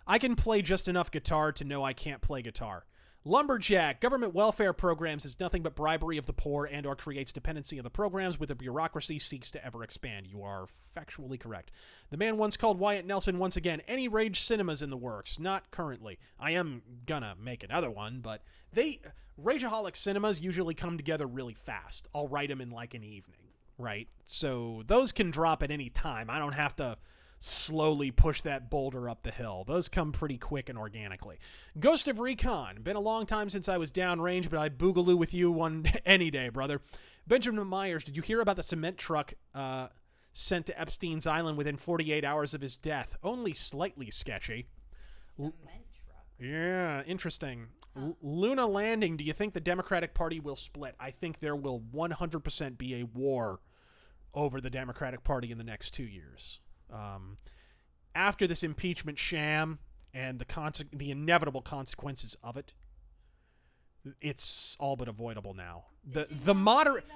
I can play just enough guitar to know I can't play guitar. Lumberjack, government welfare programs is nothing but bribery of the poor and or creates dependency of the programs with a bureaucracy seeks to ever expand. You are factually correct. The man once called Wyatt Nelson once again, any Rage cinemas in the works? Not currently. I am gonna make another one, but Rageaholic cinemas usually come together really fast. I'll write them in like an evening, right? So those can drop at any time. I don't have to slowly push that boulder up the hill. Those come pretty quick and organically. Ghost of Recon. Been a long time since I was downrange, but I'd boogaloo with you any day, brother. Benjamin Myers, did you hear about the cement truck sent to Epstein's Island within 48 hours of his death? Only slightly sketchy. Cement truck. Yeah, interesting. Luna Landing, do you think the Democratic Party will split? I think there will 100% be a war over the Democratic Party in the next 2 years. After this impeachment sham and the inevitable consequences of it, it's all but avoidable now. The moderates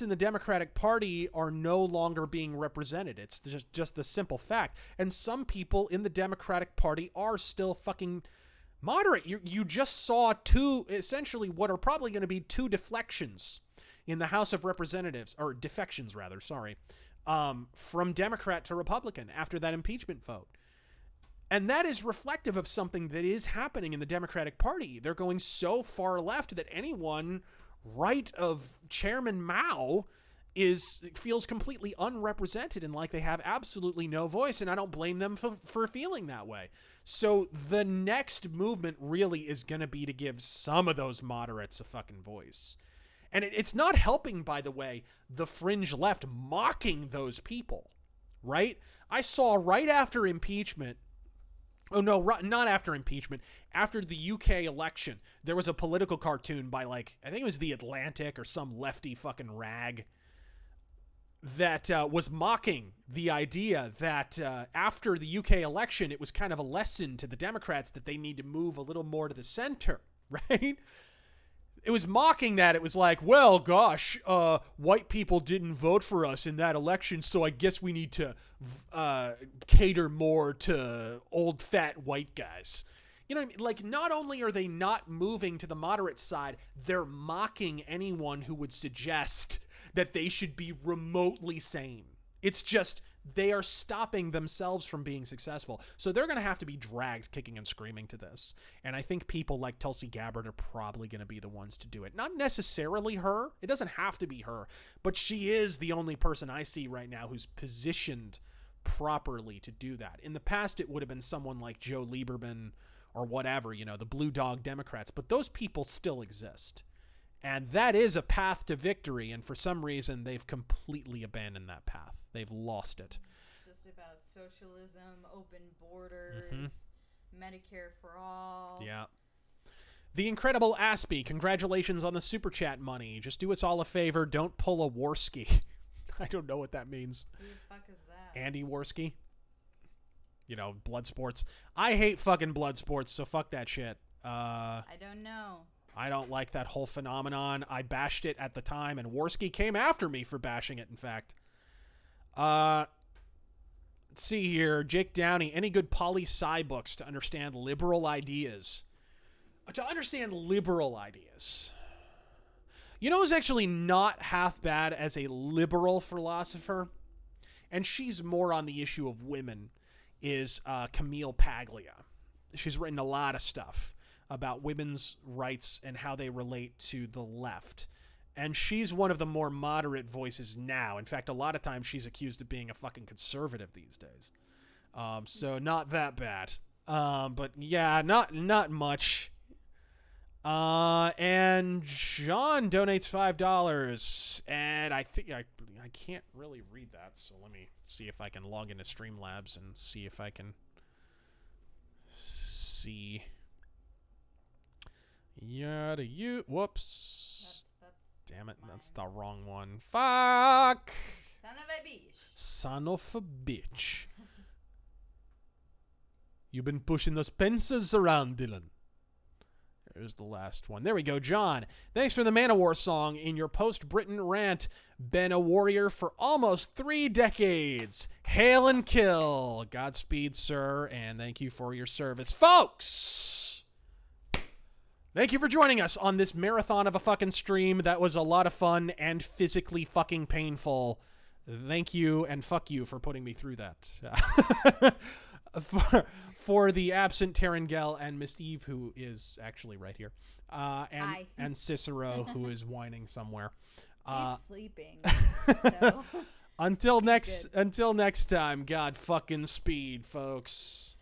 in the Democratic Party are no longer being represented. It's just the simple fact. And some people in the Democratic Party are still fucking moderate. You just saw essentially what are probably going to be two deflections in the House of Representatives, or defections rather, sorry. From Democrat to Republican after that impeachment vote. And that is reflective of something that is happening in the Democratic Party. They're going so far left that anyone right of Chairman Mao feels completely unrepresented and like they have absolutely no voice, and I don't blame them for feeling that way. So the next movement really is going to be to give some of those moderates a fucking voice. And it's not helping, by the way, the fringe left mocking those people, right? I saw right after impeachment, not after impeachment, after the UK election, there was a political cartoon by, I think it was The Atlantic or some lefty fucking rag that was mocking the idea that after the UK election, it was kind of a lesson to the Democrats that they need to move a little more to the center, right? It was mocking that. It was like, well, gosh, white people didn't vote for us in that election, so I guess we need to cater more to old, fat white guys. You know what I mean? Like, not only are they not moving to the moderate side, they're mocking anyone who would suggest that they should be remotely sane. It's just they are stopping themselves from being successful. So they're going to have to be dragged kicking and screaming to this. And I think people like Tulsi Gabbard are probably going to be the ones to do it. Not necessarily her. It doesn't have to be her. But she is the only person I see right now who's positioned properly to do that. In the past, it would have been someone like Joe Lieberman or whatever, you know, the Blue Dog Democrats. But those people still exist. And that is a path to victory. And for some reason, they've completely abandoned that path. They've lost it. It's just about socialism, open borders, Medicare for all. Yeah. The Incredible Aspie, congratulations on the Super Chat money. Just do us all a favor. Don't pull a Worski. I don't know what that means. Who the fuck is that? Andy Worski. You know, blood sports. I hate fucking blood sports, so fuck that shit. I don't know. I don't like that whole phenomenon. I bashed it at the time, and Worski came after me for bashing it, in fact. Let's see here. Jake Downey, any good poli-sci books to understand liberal ideas? To understand liberal ideas. You know who's actually not half bad as a liberal philosopher? And she's more on the issue of women, is Camille Paglia. She's written a lot of stuff about women's rights and how they relate to the left. And she's one of the more moderate voices now. In fact, a lot of times she's accused of being a fucking conservative these days. So not that bad. But yeah, not much. And John donates $5. And I think I can't really read that. So let me see if I can log into Streamlabs and see if I can see. Whoops. Damn it, that's the wrong one. Fuck! Son of a bitch. Son of a bitch. You've been pushing those pencils around, Dylan. There's the last one. There we go, John. Thanks for the Manowar song in your post-Britain rant. Been a warrior for almost 3 decades. Hail and kill. Godspeed, sir, and thank you for your service. Folks! Thank you for joining us on this marathon of a fucking stream. That was a lot of fun and physically fucking painful. Thank you and fuck you for putting me through that. For the absent Terengel and Miss Eve, who is actually right here. And Cicero, who is whining somewhere. He's sleeping. So Until next time, God fucking speed, folks.